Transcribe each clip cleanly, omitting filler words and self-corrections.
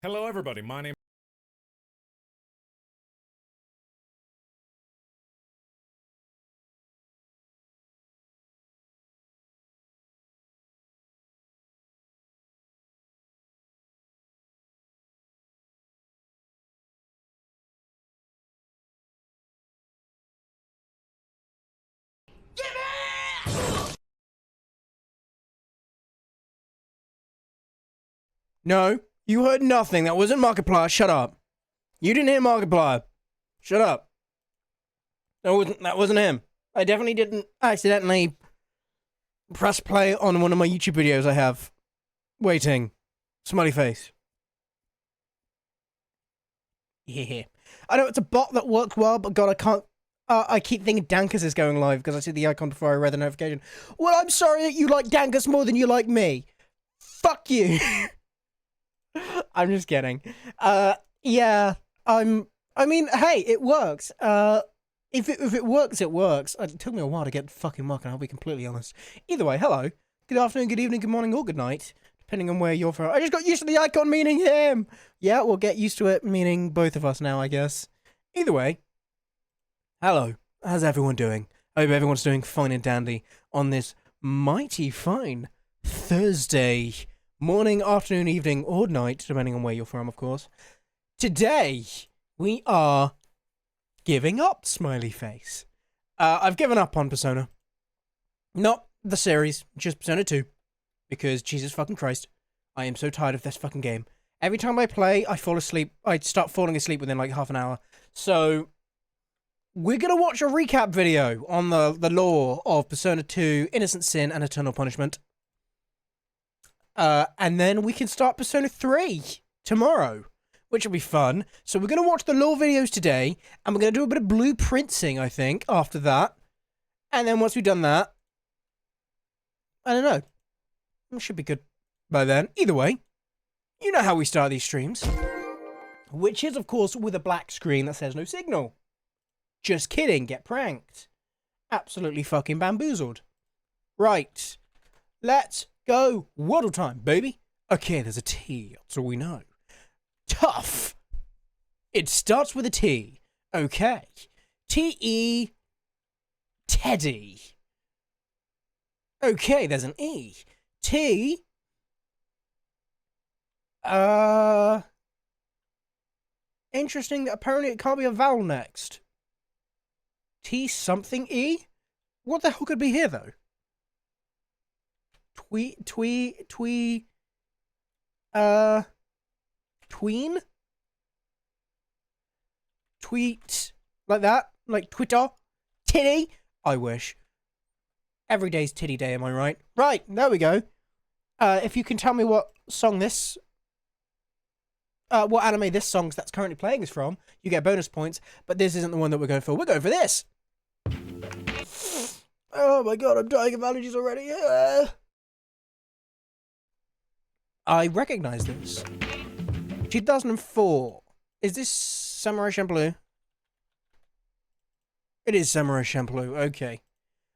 Hello everybody, my name No, you heard nothing. That wasn't Markiplier. Shut up. You didn't hear Markiplier. Shut up. That wasn't him. I definitely didn't accidentally press play on one of my YouTube videos I have. Waiting. Smiley face. Yeah. I know it's a bot that works well, but God, I can't. I keep thinking Dankus is going live because I see the icon before I read the notification. Well, I'm sorry that you like Dankus more than you like me. Fuck you. I'm just kidding. Yeah, I mean, hey, it works. If it works, it works. It took me a while to get fucking working, I'll be completely honest. Either way, hello. Good afternoon, good evening, good morning, or good night, depending on where you're from. I just got used to the icon meaning him! Yeah, we'll get used to it meaning both of us now, I guess. Either way, hello. How's everyone doing? I hope everyone's doing fine and dandy on this mighty fine Thursday morning, afternoon, evening, or night, depending on where you're from, of course. Today, we are giving up, smiley face. I've given up on Persona. Not the series, just Persona 2. Because, Jesus fucking Christ, I am so tired of this fucking game. Every time I play, I fall asleep. I start falling asleep within like half an hour. So, we're going to watch a recap video on the lore of Persona 2, Innocent Sin, and Eternal Punishment. And then we can start Persona 3 tomorrow, which will be fun. So we're going to watch the lore videos today, and we're going to do a bit of blueprinting, I think, after that. And then once we've done that, I don't know. It should be good by then. Either way, you know how we start these streams. Which is, of course, with a black screen that says no signal. Just kidding, get pranked. Absolutely fucking bamboozled. Right. Let's go. Waddle time, baby. Okay, there's a T. That's all we know. Tough. It starts with a T. Okay. T-E. Teddy. Okay, there's an E. T. Interesting that apparently it can't be a vowel next. T something E? What the hell could be here, though? Tween? Tweet? Like that? Like Twitter? Titty? I wish. Every day's titty day, am I right? Right, there we go. If you can tell me what song this... what anime this song that's currently playing is from, you get bonus points, but this isn't the one that we're going for. We're going for this! Oh my god, I'm dying of allergies already. I recognize this. 2004. Is this Samurai Champloo? It is Samurai Champloo, okay.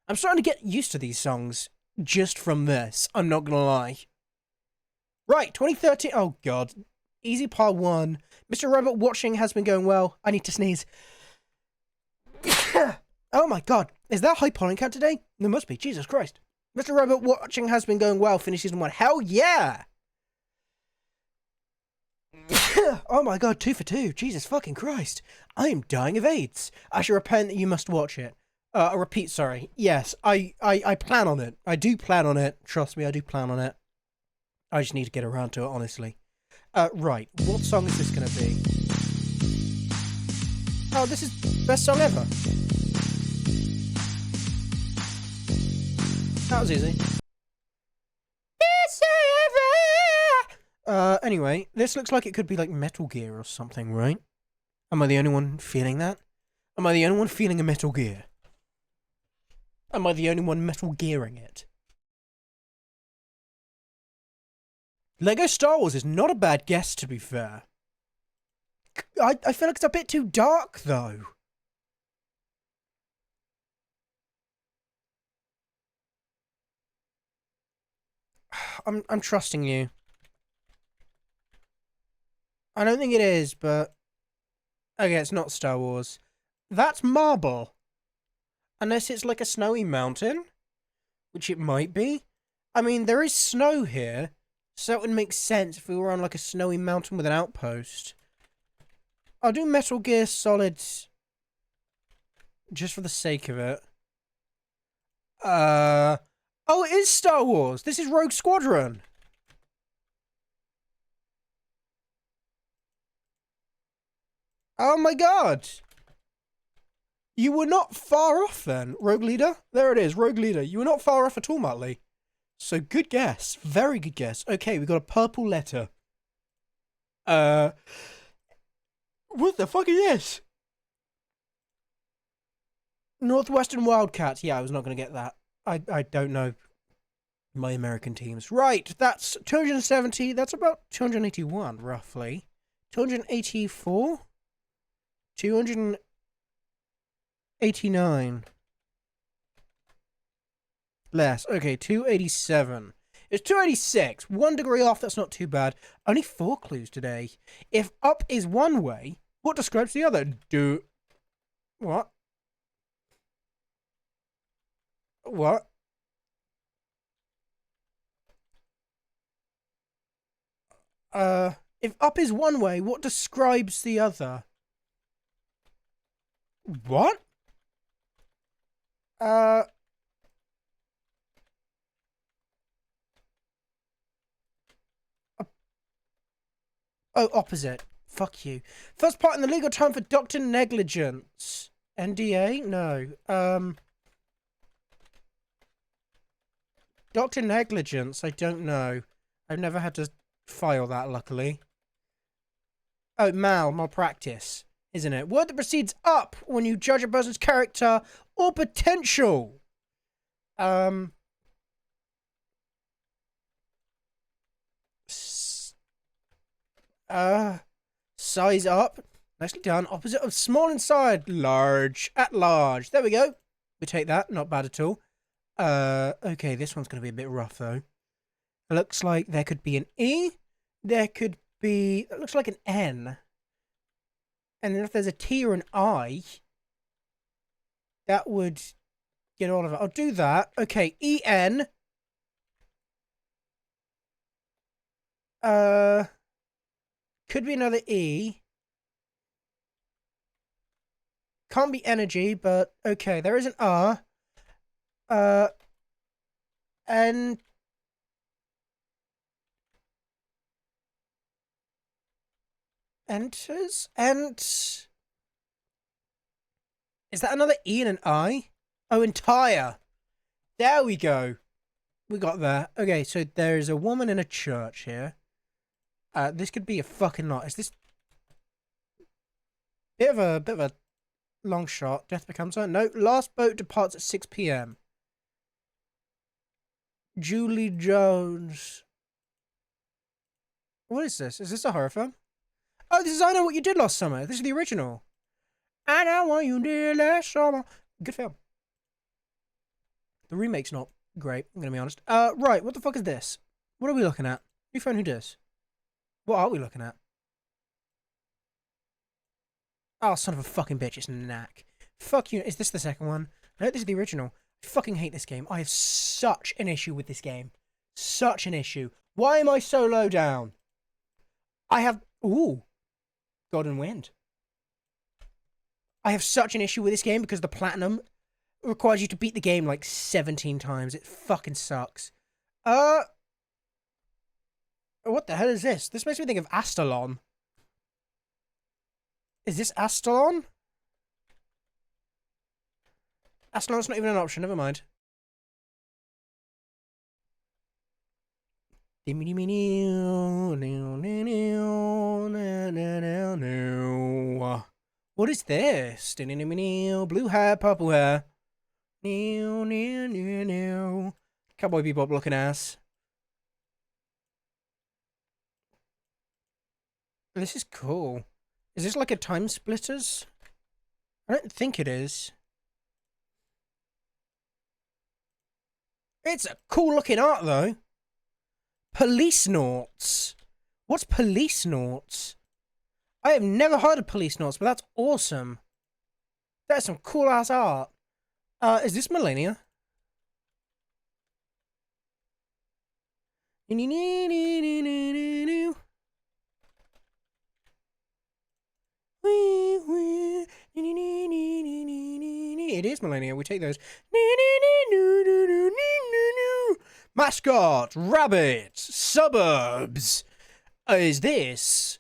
I'm starting to get used to these songs just from this, I'm not gonna lie. Right, 2013. Oh god. Easy Part 1. Mr. Robot watching has been going well. I need to sneeze. Oh my god. Is that a high pollen count today? There must be. Jesus Christ. Mr. Robot watching has been going well. Finished season 1. Hell yeah! Oh my god, 2 for 2. Jesus fucking Christ. I am dying of AIDS. I should repent that you must watch it. Repeat, sorry. Yes, I plan on it. I do plan on it. Trust me, I do plan on it. I just need to get around to it, honestly. Right. What song is this going to be? Oh, this is best song ever. That was easy. Best song ever! Anyway, this looks like it could be like Metal Gear or something, right? Am I the only one feeling that? Am I the only one feeling a Metal Gear? Am I the only one Metal Gearing it? Lego Star Wars is not a bad guess, to be fair. I feel like it's a bit too dark, though. I'm trusting you. I don't think it is, but okay, it's not Star Wars. That's marble. Unless it's like a snowy mountain, which it might be. I mean, there is snow here, so it would make sense if we were on like a snowy mountain with an outpost. I'll do Metal Gear Solid just for the sake of it. Oh, it is Star Wars. This is Rogue Squadron. Oh my god. You were not far off then, Rogue Leader. There it is, Rogue Leader. You were not far off at all, Muttley. So good guess. Very good guess. Okay, we got a purple letter. What the fuck is this? Northwestern Wildcats. Yeah, I was not going to get that. I don't know my American teams. Right, that's 270. That's about 281, roughly. 284? 289. Less. Okay, 287. It's 286. 1 degree off, that's not too bad. Only 4 clues today. If up is one way, what describes the other? What? What? If up is one way, what describes the other? What? Oh, opposite. Fuck you. First part in the legal term for Dr. Negligence. NDA? No. Dr. Negligence, I don't know. I've never had to file that, luckily. Oh, malpractice, isn't it? Word that precedes up when you judge a person's character or potential. Size up. Nicely done. Opposite of small inside. Large. At large. There we go. We take that. Not bad at all. Okay, this one's going to be a bit rough, though. It looks like there could be an E. There could be... It looks like an N. And then if there's a T or an I, that would get all of it. I'll do that. Okay, E-N. Could be another E. Can't be energy, but okay, there is an R. And enters and is that another E and an I? Oh, entire. There we go. We got there. Okay, so there is a woman in a church here. This could be a fucking lot. Is this bit of a long shot? Death becomes her. No, last boat departs at 6 p.m. Julie Jones. What is this? Is this a horror film? Oh, this is I Know What You Did Last Summer. This is the original. I Know What You Did Last Summer. Good film. The remake's not great, I'm gonna be honest. Right, what the fuck is this? What are we looking at? New phone, who dis? What are we looking at? Oh, son of a fucking bitch, it's Knack. Fuck you. Is this the second one? No, this is the original. I fucking hate this game. I have such an issue with this game. Such an issue. Why am I so low down? I have... Ooh. Golden Wind. I have such an issue with this game because the platinum requires you to beat the game like 17 times. It fucking sucks. What the hell is this? This makes me think of Astalon. Is this Astalon? Astalon's not even an option, never mind. What is this? Blue hair, purple hair. Cowboy Bebop looking ass. This is cool. Is this like a Time Splitters? I don't think it is. It's a cool looking art though. Police Noughts. What's Police Noughts? I have never heard of Police Noughts, but that's awesome. That's some cool ass art. Is this Millennia? It is Millennia. We take those. Mascot, rabbit, suburbs. Is this?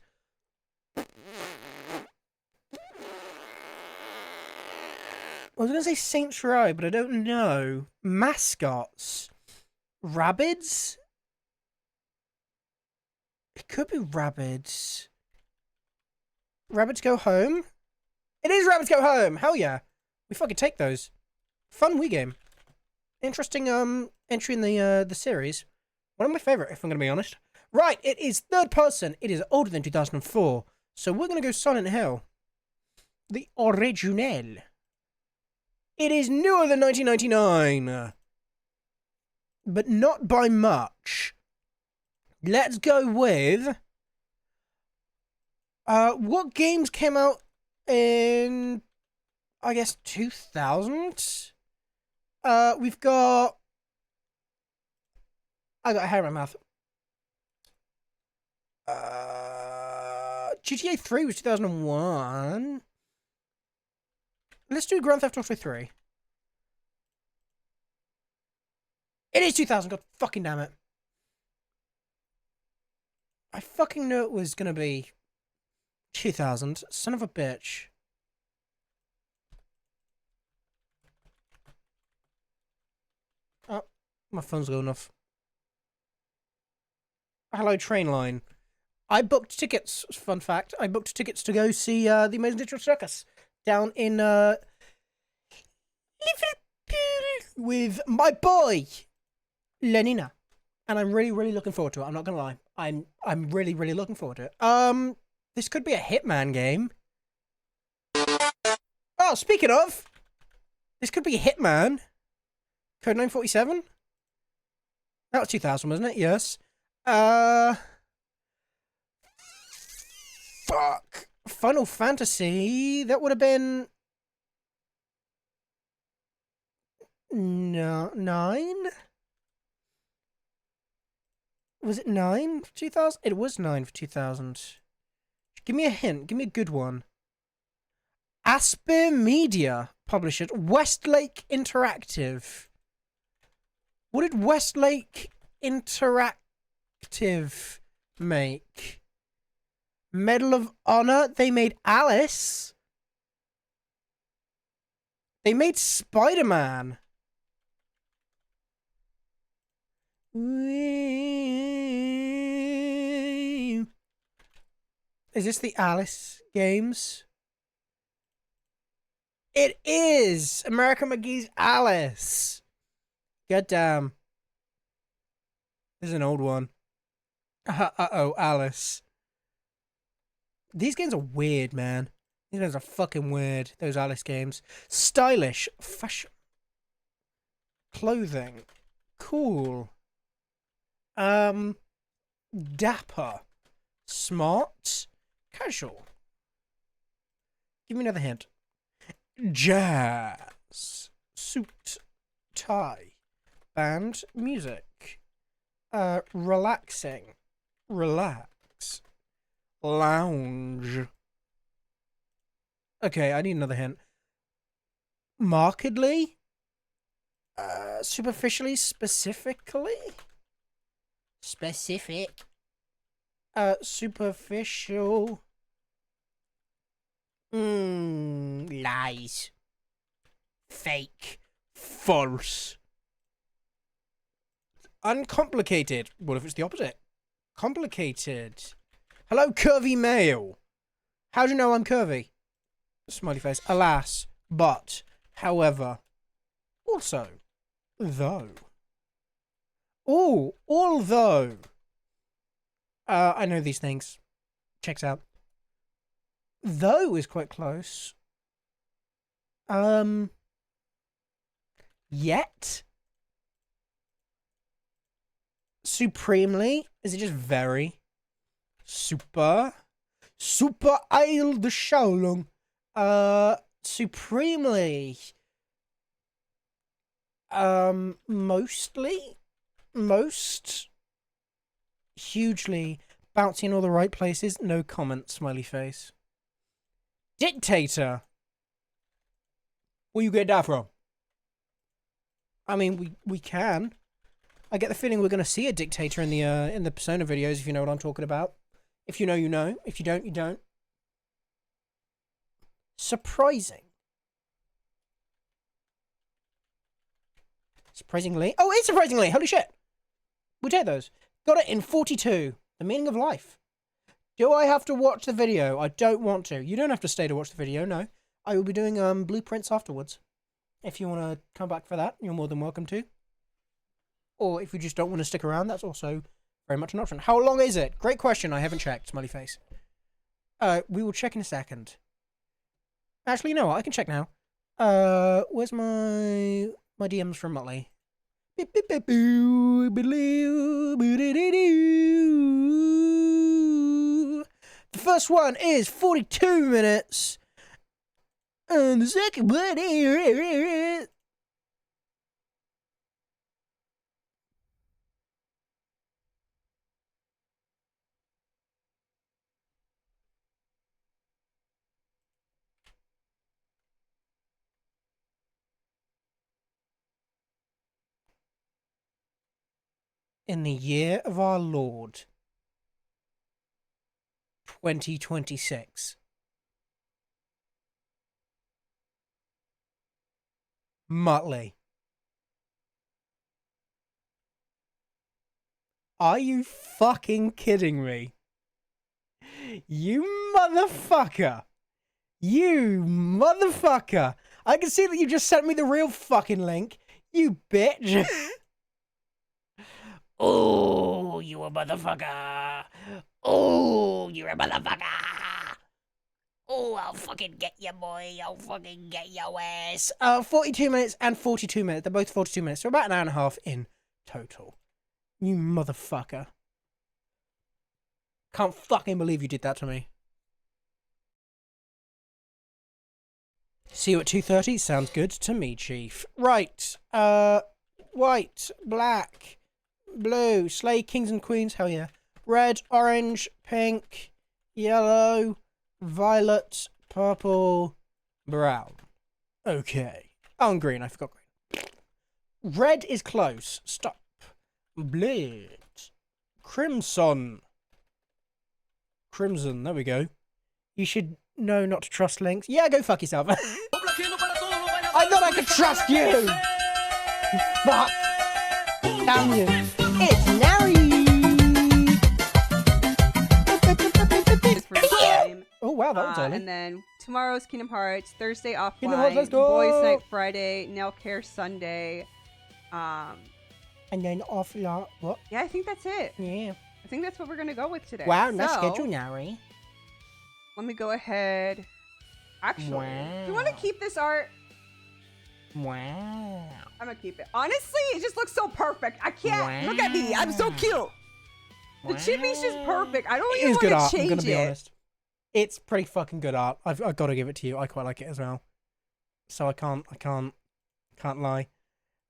I was going to say Saints Row, but I don't know. Mascots. Rabbids? It could be Rabbids. Rabbids Go Home? It is Rabbids Go Home! Hell yeah. We fucking take those. Fun Wii game. Interesting entry in the series. One of my favourite, if I'm going to be honest. Right, it is third person. It is older than 2004. So we're going to go Silent Hill. The original. It is newer than 1999. But not by much. Let's go with... what games came out in... I guess 2000? We've got... I got a hair in my mouth. GTA 3 was 2001. Let's do Grand Theft Auto 3. It is 2000, god fucking damn it. I fucking knew it was gonna be 2000. Son of a bitch. Oh, my phone's going off. Hello, train line. I booked tickets, fun fact. I booked tickets to go see the Amazing Digital Circus down in Liverpool with my boy, Lenina. And I'm really, really looking forward to it. I'm not gonna lie. I'm really, really looking forward to it. This could be a Hitman game. Oh, speaking of, this could be a Hitman. Code 947? That was 2000, wasn't it? Yes. Fuck. Final Fantasy. That would have been... No, 9? Was it 9 for 2000? It was 9 for 2000. Give me a hint. Give me a good one. Asper Media published it. Westlake Interactive. What did Westlake Interactive make? Medal of Honor. They made Alice. They made Spider-Man. Is this the Alice games? It is! American McGee's Alice. God damn. This is an old one. Uh-oh, Alice. These games are weird, man. These games are fucking weird, those Alice games. Stylish. Fashion. Clothing. Cool. Dapper. Smart. Casual. Give me another hint. Jazz. Suit. Tie. Band. Music. Relaxing. Relax. Lounge. Okay, I need another hint. Markedly? Superficially? Specifically? Specific. Superficial. Lies. Fake. False. Uncomplicated. What if it's the opposite? Complicated. Hello, curvy male. How do you know I'm curvy? Smiley face. Alas. But. However. Also. Though. Oh, although. I know these things. Checks out. Though is quite close. Yet. Supremely. Is it just very? Super. Super Ale de Shaolong. Supremely. Mostly? Most? Hugely. Bouncy in all the right places. No comment, smiley face. Dictator. Where you get that from? I mean, we can. I get the feeling we're going to see a dictator in the Persona videos, if you know what I'm talking about. If you know, you know. If you don't, you don't. Surprising. Surprisingly. Oh, it's surprisingly. Holy shit. We take those. Got it in 42. The meaning of life. Do I have to watch the video? I don't want to. You don't have to stay to watch the video, no. I will be doing blueprints afterwards. If you want to come back for that, you're more than welcome to. Or if you just don't want to stick around, that's also very much an option. How long is it? Great question. I haven't checked. Smiley face. We will check in a second. Actually, you know what? I can check now. Where's my DMs from Motley? The first one is 42 minutes. And the second one is... In the year of our Lord, 2026. Muttley. Are you fucking kidding me? You motherfucker. You motherfucker. I can see that you just sent me the real fucking link. You bitch. Oh, you a motherfucker. Oh, you're a motherfucker. Oh, I'll fucking get you, boy. I'll fucking get your ass. 42 minutes and 42 minutes. They're both 42 minutes. So about an hour and a half in total. You motherfucker. Can't fucking believe you did that to me. See you at 2:30. Sounds good to me, Chief. Right. White, black, blue, slay kings and queens. Hell yeah. Red, orange, pink, yellow, violet, purple, brown. Okay. Oh, and green. I forgot green. Red is close. Stop. Blue. Crimson. Crimson. There we go. You should know not to trust links. Yeah, go fuck yourself. I thought I could trust you. You fuck. Damn you. It's Nary. Oh wow, that was early. And then tomorrow's Kingdom Hearts, Thursday offline, Kingdom Hearts, let's go. Boys Night Friday, Nail Care Sunday. And then offline. What? Yeah, I think that's it. Yeah. I think that's what we're gonna go with today. Wow, nice schedule, Nary. Let me go ahead. Actually, Wow. do you want to keep this art? Wow. I'm gonna keep it. Honestly, it just looks so perfect. I can't. Look at me. I'm so cute. The chibi's just perfect. I don't even want to change it. I'm gonna be honest. It's pretty fucking good art. I've got to give it to you. I quite like it as well. So I can't lie.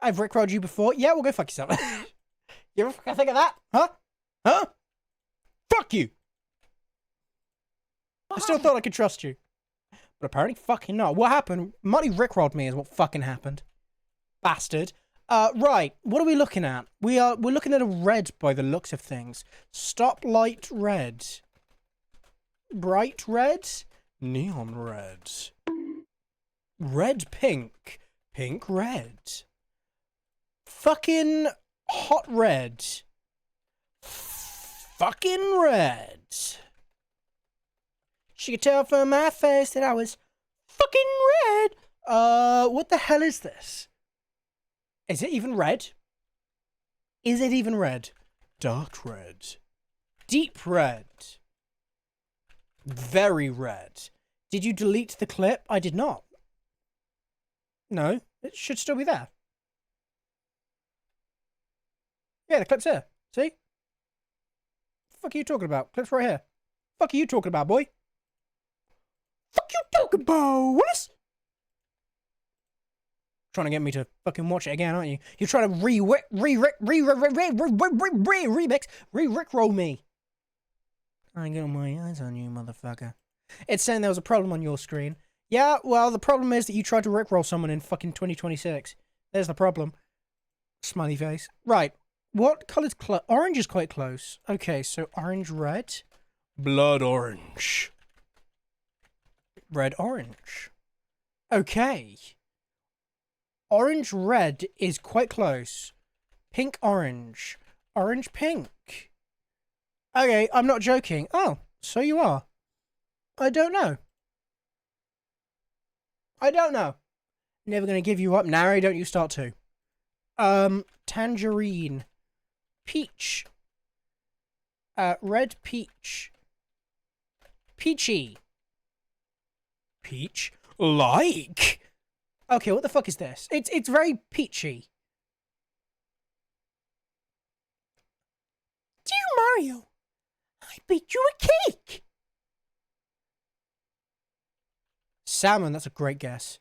I've rickrolled you before. Yeah, we'll go fuck yourself. You ever think of that? Huh? Huh? Fuck you. I still thought I could trust you. But apparently fucking not. What happened? Muddy rickrolled me is what fucking happened. Bastard. Right. What are we looking at? We're looking at a red by the looks of things. Stoplight red. Bright red. Neon red. Red pink. Pink red. Fucking hot red. Fucking red. She could tell from my face that I was fucking red. What the hell is this? Is it even red? Is it even red? Dark red. Deep red. Very red. Did you delete the clip? I did not. No, it should still be there. Yeah, the clip's here. See? What the fuck are you talking about? Clip's right here. Fuck are you talking about, boy? Fuck you talking about, Willis? Trying to get me to fucking watch it again, aren't you? You're trying to re-rickroll me. I got my eyes on you, motherfucker. It's saying there was a problem on your screen. Yeah, well, the problem is that you tried to rickroll someone in fucking 2026. There's the problem. Smiley face. Right. What colour's close? Orange is quite close. Okay, so orange, red. Blood orange. Red, orange. Okay. Orange, red is quite close. Pink, orange. Orange, pink. Okay, I'm not joking. Oh, so you are. I don't know. I don't know. Never gonna give you up. Nary, don't you start to. Tangerine. Peach. Red peach. Peachy. Peach? Like? Okay, what the fuck is this? It's very peachy. Dear Mario, I baked you a cake. Salmon, that's a great guess.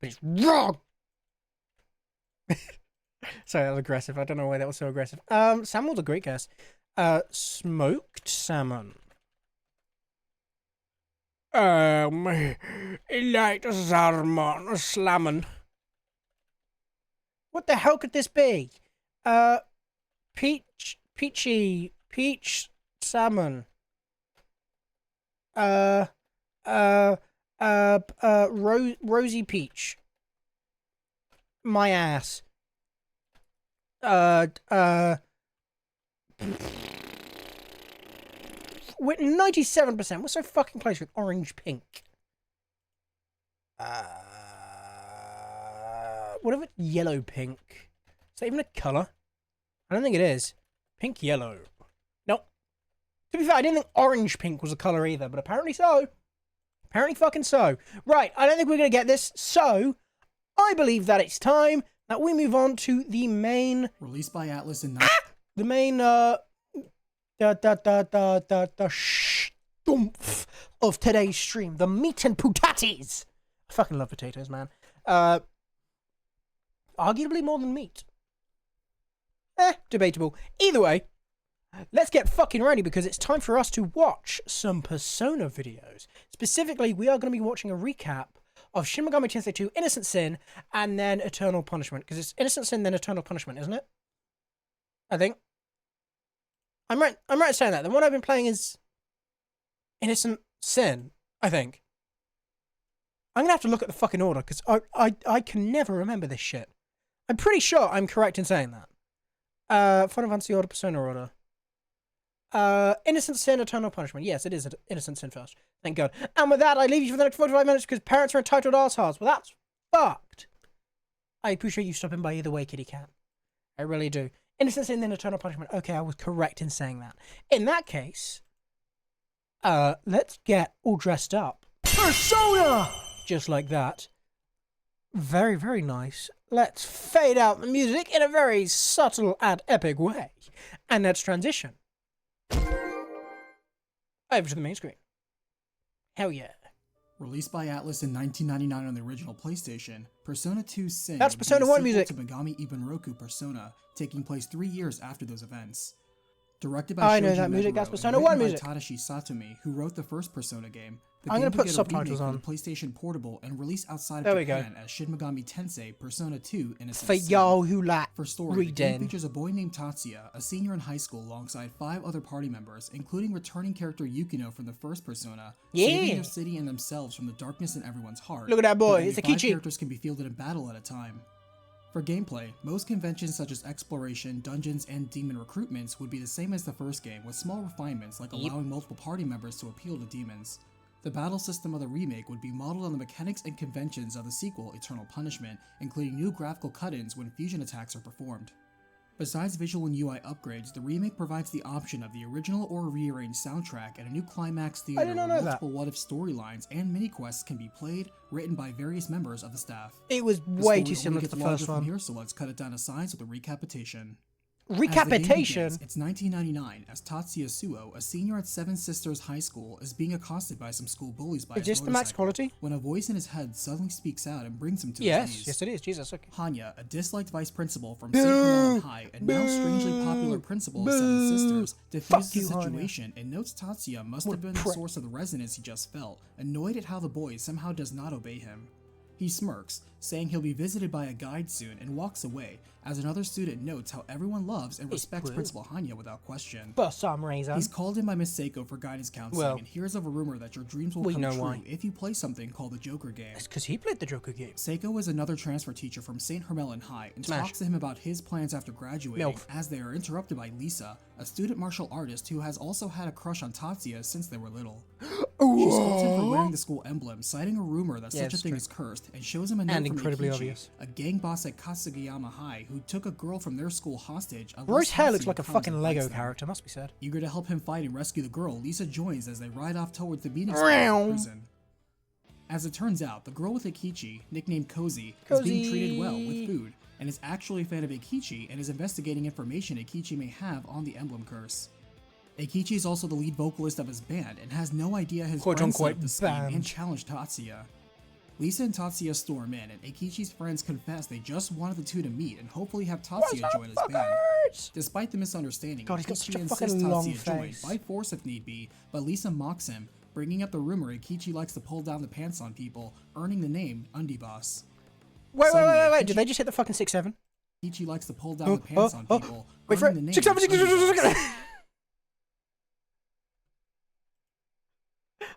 But it's wrong! Sorry, that was aggressive. I don't know why that was so aggressive. Salmon's a great guess. Smoked salmon. Like salmon, salmon. What the hell could this be? Peachy, peach salmon. Rosy peach. My ass. We're 97%. We're so fucking close with orange pink. What if it's yellow pink? Is that even a colour? I don't think it is. Pink yellow. Nope. To be fair, I didn't think orange pink was a colour either, but apparently so. Apparently fucking so. Right, I don't think we're going to get this, so I believe that it's time that we move on to the main... Released by Atlas in... The main, stumpf of today's stream. The meat and putatis. I fucking love potatoes, man. Arguably more than meat. Debatable. Either way, let's get fucking ready because it's time for us to watch some Persona videos. Specifically, we are going to be watching a recap of Shin Megami Tensei 2 Innocent Sin and then Eternal Punishment. Because it's Innocent Sin, then Eternal Punishment, isn't it? I think. I'm right in saying that. The one I've been playing is Innocent Sin, I think. I'm going to have to look at the fucking order because I can never remember this shit. I'm pretty sure I'm correct in saying that. Final Fantasy Order, Persona Order. Innocent Sin, Eternal Punishment. Yes, it is Innocent Sin first. Thank God. And with that, I leave you for the next 45 minutes because parents are entitled arseholes. Well, that's fucked. I appreciate you stopping by either way, kitty cat. I really do. Innocent Sin, then Eternal Punishment. Okay, I was correct in saying that. In that case, let's get all dressed up. Persona! Just like that. Very, very nice. Let's fade out the music in a very subtle and epic way. And let's transition over to the main screen. Hell yeah. Released by Atlas in 1999 on the original PlayStation, Persona 2 Sin That's Persona 1 music. to Megami Ibanroku Persona, taking place 3 years after those events. Directed by I know Shoji that music, Meguro that's and Persona written 1 by music. Tadashi Satomi, who wrote the first Persona game. The I'm game gonna put would get a subtitles remake on. for the PlayStation Portable and release outside There of we go. Japan as Shin Megami Tensei Persona 2 Innocent For Sin. y'all who like For story, the game reading. features a boy named Tatsuya, a senior in high school alongside 5 other party members, including returning character Yukino from the first Persona, saving Yeah. their city and themselves from the darkness in everyone's heart. Look at that But boy, only it's a 5 Kichi. characters can be fielded in battle at a time. For gameplay, most conventions such as exploration, dungeons, and demon recruitments would be the same as the first game, with small refinements like allowing multiple party members to appeal to demons. The battle system of the remake would be modeled on the mechanics and conventions of the sequel, Eternal Punishment, including new graphical cut-ins when fusion attacks are performed. Besides visual and UI upgrades, the remake provides the option of the original or rearranged soundtrack and a new climax theater did where not know that. multiple what-if storylines and mini-quests can be played, written by various members of the staff. It was The way story too only similar to gets the larger first from one. Here, so let's cut it down to size with a recapitation. Recapitation. It's 1999 as Tatsuya Suo, a senior at Seven Sisters High School, is being accosted by some school bullies by Is his this the max motorcycle, quality? when a voice in his head suddenly speaks out and brings him to his Yes, knees. yes it is. Jesus, okay. Hanya, a disliked vice principal from St. Hermelin High and now strangely popular principal of Seven Sisters, diffuses the you, situation and notes Tatsuya must have been the source of the resonance he just felt, annoyed at how the boy somehow does not obey him. He smirks, saying he'll be visited by a guide soon, and walks away, as another student notes how everyone loves and respects Principal Hanya without question. For some reason. He's called in by Miss Seiko for guidance counseling and hears of a rumor that your dreams will come true if you play something called the Joker game. It's because he played the Joker game. Seiko is another transfer teacher from St. Hermelin High and talks to him about his plans after graduating, as they are interrupted by Lisa, a student martial artist who has also had a crush on Tatsuya since they were little. She scolds him for wearing the school emblem, citing a rumor that such a thing is cursed, and shows him a note from incredibly Eikichi, obvious. a gang boss at Kasugiyama High who took a girl from their school hostage. Roy's hair looks like a fucking Lego character, must be said. Eager to help him fight and rescue the girl, Lisa joins as they ride off towards the meeting spot in the prison. As it turns out, the girl with Eikichi, nicknamed Cozy, is being treated well with food, and is actually a fan of Eikichi and is investigating information Eikichi may have on the emblem curse. Eikichi is also the lead vocalist of his band and has no idea his friends set up the scheme and challenge Tatsuya. Lisa and Tatsuya storm in, and Eikichi's friends confess they just wanted the two to meet and hopefully have Tatsuya join his band. Despite the misunderstanding, Eikichi insists Tatsuya join by force if need be, but Lisa mocks him, bringing up the rumor Eikichi likes to pull down the pants on people, earning the name Undie Boss. Wait, did they just hit the fucking 6-7? Eikichi likes to pull down the pants on people, earning the name 6-7.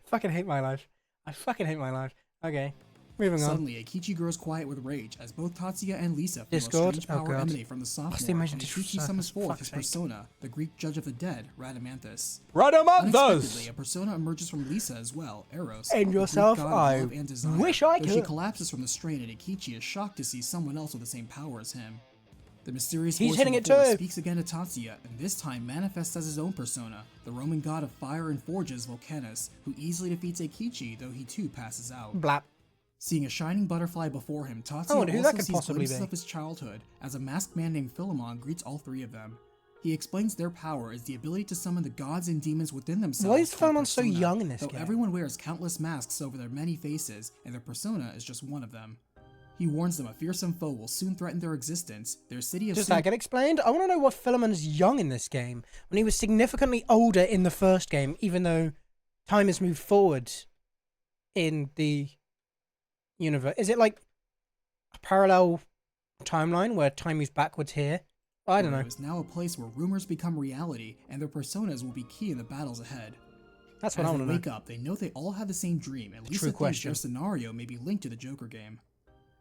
Fucking hate my life. I fucking hate my life. Okay, moving on. Suddenly, Eikichi grows quiet with rage as both Tatsuya and Lisa feel Discord? a strange power emanate from the sophomore, and Eikichi summons forth his sake. persona, the Greek judge of the dead, Radamanthus. Radamanthus! Unexpectedly, a persona emerges from Lisa as well, Eros, And the Greek yourself, god of I love and desire, wish I though could. she collapses from the strain, and Eikichi is shocked to see someone else with the same power as him. The mysterious voice hitting from it before too. speaks again to Tatsuya, and this time manifests as his own persona, the Roman god of fire and forges, Vulcanus, who easily defeats Eikichi, though he too passes out. Blap. Seeing a shining butterfly before him, Tatsuya wonder who that also could sees possibly glimpses be. of his childhood as a masked man named Philemon greets all three of them. He explains their power is the ability to summon the gods and demons within themselves. Why is through Philemon so persona, young in this though game? everyone wears countless masks over their many faces, and their persona is just one of them. He warns them a fearsome foe will soon threaten their existence. Their city of Does that get explained? I want to know why Philemon's young in this game, when he was significantly older in the first game, even though time has moved forward in the universe. Is it like a parallel timeline where time moves backwards here? I don't know. It is now a place where rumors become reality, and their personas will be key in the battles ahead. That's what I As want they to know. wake up, they know they all have the same dream, and Lisa True thinks question. their scenario may be linked to the Joker game.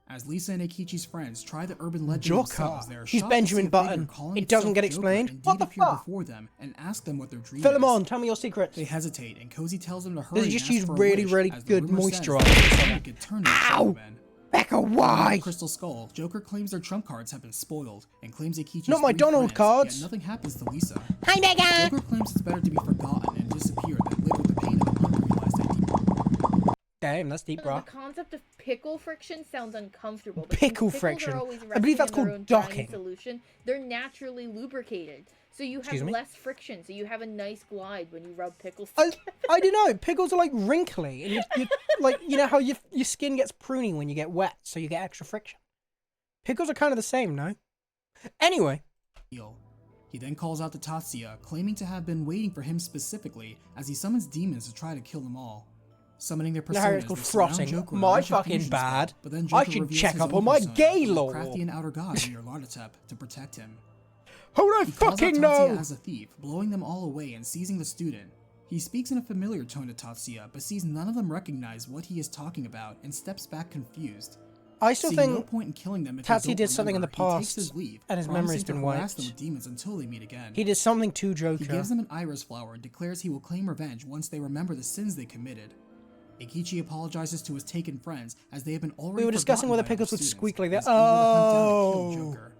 As Lisa and Eikichi's friends try the urban legend Joker. themselves, they are He's shocked Benjamin to see a figure Button. calling It doesn't itself get Joker explained. indeed What the appear fuck? before them and ask them what their dream Philemon, is. tell me your secrets. They hesitate, and Cozy tells them to hurry. Does he and just ask use for a really, wish, really as the good rumor says moisturizer that or someone could turn into Superman. Becca, On why? the Crystal Skull, Joker claims their trump cards have been spoiled and claims Eikichi's Not my three Donald friends, cards. Yet nothing happens to Lisa. Hi, Becca! Joker claims it's better to be forgotten and disappear than live with the pain of an unrealized idea. Damn, that's deep, bro. The concept of pickle friction sounds uncomfortable. But Pickle since pickles friction. Are always I believe that's resting in their called own briny docking. Solution, they're naturally lubricated, so you have Excuse me? less friction. So you have a nice glide when you rub pickles. I don't know. Pickles are like wrinkly, and you like you know how your skin gets pruny when you get wet, so you get extra friction. Pickles are kind of the same, no? Anyway, He then calls out to Tatsuya, claiming to have been waiting for him specifically, as he summons demons to try to kill them all. Summoning their now it's personas, called they surround frotting. Joker in a My bunch of fucking fusion bad. spell, but then I Joker should reveals check his up own on my persona, gay the lore. crafty and outer god near Lardatep to protect him. how would I He calls out fucking Tatsuya know? as a thief, blowing them all away and seizing the student. He speaks in a familiar tone to Tatsuya, but sees none of them recognize what he is talking about and steps back confused. I still Seeing no think point in killing them if Tatsuya they don't did something in the remember, he takes past, his leave, and his memory's promising been to harass wiped. them with demons until they meet again. he did something to He Joker. gives them an iris flower and declares he will claim revenge once they remember the sins they committed. Eikichi apologizes to his taken friends as they have been already We were discussing forgotten whether by pickles other would students, squeak like and that. is eager to hunt down and Oh. kill Joker.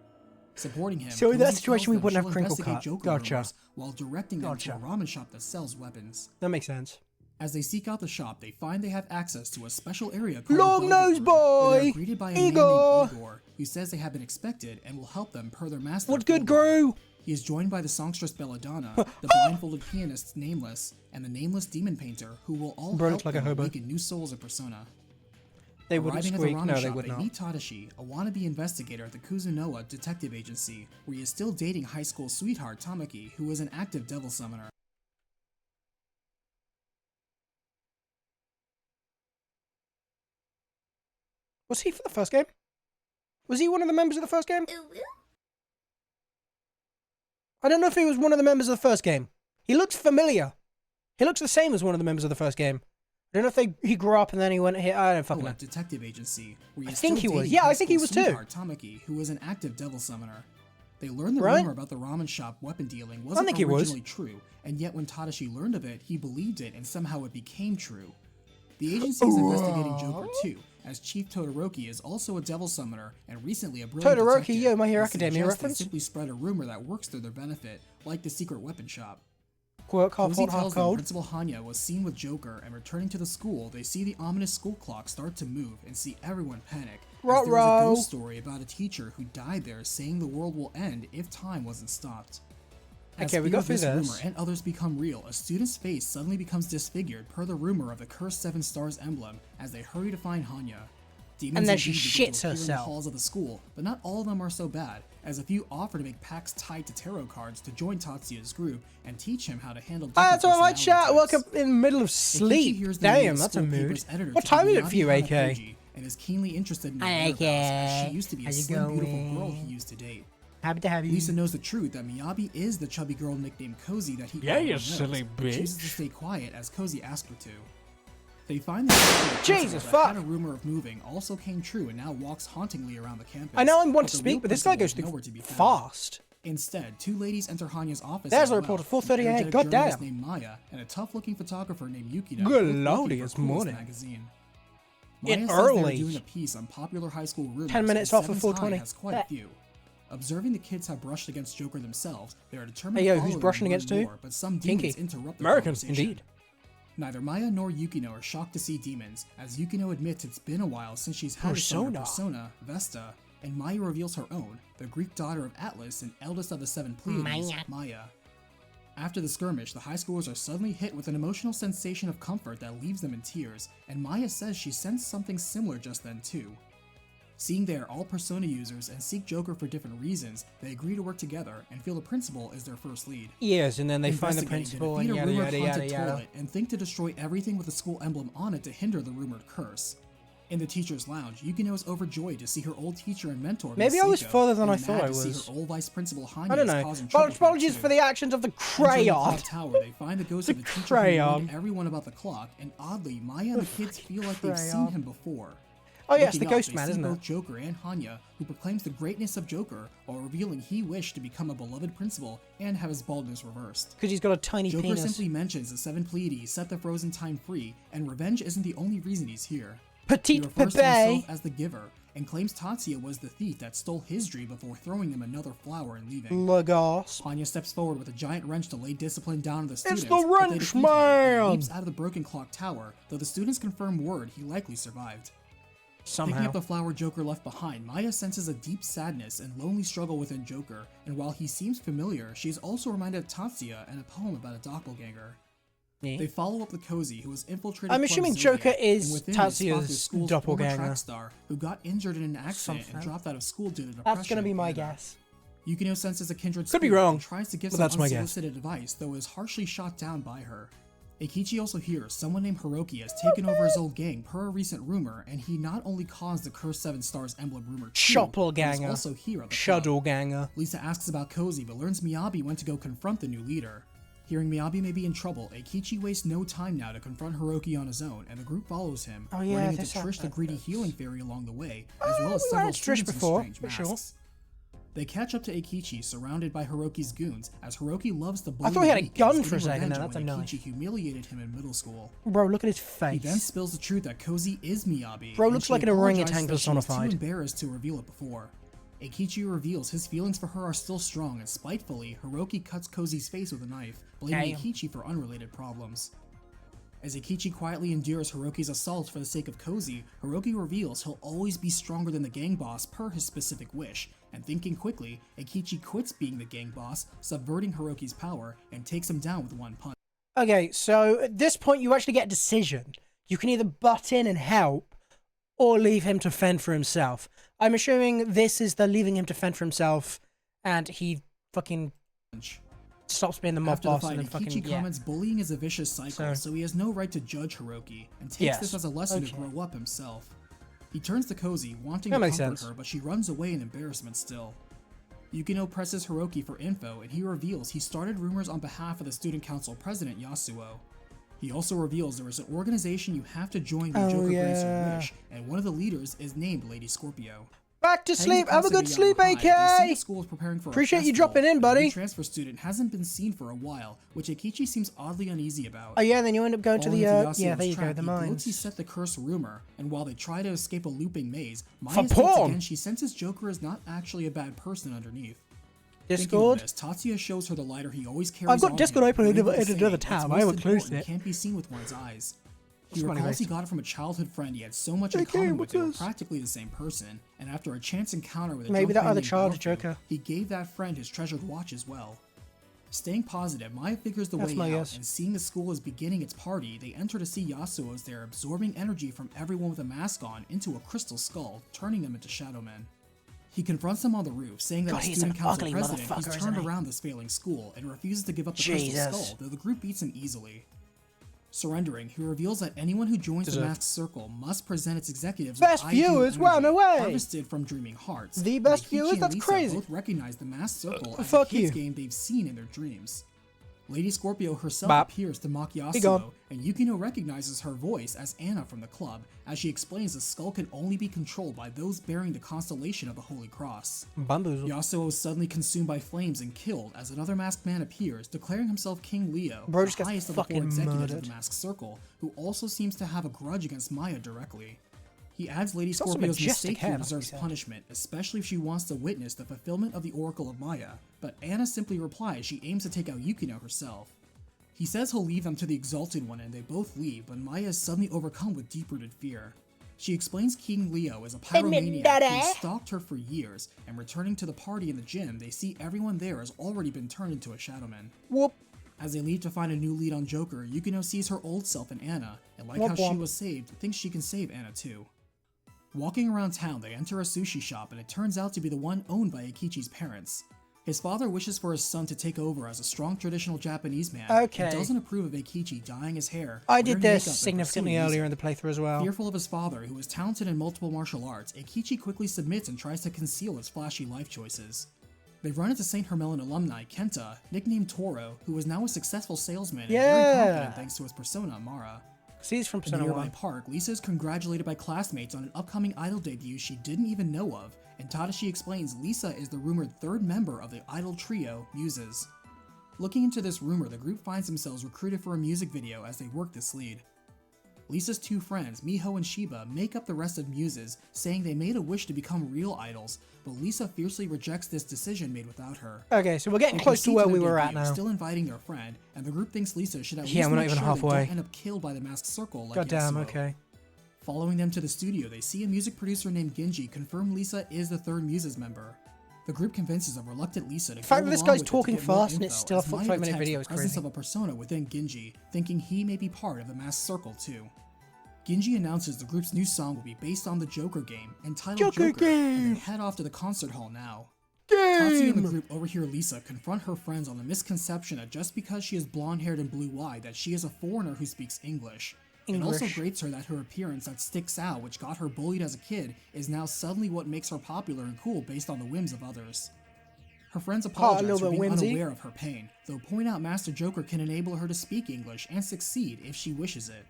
Supporting him, So in that Cozy situation, tells we them wouldn't have she'll crinkle investigate cut. Joker Gotcha. rumors while directing them to a Gotcha. ramen shop that sells weapons. That makes sense. As they seek out the shop, they find they have access to a special area called Long the nose Velvet Room, where they boy! are greeted by a Igor! man named Igor, who says they have been expected and will help them per their master. What's good, Philemon. Gru? He is joined by the songstress Belladonna, the blindfolded pianist Nameless, and the nameless demon painter, who will all Bro help looks like a them hobo. awaken new souls of Persona. They wouldn't Arriving squeak. at the No, ramen they shop, would they not. meet Tadashi, a wannabe investigator at the Kuzunoa Detective Agency, where he is still dating high school sweetheart Tamaki, who is an active devil summoner. Was he for the first game? Was he one of the members of the first game? I don't know if he was one of the members of the first game. He looks familiar. He looks the same as one of the members of the first game. I don't know if he grew up and then he went here. I don't fucking know. Detective Agency, where he is I think still he was. dating Yeah, I high think he school was too. sweetheart Tamaki, who is an active devil summoner. They learned the Right? rumor about the ramen shop weapon dealing wasn't think he was. originally true, and yet when Tadashi learned of it, he believed it and somehow it became true. The agency is investigating Joker too, as Chief Todoroki is also a devil summoner and recently a brilliant Todoroki, detective. yo, My Hero They Academia suggest reference? They simply spread a rumor that works to their benefit, like the secret weapon shop. Work half Cozy hot, half tells them cold. Principal Hanya was seen with Joker, and returning to the school, they see the ominous school clock start to move and see everyone panic. As there is a Ruh-roh. ghost story about a teacher who died there, saying the world will end if time wasn't stopped. As Okay, we fear got of through this this. rumor and others become real, a student's face suddenly becomes disfigured per the rumor of the cursed 7 stars emblem as they hurry to find Hanya. Demons And then she indeed begin to shits appear in the herself. halls of the school, but not all of them are so bad, as a few offer to make pacts tied to tarot cards to join Tatsuya's group and teach him how to handle different That's all right, personality chat. types. Woke up in the middle of Ikichi sleep. hears the name Damn, of that's a school mood. paper's editor What to time be is it for you, Miyabi AK? Hanakoji, and is keenly interested in her Hi, whereabouts, as AK. she used to be a How's it slim, beautiful going? girl he used to date. Happy to have you. Lisa knows the truth that Miyabi is the chubby girl nicknamed Cozy that he Yeah, already you knows, silly but chooses to bitch. stay quiet as Cozy asked her to. They find that Jesus, that fuck. had a rumor of moving also came true and now walks hauntingly around the campus. I know I want but to the real speak, but this guy goes principal is through nowhere to be found. fast. Instead, 2 ladies enter Hanya's office. There's as the well, report at an 4:38. energetic God journalist damn. named Maya and a tough-looking photographer named Yukina. Good both lordy, working for it's Coolest morning. Magazine. It Maya says they early. are doing a piece on popular high school rumors. 10 minutes and off of Seven's 4:20. High has quite a few. Observing the kids have brushed against Joker themselves, they are determined Hey, to yo, follow who's them brushing and against learn who? more, but some Kinky. demons interrupt the American, conversation. indeed. Neither Maya nor Yukino are shocked to see demons, as Yukino admits it's been a while since she's had Persona. a Persona, Vesta, and Maya reveals her own, the Greek daughter of Atlas and eldest of the 7 Pleiades, Maya. After the skirmish, the high schoolers are suddenly hit with an emotional sensation of comfort that leaves them in tears, and Maya says she sensed something similar just then too. Seeing they are all Persona users and seek Joker for different reasons, they agree to work together and feel the principal is their first lead. Yes, and then they find the Investigating, principal and defeat a yada rumored yada yada haunted yada. toilet and think to destroy everything with the school emblem on it to hinder the rumored curse. In the teacher's lounge, Yukino is overjoyed to see her old teacher and mentor. Maybe Miss I was Seiko, further than and I mad thought I to see was. her old vice principal Hanya I don't is know. causing trouble for Apologies her for too. the actions of the Entering the crayon. clock tower, they find the ghost of the teacher who crayon. warned everyone about the clock, and oddly, Maya and the kids feel like they've seen crayon. him before. Oh yes, the Looking up, ghost they man, see isn't both it? Joker and Hanya, who proclaims the greatness of Joker while revealing he wished to become a beloved principal and have his baldness reversed. Because he's got a tiny Joker penis. simply mentions the 7 Pleiades set the frozen time free, and revenge isn't the only reason he's here. He Petite refers to himself Pepe. as the Giver, and claims Tatsuya was the thief that stole his dream before throwing him another flower and leaving. Lagos. Hanya steps forward with a giant wrench to lay discipline down on the students. the but they wrench defeat him, and he man! leaps out of the broken clock tower, though the students confirm word he likely survived. Picking Somehow. up the flower Joker left behind, Maya senses a deep sadness and lonely struggle within Joker, and while he seems familiar, she is also reminded of Tatsuya and a poem about a doppelganger. Yeah. They follow up with Cozy, who has infiltrated I'm Club assuming Zodiac, Joker is and within it spot Tatsuya's the school's doppelganger. former track star, who got injured in an accident and Something. dropped out of school due to depression. That's gonna be my and panic. guess. Yukino senses a kindred Could be spirit wrong, and tries to give but some that's my guess. unsolicited advice, though is harshly shot down by her. Eikichi also hears someone named Hiroki has taken over his old gang per a recent rumor, and he not only caused the Cursed 7 Stars emblem rumor too, but is Doppelganger. also here at the club. Shadowganger. Lisa asks about Cozy, but learns Miyabi went to go confront the new leader. Hearing Miyabi may be in trouble, Eikichi wastes no time now to confront Hiroki on his own, and the group follows him, Oh, yeah, running into this Trish the happened. greedy healing fairy along the way, as well as we several had Trish students before, in strange for sure. masks. They catch up to Eikichi, surrounded by Hiroki's goons, as Hiroki loves the bully. I thought he had a weak and gun is for a getting second revenge there, on that's when annoying. Eikichi humiliated him in middle school. Bro, look at his He then face. spills the truth that Cozy is Miyabi. Bro and looks she like an apologizes orangutan that she was personified. too embarrassed to reveal it before. Eikichi reveals his feelings for her are still strong, and spitefully, Hiroki cuts Cozy's face with a knife, blaming Damn. Eikichi for unrelated problems. As Eikichi quietly endures Hiroki's assault for the sake of Cozy, Hiroki reveals he'll always be stronger than the gang boss per his specific wish, and thinking quickly, Eikichi quits being the gang boss, subverting Hiroki's power, and takes him down with one punch. Okay, so at this point you actually get a decision. You can either butt in and help, or leave him to fend for himself. I'm assuming this is the leaving him to fend for himself, and he fucking stops being the mob After the boss fight, and then Eikichi fucking, comments bullying is a vicious cycle, so he has no right to judge Hiroki, and takes this as a lesson to grow up himself. He turns to Cozy, wanting to comfort her, but she runs away in embarrassment still. Yukino presses Hiroki for info, and he reveals he started rumors on behalf of the student council president Yasuo. He also reveals there is an organization you have to join when Joker grants your wish, and one of the leaders is named Lady Scorpio. Back to sleep. Have a good sleep, High, AK. the school is preparing for Appreciate you dropping in, buddy. The transfer student hasn't been seen for a while, which Eikichi seems oddly uneasy about. Oh yeah, then you end up going to the Yasuo's yeah, there you go, trap, the he mines. He set the curse rumor, and while they try to escape a looping maze, Maya For states porn. again she senses Joker is not actually a bad person underneath. Discord. Thinking of this, Tatsuya shows her the lighter he always carries. I've got on Discord him, open in bravely another saying, tab. "What's I most haven't closed important it." Can't be seen with one's eyes. He That's funny, recalls he right? got it from a childhood friend he had so much in Okay, common with. what's They were this? practically the same person, and after a chance encounter with a Maybe drunk that man other named child is Battlefield, Joker. he gave that friend his treasured watch as well. Staying positive, Maya figures the That's way my out, guess. and seeing the school is beginning its party, they enter to see Yasuo as they're absorbing energy from everyone with a mask on into a crystal skull, turning them into shadow men. He confronts them on the roof, saying that God, the he's student an council ugly president has motherfucker, turned isn't he? around this failing school and refuses to give up the Jesus. crystal skull, though the group beats him easily. Surrendering, he reveals that anyone who joins the Deserved. masked circle must present its executives Best with ideal viewers, energy run away! harvested from dreaming hearts. The And best Eikichi viewers? and That's Lisa crazy. both recognize the masked circle as fuck a kids you. game they've seen in their dreams. Lady Scorpio herself Bop. appears to mock gone. Yasuo, and Yukino recognizes her voice as Anna from the club, as she explains the skull can only be controlled by those bearing the constellation of the Holy Cross. Bamboozle. Yasuo is suddenly consumed by flames and killed as another masked man appears, declaring himself King Leo, Bro just the gets highest of the four fucking executives of murdered. the masked circle, who also seems to have a grudge against Maya directly. He adds Lady also Scorpio's majestic mistake hair, here like deserves he said. punishment, especially if she wants to witness the fulfillment of the Oracle of Maya, but Anna simply replies she aims to take out Yukino herself. He says he'll leave them to the Exalted One and they both leave, but Maya is suddenly overcome with deep-rooted fear. She explains King Leo is a pyromaniac who stalked her for years, and returning to the party in the gym, they see everyone there has already been turned into a Shadowman. Whoop. As they leave to find a new lead on Joker, Yukino sees her old self in Anna, and like Womp how she womp. was saved, thinks she can save Anna too. Walking around town, they enter a sushi shop, and it turns out to be the one owned by Eikichi's parents. His father wishes for his son to take over as a strong traditional Japanese man, Okay. and doesn't approve of Eikichi dyeing his hair. I did wearing this makeup, and significantly pursuing earlier music. in the playthrough as well. Fearful of his father, who is talented in multiple martial arts, Eikichi quickly submits and tries to conceal his flashy life choices. They run into St. Hermelin alumni Kenta, nicknamed Toro, who is now a successful salesman and very Yeah. confident thanks to his persona, Mara. See, he's from In the Persona nearby 1. park, Lisa is congratulated by classmates on an upcoming idol debut she didn't even know of, and Tadashi explains Lisa is the rumored third member of the idol trio, Muses. Looking into this rumor, the group finds themselves recruited for a music video as they work this lead. Lisa's two friends, Miho and Shiba, make up the rest of Muses, saying they made a wish to become real idols, but Lisa fiercely rejects this decision made without her. Okay, so we're getting They close to proceed where their we were at debut, now. Still inviting their friend, and the group thinks Lisa should at Yeah, least we're not make even sure halfway. they don't end up killed by the masked circle like God damn, Yasuo. okay. Following them to the studio, they see a music producer named Genji confirm Lisa is the third Muses member. The group convinces a reluctant Lisa to The fact go that this along guy's with it to talking get more fast and it's info, still a as Maya 45-minute detects video the is presence crazy. of a persona within Genji, thinking he may be part of the masked circle too. Genji announces the group's new song will be based on the Joker game, entitled Joker Joker, and game. they head off to the concert hall now. Tatsuya and the Game! group overhear Lisa confront her friends on the misconception that just because she is blonde-haired and blue-eyed that she is a foreigner who speaks English. It also English. grates her that her appearance that sticks out, which got her bullied as a kid, is now suddenly what makes her popular and cool based on the whims of others. Her friends apologize little for bit being whimsy. unaware of her pain, though point out Master Joker can enable her to speak English and succeed if she wishes it.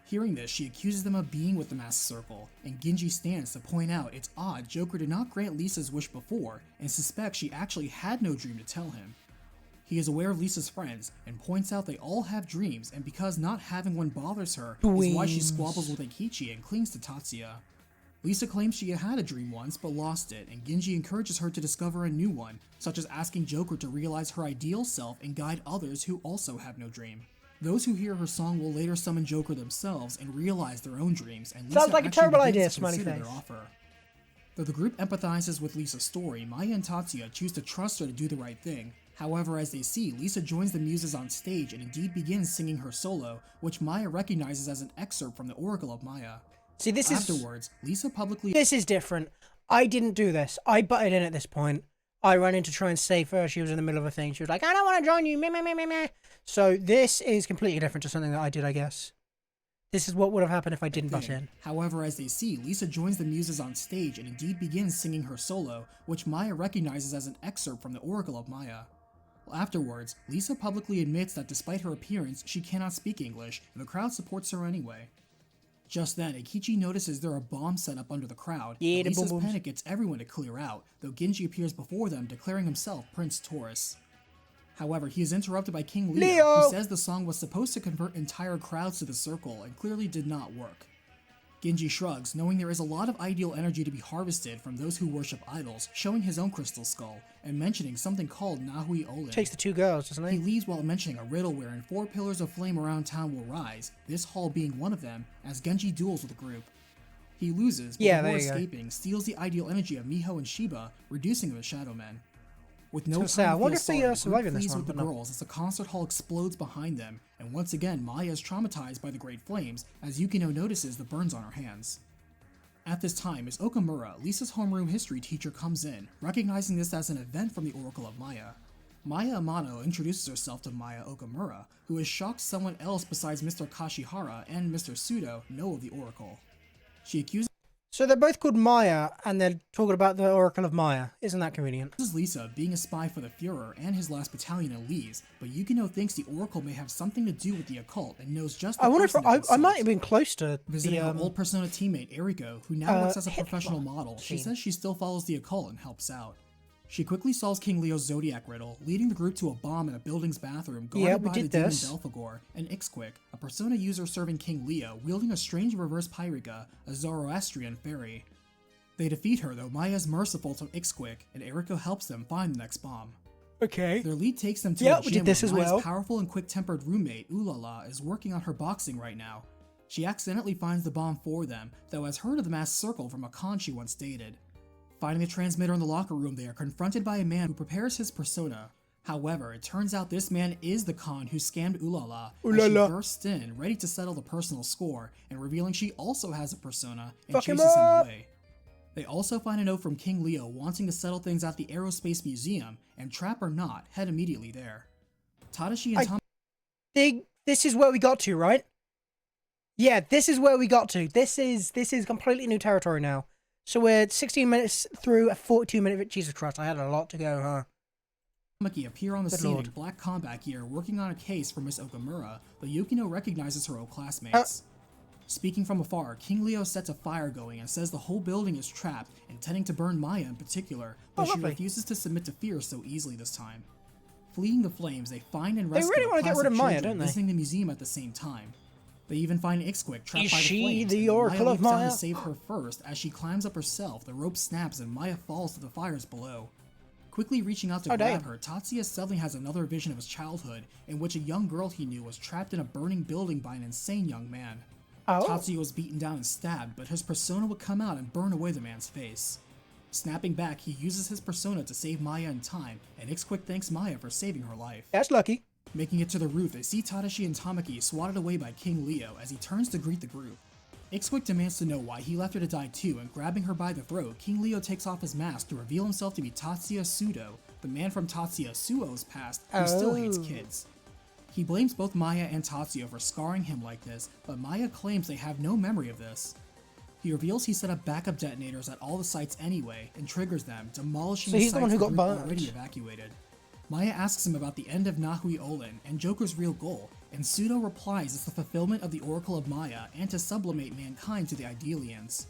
Hearing this, she accuses them of being with the masked circle, and Genji stands to point out it's odd Joker did not grant Lisa's wish before, and suspects she actually had no dream to tell him. He is aware of Lisa's friends, and points out they all have dreams, and because not having one bothers her, is why she Dreams. squabbles with Eikichi and clings to Tatsuya. Lisa claims she had a dream once, but lost it, and Genji encourages her to discover a new one, such as asking Joker to realize her ideal self and guide others who also have no dream. Those who hear her song will later summon Joker themselves and realize their own dreams, and Sounds Lisa like a actually terrible begins idea, to smiley consider face. their offer. Though the group empathizes with Lisa's story, Maya and Tatsuya choose to trust her to do the right thing. However, as they see, Lisa joins the muses on stage and indeed begins singing her solo, which Maya recognizes as an excerpt from the Oracle of Maya. See, Afterwards, Lisa publicly This is different. I didn't do this. I butted in at this point. I ran in to try and save her. She was in the middle of a thing. She was like, I don't want to join you. Meh, meh, meh, meh, meh. So this is completely different to something that I did, I guess. This is what would have happened if I didn't butt in. However, as they see, Lisa joins the muses on stage and indeed begins singing her solo, which Maya recognizes as an excerpt from the Oracle of Maya. Afterwards, Lisa publicly admits that despite her appearance, she cannot speak English, and the crowd supports her anyway. Just then, Eikichi notices there are bombs set up under the crowd, Yeah, and the Lisa's boom-booms. panic gets everyone to clear out, though Genji appears before them, declaring himself Prince Taurus. However, he is interrupted by King Leo, Leo! who says the song was supposed to convert entire crowds to the circle, and clearly did not work. Genji shrugs, knowing there is a lot of ideal energy to be harvested from those who worship idols, showing his own crystal skull, and mentioning something called Nahui Olin. Takes the two girls, doesn't He he? leaves while mentioning a riddle wherein 4 pillars of flame around town will rise, this hall being one of them, as Genji duels with the group. He loses, but Yeah, before there you go. escaping, steals the ideal energy of Miho and Shiba, reducing them as Shadow Men. With no I was gonna say, I time to wonder feel if they, sorry, the survive group in this flees one, with the but no. girls as the concert hall explodes behind them, and once again Maya is traumatized by the Great Flames, as Yukino notices the burns on her hands. At this time, as Okamura, Lisa's homeroom history teacher, comes in, recognizing this as an event from the Oracle of Maya. Maya Amano introduces herself to Maya Okamura, who is shocked someone else besides Mr. Kashihara and Mr. Sudo know of the Oracle. She accuses So they're both called Maya, and they're talking about the Oracle of Maya. Isn't that convenient? Lisa of being a spy for the Führer and his last battalion of Lees, but Yukino thinks the Oracle may have something to do with the occult and knows just the I wonder if person that I might consults. have been close to Visiting the her old Persona teammate Eriko, who now works as a Hitler professional model, she scene. says she still follows the occult and helps out. She quickly solves King Leo's Zodiac riddle, leading the group to a bomb in a building's bathroom guarded Yeah, we by did the demon this. Belphegor, and Ixquick, a Persona user serving King Leo, wielding a strange reverse Pyrica, a Zoroastrian fairy. They defeat her, though Maya is merciful to Ixquick, and Eriko helps them find the next bomb. Okay. Their lead takes them to Yeah, a we gym did this where as Maya's well. powerful and quick-tempered roommate, Ulala, is working on her boxing right now. She accidentally finds the bomb for them, though has heard of the masked circle from a con she once dated. Finding the transmitter in the locker room, they are confronted by a man who prepares his persona. However, it turns out this man is the con who scammed Ulala, as she Ulala. bursts in, ready to settle the personal score, and revealing she also has a persona, and Fuck him chases him up! away. They also find a note from King Leo wanting to settle things at the Aerospace Museum, and trap or not, head immediately there. Tadashi and This is where we got to, right? Yeah, this is where we got to. This is completely new territory now. So we're 16 minutes through a 42-minute... Jesus Christ, I had a lot to go, huh? Tamaki appear on the Good scene lord. in black combat gear working on a case for Miss Okamura, but Yukino recognizes her old classmates. Speaking from afar, King Leo sets a fire going and says the whole building is trapped, intending to burn Maya in particular, but she lovely. refuses to submit to fear so easily this time. Fleeing the flames, they find and They rescue really a wanna get class rid of Maya, children don't they? visiting the museum at the same time. They even find Ixquick trapped Is by the she flames, the and when Oracle Maya of leaps down Maya? to save her first. As she climbs up herself, the rope snaps and Maya falls to the fires below. Quickly reaching out to Oh, grab damn. her, Tatsuya suddenly has another vision of his childhood, in which a young girl he knew was trapped in a burning building by an insane young man. Oh. Tatsuya was beaten down and stabbed, but his persona would come out and burn away the man's face. Snapping back, he uses his persona to save Maya in time, and Ixquick thanks Maya for saving her life. That's lucky. Making it to the roof, they see Tadashi and Tamaki swatted away by King Leo as he turns to greet the group. Ixquick demands to know why he left her to die too, and grabbing her by the throat, King Leo takes off his mask to reveal himself to be Tatsuya Sudo, the man from Tatsuya Suo's past who still hates kids. He blames both Maya and Tatsuya for scarring him like this, but Maya claims they have no memory of this. He reveals he set up backup detonators at all the sites anyway, and triggers them, demolishing So he's the sites one who got group burnt. already evacuated. Maya asks him about the end of Nahui Olin and Joker's real goal, and Sudo replies it's the fulfillment of the Oracle of Maya and to sublimate mankind to the Idealians.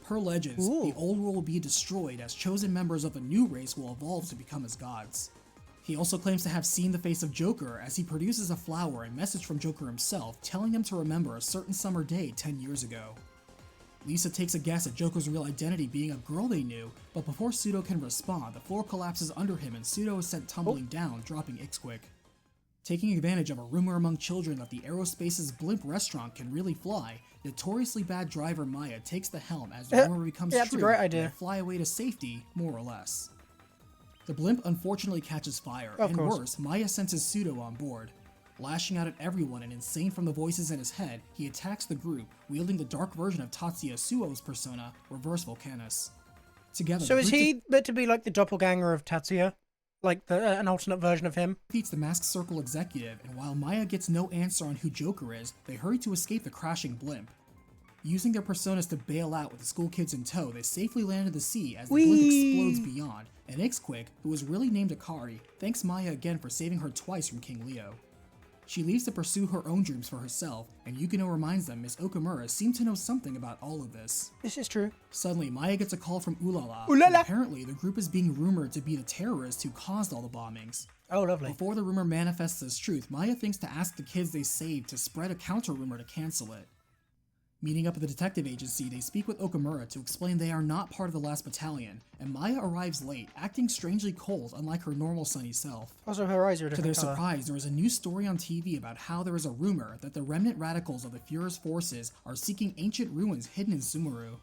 Per legends, Ooh. the old world will be destroyed as chosen members of the new race will evolve to become as gods. He also claims to have seen the face of Joker as he produces a flower and message from Joker himself telling them to remember a certain summer day 10 years ago. Lisa takes a guess at Joker's real identity being a girl they knew, but before Sudo can respond, the floor collapses under him and Sudo is sent tumbling down, dropping Ixquick. Taking advantage of a rumor among children that the Aerospace's blimp restaurant can really fly, notoriously bad driver Maya takes the helm as the rumor becomes that's true a great and idea. they fly away to safety, more or less. The blimp unfortunately catches fire, Of and course. worse, Maya senses Pseudo on board. Lashing out at everyone and insane from the voices in his head, he attacks the group, wielding the dark version of Tatsuya Suo's persona, Reverse Volcanus. Together, So the is group he meant to be like the doppelganger of Tatsuya? Like an alternate version of him? defeats the Masked Circle executive, and while Maya gets no answer on who Joker is, they hurry to escape the crashing blimp. Using their personas to bail out with the school kids in tow, they safely land in the sea as the blimp Whee! explodes beyond, and Ixquick, who was really named Akari, thanks Maya again for saving her twice from King Leo. She leaves to pursue her own dreams for herself, and Yukino reminds them Miss Okamura seemed to know something about all of this. This is true. Suddenly, Maya gets a call from Ulala. Ulala! And apparently, the group is being rumored to be the terrorists who caused all the bombings. Oh, lovely. Before the rumor manifests as truth, Maya thinks to ask the kids they saved to spread a counter rumor to cancel it. Meeting up at the detective agency, they speak with Okamura to explain they are not part of the last battalion, and Maya arrives late, acting strangely cold unlike her normal sunny self. Also, her eyes are a To different their color. surprise, there is a new story on TV about how there is a rumor that the remnant radicals of the Führer's forces are seeking ancient ruins hidden in Sumeru.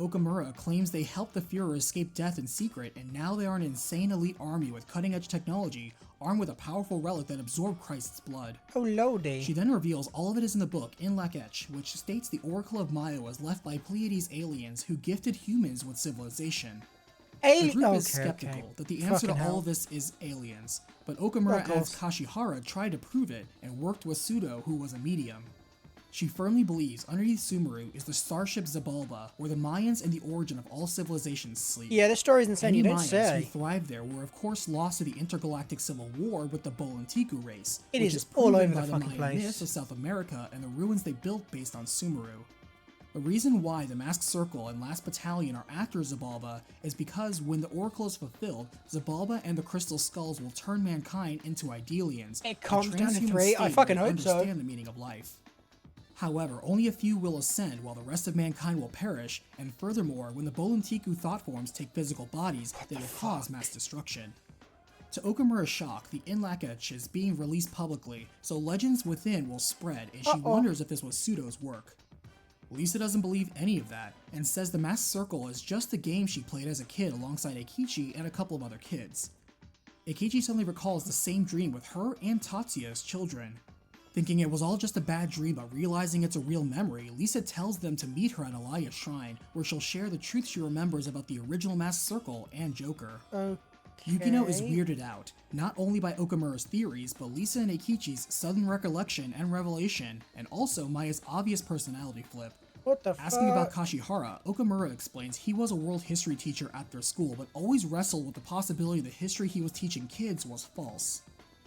Okamura claims they helped the Führer escape death in secret, and now they are an insane elite army with cutting-edge technology, armed with a powerful relic that absorbed Christ's blood. Oh, lordy. She then reveals all of it is in the book In Lak'ech, which states the Oracle of Maya was left by Pleiades aliens who gifted humans with civilization. The group is skeptical that the answer Fucking to all hell. of this is aliens, but Okamura Of course. adds Kashihara tried to prove it and worked with Pseudo, who was a medium. She firmly believes underneath Sumeru is the starship Zabalba, where the Mayans and the origin of all civilizations sleep. Yeah, this story's insane. Many You don't Mayans say. who thrived there were of course lost to the intergalactic civil war with the Bolantiku race, It which is is proven all over by the the fucking Mayan place. myths of South America and the ruins they built based on Sumeru. The reason why the Masked Circle and Last Battalion are after Zabalba is because when the Oracle is fulfilled, Zabalba and the Crystal Skulls will turn mankind into Idealians. It a comes down to transhuman 3. I state fucking where they hope so. understand the meaning of life. However, only a few will ascend while the rest of mankind will perish, and furthermore, when the Bolantiku thought forms take physical bodies, they will cause mass destruction. To Okamura's shock, the In Lak'ech is being released publicly, so legends within will spread, and she wonders if this was Pseudo's work. Lisa doesn't believe any of that, and says the Masked Circle is just a game she played as a kid alongside Eikichi and a couple of other kids. Eikichi suddenly recalls the same dream with her and Tatsuya as children. Thinking it was all just a bad dream but realizing it's a real memory, Lisa tells them to meet her at Alaya's shrine, where she'll share the truth she remembers about the original Masked Circle and Joker. Yukino is weirded out, not only by Okamura's theories, but Lisa and Eikichi's sudden recollection and revelation, and also Maya's obvious personality flip. What the fuck? Asking about Kashihara, Okamura explains he was a world history teacher at their school, but always wrestled with the possibility the history he was teaching kids was false.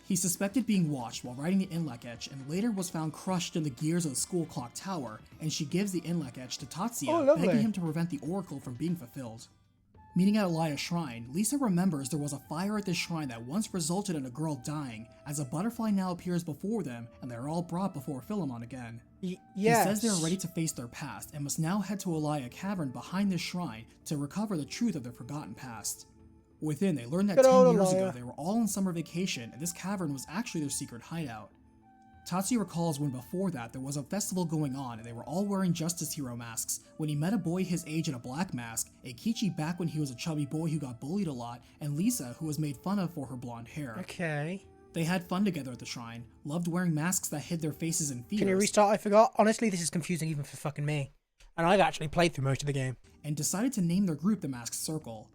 He suspected being watched while riding the In Lak'ech, and later was found crushed in the gears of the school clock tower, and she gives the In Lak'ech to Tatsuya, Oh, lovely. begging him to prevent the oracle from being fulfilled. Meeting at Alaya's shrine, Lisa remembers there was a fire at this shrine that once resulted in a girl dying, as a butterfly now appears before them, and they're all brought before Philemon again. Yes. He says they are ready to face their past, and must now head to Alaya Cavern behind this shrine to recover the truth of their forgotten past. Within, they learn that Good 10 old years ago Alaya. they were all on summer vacation, and this cavern was actually their secret hideout. Tatsuya recalls when before that there was a festival going on and they were all wearing Justice Hero masks, when he met a boy his age in a black mask, Eikichi back when he was a chubby boy who got bullied a lot, and Lisa who was made fun of for her blonde hair. Okay. They had fun together at the shrine, loved wearing masks that hid their faces in fears, Can you restart? I forgot. Honestly, this is confusing even for fucking me. And I've actually played through most of the game. and decided to name their group the Masked Circle.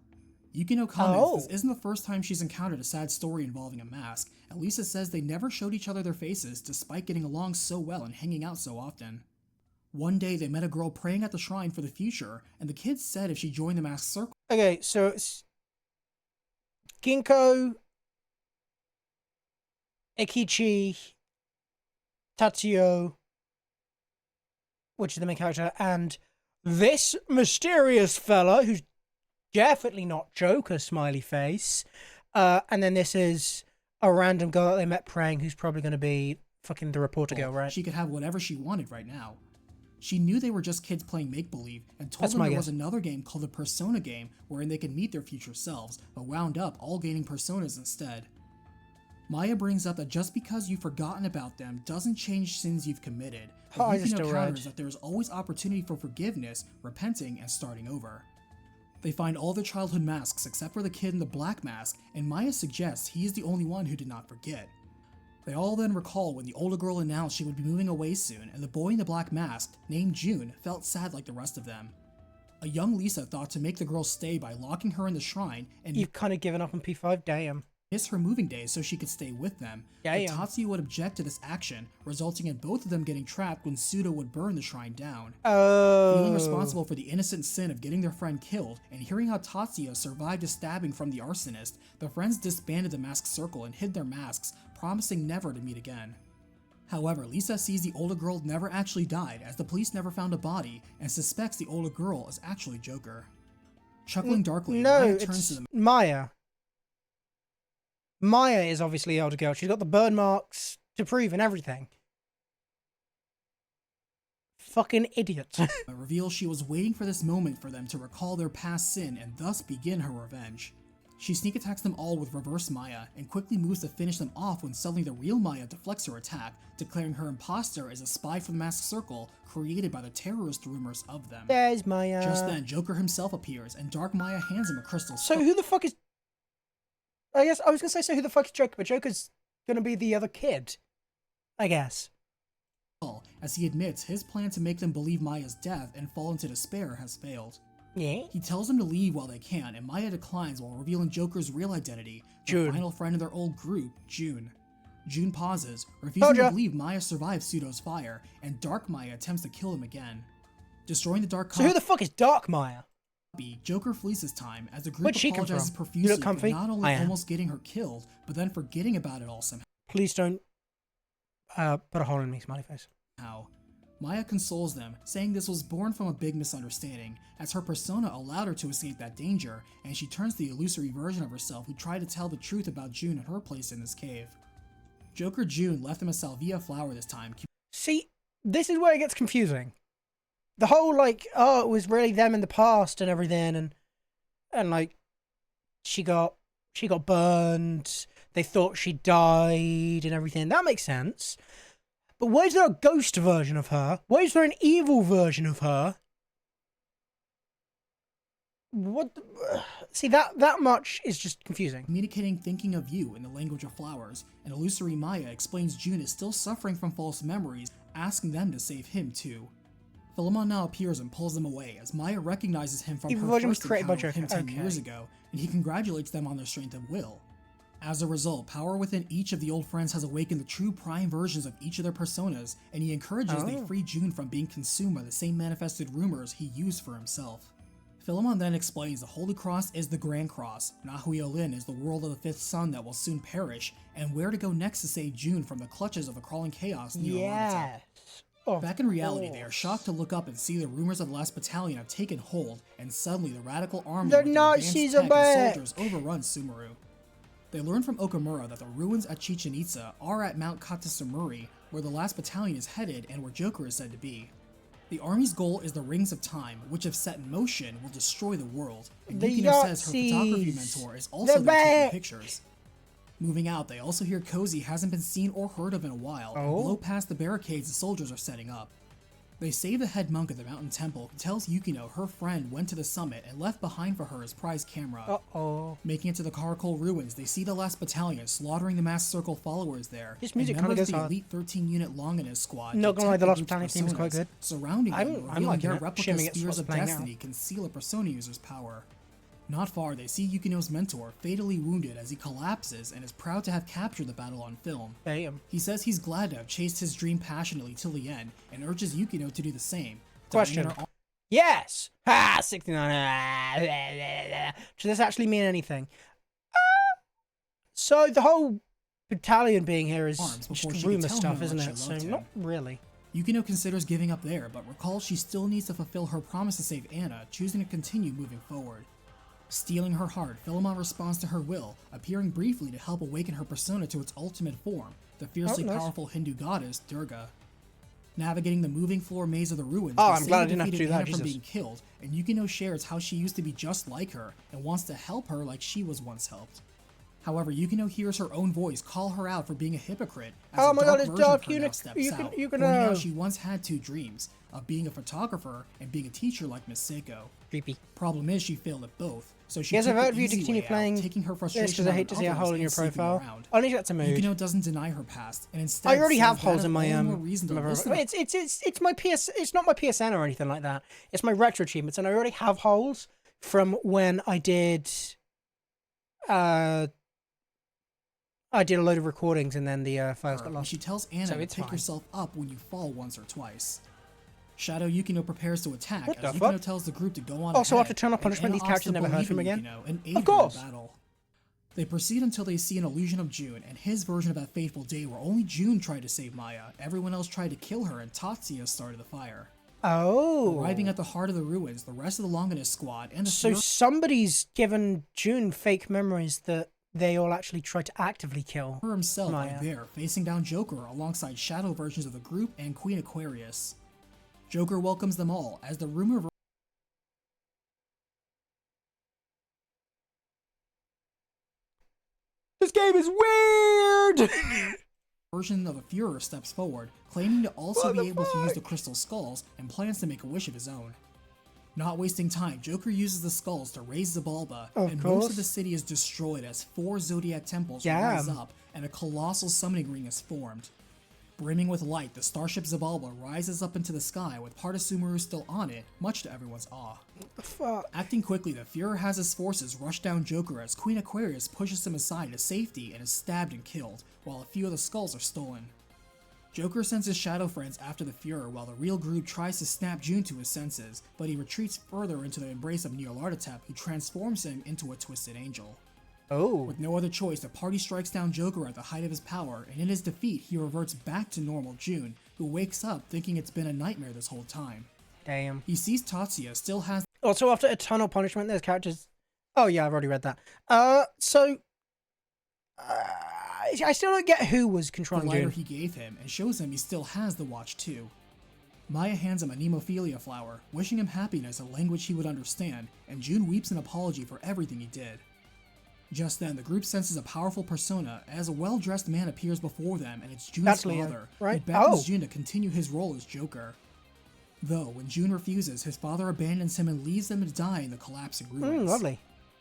Yukino comments Oh. this isn't the first time she's encountered a sad story involving a mask, and Lisa says they never showed each other their faces despite getting along so well and hanging out so often. One day they met a girl praying at the shrine for the future, and the kids said if she joined the Masked Circle, Okay, so it's Ginkgo, Eikichi, Tatsuyo, which is the main character, and this mysterious fella who's definitely not Joker, smiley face. And then this is a random girl that they met praying who's probably going to be fucking the reporter girl, right? she could have whatever she wanted right now. She knew they were just kids playing make-believe, and told That's them my there guess. was another game called the Persona game wherein they could meet their future selves, but wound up all gaining personas instead. Maya brings up that just because you've forgotten about them doesn't change sins you've committed, but Eyes are Yukino still counters red. that there is always opportunity for forgiveness, repenting, and starting over. They find all their childhood masks except for the kid in the black mask, and Maya suggests he is the only one who did not forget. They all then recall when the older girl announced she would be moving away soon, and the boy in the black mask, named June, felt sad like the rest of them. A young Lisa thought to make the girl stay by locking her in the shrine and You've kind of given up on P5, damn. miss her moving days so she could stay with them. Damn. But Tatsuya would object to this action, resulting in both of them getting trapped when Suda would burn the shrine down. Oh. Feeling responsible for the innocent sin of getting their friend killed, and hearing how Tatsuya survived a stabbing from the arsonist, the friends disbanded the masked circle and hid their masks, promising never to meet again. However, Lisa sees the older girl never actually died, as the police never found a body, and suspects the older girl is actually Joker. Chuckling darkly, No, Maya it's turns to the Maya. Maya is obviously the older girl. She's got the burn marks to prove and everything. Fucking idiot. reveals she was waiting for this moment for them to recall their past sin and thus begin her revenge. She sneak attacks them all with reverse Maya, and quickly moves to finish them off when suddenly the real Maya deflects her attack, declaring her imposter is a spy for the Masked Circle created by the terrorist rumors of them. There's Maya. Just then, Joker himself appears, and Dark Maya hands him a crystal So skull. who the fuck is... I guess I was going to say, so who the fuck is Joker? But Joker's going to be the other kid. I guess. As he admits his plan to make them believe Maya's death and fall into despair has failed. Yeah. He tells them to leave while they can, and Maya declines while revealing Joker's real identity, the June. final friend of their old group, June. June pauses, refusing to Told ya. believe Maya survived Pseudo's fire, and Dark Maya attempts to kill him again. Destroying the Dark So who the fuck is Dark Maya? copy, Joker flees this time as the group Where'd she come apologizes from? You profusely look for comfy? not only I am. almost getting her killed, but then forgetting about it all somehow. Please don't put a hole in me, smiley face. Maya consoles them, saying this was born from a big misunderstanding, as her persona allowed her to escape that danger, and she turns to the illusory version of herself who tried to tell the truth about June and her place in this cave. Joker June left them a salvia flower this time. See, this is where it gets confusing. The whole, like, oh, it was really them in the past and everything, and like, she got burned, they thought she died and everything. That makes sense. But why is there a ghost version of her? Why is there an evil version of her? What? See, that much is just confusing. Communicating thinking of you in the language of flowers, and illusory Maya explains June is still suffering from false memories, asking them to save him too. Philemon now appears and pulls them away, as Maya recognizes him from Evil her version was first created by encounter with him Joker. 10 years ago, and he congratulates them on their strength of will. As a result, power within each of the old friends has awakened the true prime versions of each of their personas, and he encourages they free June from being consumed by the same manifested rumors he used for himself. Philemon then explains the Holy Cross is the Grand Cross, Nahui-Olin is the world of the fifth sun that will soon perish, and where to go next to save June from the clutches of the crawling chaos near Alonzo. Oh, Back in reality, they are shocked to look up and see the rumors of the last battalion have taken hold, and suddenly the radical army The with their Nazis advanced are tech back! and soldiers overrun Sumeru. They learn from Okamura that the ruins at Chichen Itza are at Mount Katasamuri, where the last battalion is headed and where Joker is said to be. The army's goal is the Rings of Time, which if set in motion will destroy the world, and The Yukino says her photography Yahtzees. mentor is also They're there taking back! pictures. Moving out, they also hear Cozy hasn't been seen or heard of in a while, and blow past the barricades the soldiers are setting up. They save the head monk of the mountain temple, who tells Yukino her friend went to the summit and left behind for her his prized camera. Uh-oh. Making it to the Karakol ruins, they see the last battalion slaughtering the Masked Circle followers there. This music and kinda members goes of the hard. Elite 13 unit Longinus squad. Not gonna lie, detect the Lost group's Battalion theme is quite personas. good. Surrounding them, I'm revealing liking their it. replica Assuming it's spears what's of playing destiny out. can seal a persona user's power. Not far, they see Yukino's mentor fatally wounded as he collapses and is proud to have captured the battle on film. Damn. He says he's glad to have chased his dream passionately till the end and urges Yukino to do the same. Question. dying in her Yes! Ha! 69. Does this actually mean anything? So the whole battalion being here is Arms before just she can rumor tell stuff, him isn't what it? she So loved him. not really. Yukino considers giving up there, but recalls she still needs to fulfill her promise to save Anna, choosing to continue moving forward. Stealing her heart, Philemon responds to her will, appearing briefly to help awaken her persona to its ultimate form, the fiercely nice. powerful Hindu goddess, Durga. Navigating the moving floor maze of the ruins, Oh, they I'm save glad I and didn't have to defeated do that, Anna from Jesus. being killed, and Yukino shares how she used to be just like her, and wants to help her like she was once helped. However, Yukino hears her own voice call her out for being a hypocrite. As Oh a my dark god, it's version of dark. her now steps out, You pointing out know. she once had two dreams, of being a photographer and being a teacher like Miss Seiko. Creepy. Problem is, she failed at both, so she Yes, took I've the voted for you to easy continue way out, playing taking her this frustration because I out hate to on see a others hole in and your sleeping profile. around. I think that's a mood. Yukino doesn't deny her past, and instead I already says have that holes is in my all the more reason to listen to it's my PS. It's not my PSN or anything like that. It's my retro achievements, and I already have holes from when I did. I did a load of recordings, and then the files got her, and lost. she tells Anna So to it's pick fine. yourself up when you fall once or twice. Shadow Yukino prepares to attack What the as Yukino fuck? tells the group to go on Also, ahead, after Eternal and Punishment, Anna these characters opts to never heard believe from in again? Yukino and aid Of her in course. battle. They proceed until they see an illusion of June and his version of that fateful day where only June tried to save Maya, everyone else tried to kill her, and Tatsuya started the fire. Oh. Arriving at the heart of the ruins, the rest of the Longinus squad and the So Fury somebody's given June fake memories that they all actually tried to actively kill. himself Maya. are there, facing down Joker alongside shadow versions of the group and Queen Aquarius. Joker welcomes them all as the rumor This game is weird. version of the Führer steps forward, claiming to also What be the able to use the fuck? crystal skulls and plans to make a wish of his own. Not wasting time, Joker uses the skulls to raise Zabalba, Of and course. most of the city is destroyed as 4 Zodiac temples Damn. rise up and a colossal summoning ring is formed. Brimming with light, the starship Zabalba rises up into the sky with part of Sumeru still on it, much to everyone's awe. The fuck? Acting quickly, the Führer has his forces rush down Joker as Queen Aquarius pushes him aside to safety and is stabbed and killed, while a few of the skulls are stolen. Joker sends his shadow friends after the Führer while the real group tries to snap June to his senses, but he retreats further into the embrace of Nyarlathotep, who transforms him into a twisted angel. Oh. With no other choice, the party strikes down Joker at the height of his power, and in his defeat, he reverts back to normal June, who wakes up thinking it's been a nightmare this whole time. Damn. He sees Tatsuya still has Also, after Eternal Punishment, there's characters. Oh yeah, I've already read that. I still don't get who was the controlling lighter June. he gave him and shows him he still has the watch too. Maya hands him a Nemophilia flower, wishing him happiness, a language he would understand, and June weeps an apology for everything he did. Just then, the group senses a powerful persona as a well-dressed man appears before them, and it's June's That's Leo, father, right? who beckons Oh. June to continue his role as Joker. Though, when June refuses, his father abandons him and leaves them to die in the collapsing ruins. Lovely.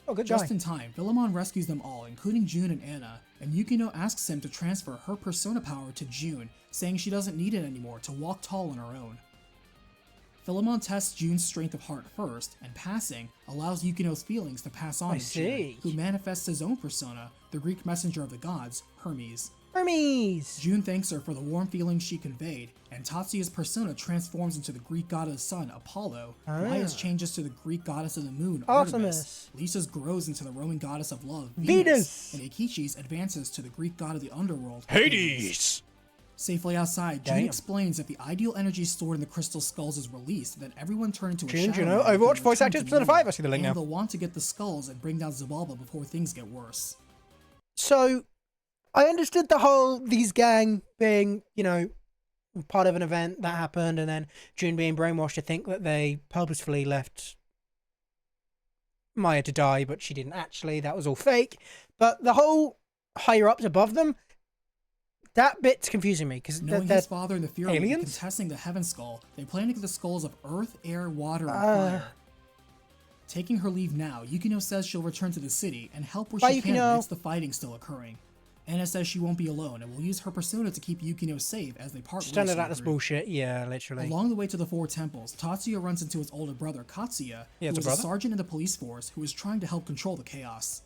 Oh, good Just job. in time, Philemon rescues them all, including June and Anna, and Yukino asks him to transfer her persona power to June, saying she doesn't need it anymore to walk tall on her own. Philemon tests June's strength of heart first, and passing allows Yukino's feelings to pass on I to June, see. who manifests his own persona, the Greek messenger of the gods, Hermes. Hermes. June thanks her for the warm feelings she conveyed, and Tatsuya's persona transforms into the Greek god of the sun, Apollo. Maya's changes to the Greek goddess of the moon, Artemis. Artemis. Lisa's grows into the Roman goddess of love, Venus. And Akichi's advances to the Greek god of the underworld, Hades. Safely outside, June Damn. explains that the ideal energy stored in the crystal skulls is released, that everyone turn into a June, shadow you know, man and Overwatch can voice return actors, to Persona normal, 5, I see the link and now. they'll want to get the skulls and bring down Zabalba before things get worse. So, I understood the whole these gang being, you know, part of an event that happened, and then June being brainwashed to think that they purposefully left Maya to die, but she didn't actually. That was all fake. But the whole higher ups above them, that bit's confusing me because Knowing they're his father and the Fury will be aliens? contesting the Heaven Skull, they plan to get the skulls of Earth, Air, Water, and Fire. Taking her leave now, Yukino says she'll return to the city and help where Bye, she can Yukino. amidst the fighting still occurring. Anna says she won't be alone and will use her persona to keep Yukino safe as they part ways standard from the Atlas group. bullshit. Yeah, literally. Along the way to the Four Temples, Tatsuya runs into his older brother, Katsuya, Yeah, who it's a is a brother. sergeant in the police force who is trying to help control the chaos.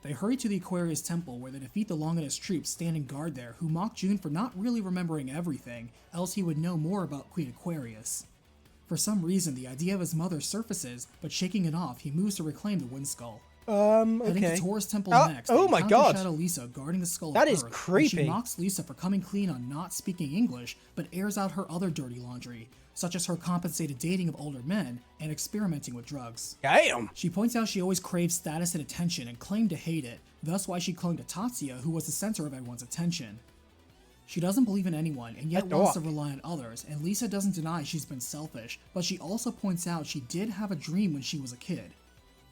They hurry to the Aquarius Temple where they defeat the Longinus troops standing guard there who mock June for not really remembering everything, else he would know more about Queen Aquarius. For some reason, the idea of his mother surfaces, but shaking it off, he moves to reclaim the Wind Skull. Heading Okay. to Taurus Temple Oh, next, oh they my encounter God. Shadow Lisa guarding the skull That of is Earth, and creepy. she mocks Lisa for coming clean on not speaking English, but airs out her other dirty laundry, such as her compensated dating of older men and experimenting with drugs. Damn. She points out she always craved status and attention and claimed to hate it, thus why she clung to Tatsuya, who was the center of everyone's attention. She doesn't believe in anyone and yet That wants to dog. rely on others, and Lisa doesn't deny she's been selfish, but she also points out she did have a dream when she was a kid.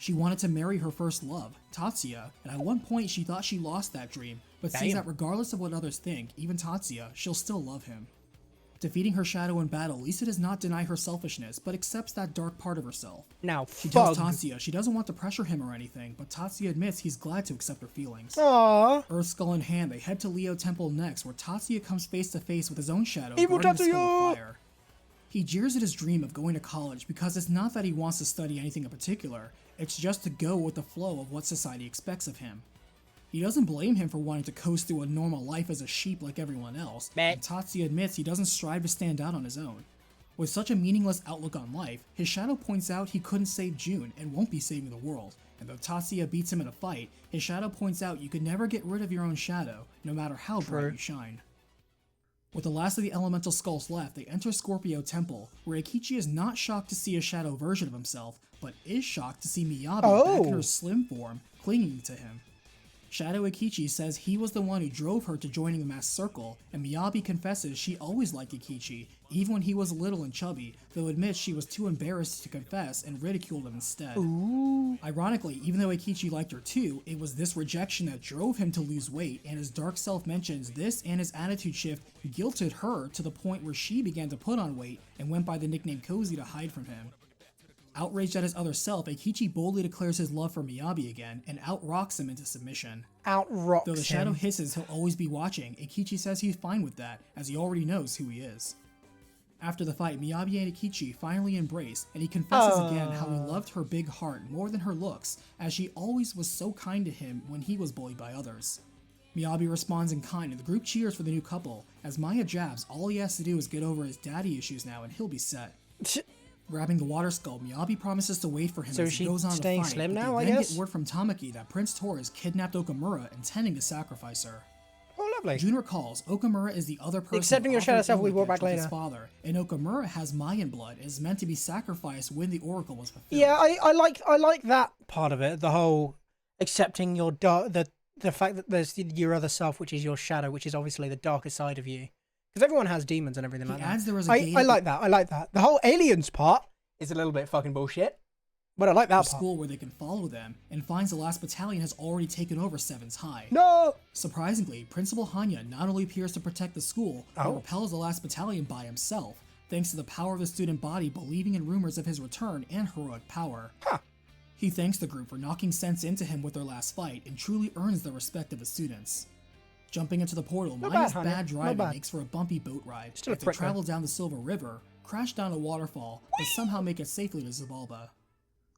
She wanted to marry her first love, Tatsuya, and at one point she thought she lost that dream, but sees that regardless of what others think, even Tatsuya, she'll still love him. Defeating her shadow in battle, Lisa does not deny her selfishness, but accepts that dark part of herself. Now, She tells Tatsuya she doesn't want to pressure him or anything, but Tatsuya admits he's glad to accept her feelings. Aww. Earth Skull in hand, they head to Leo Temple next, where Tatsuya comes face to face with his own shadow, Evil guarding the Skull Tatsuya! of Fire. He jeers at his dream of going to college because it's not that he wants to study anything in particular, it's just to go with the flow of what society expects of him. He doesn't blame him for wanting to coast through a normal life as a sheep like everyone else, and Tatsuya admits he doesn't strive to stand out on his own. With such a meaningless outlook on life, his shadow points out he couldn't save June and won't be saving the world, and though Tatsuya beats him in a fight, his shadow points out you could never get rid of your own shadow, no matter how bright you shine. With the last of the elemental skulls left, they enter Scorpio Temple, where Eikichi is not shocked to see a shadow version of himself, but is shocked to see Miyabi back in her slim form, clinging to him. Shadow Eikichi says he was the one who drove her to joining the masked circle, and Miyabi confesses she always liked Eikichi, even when he was little and chubby, though admits she was too embarrassed to confess and ridiculed him instead. Ooh. Ironically, even though Eikichi liked her too, it was this rejection that drove him to lose weight, and his dark self mentions this and his attitude shift guilted her to the point where she began to put on weight and went by the nickname Cozy to hide from him. Outraged at his other self, Eikichi boldly declares his love for Miyabi again and outrocks him into submission. Outrocks Though the shadow hisses he'll always be watching, Eikichi says he's fine with that, as he already knows who he is. After the fight, Miyabi and Eikichi finally embrace, and he confesses again how he loved her big heart more than her looks, as she always was so kind to him when he was bullied by others. Miyabi responds in kind, and the group cheers for the new couple, as Maya jabs all he has to do is get over his daddy issues now and he'll be set. Grabbing the water skull, Miyabi promises to wait for him So as he goes on to staying fight, slim but now, they I then guess? get word from Tamaki that Prince Torres kidnapped Okamura, intending to sacrifice her. Oh, lovely. June recalls Okamura is the other person Accepting who your shadow offered self will be brought Inliket back with his later. father, and Okamura has Mayan blood and is meant to be sacrificed when the oracle was fulfilled. Yeah, I like that part of it. The whole accepting your the fact that there's your other self, which is your shadow, which is obviously the darker side of you. Because everyone has demons and everything He like adds that. there was a gate I like that. I like that. The whole aliens part is a little bit fucking bullshit, but I like that part. school where they can follow them, and finds the last battalion has already taken over Seven's High. No. Surprisingly, Principal Hanya not only appears to protect the school, but repels the last battalion by himself, thanks to the power of the student body believing in rumors of his return and heroic power. Huh. He thanks the group for knocking sense into him with their last fight, and truly earns the respect of the students. Jumping into the portal, Maya's Hanya. bad Not driving bad. makes for a bumpy boat ride, Still a as they prick, though. travel down the Silver River, crash down a waterfall, but somehow make it safely to Zabalba.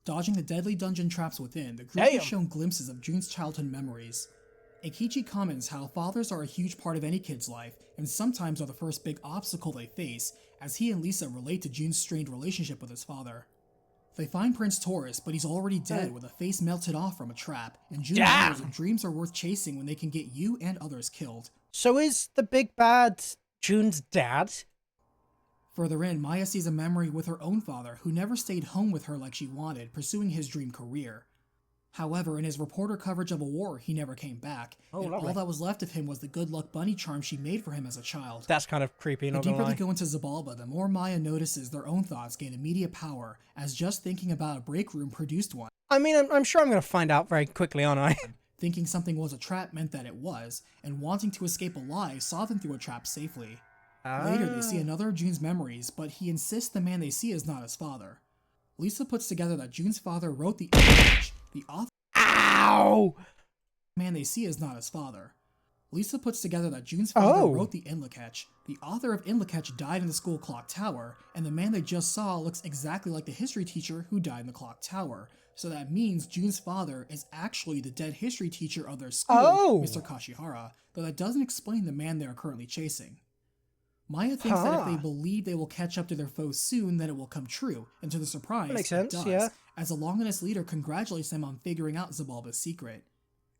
Dodging the deadly dungeon traps within, the group Damn. is shown glimpses of June's childhood memories. Eikichi comments how fathers are a huge part of any kid's life, and sometimes are the first big obstacle they face, as he and Lisa relate to June's strained relationship with his father. They find Prince Taurus, but he's already dead with a face melted off from a trap, and June wonders if dreams are worth chasing when they can get you and others killed. So is the big bad June's dad? Further in, Maya sees a memory with her own father, who never stayed home with her like she wanted, pursuing his dream career. However, in his reporter coverage of a war, he never came back, and lovely. all that was left of him was the good luck bunny charm she made for him as a child. That's kind of creepy, The not gonna deeper they lie. go into Zabalba, the more Maya notices their own thoughts gain immediate power, as just thinking about a break room produced one. I mean, I'm sure I'm going to find out very quickly, aren't I? Thinking something was a trap meant that it was, and wanting to escape alive saw them through a trap safely. Later, they see another of June's memories, but he insists the man they see is not his father. Lisa puts together that June's father wrote the image. The author Ow! man they see is not his father. Lisa puts together that June's father wrote the Inliketch. The author of Inliketch died in the school clock tower, and the man they just saw looks exactly like the history teacher who died in the clock tower. So that means June's father is actually the dead history teacher of their school, Mr. Kashihara, though that doesn't explain the man they are currently chasing. Maya thinks that if they believe they will catch up to their foes soon, then it will come true, and to their surprise, Makes sense, it does, yeah. as the Longinus leader congratulates them on figuring out Zabalba's secret.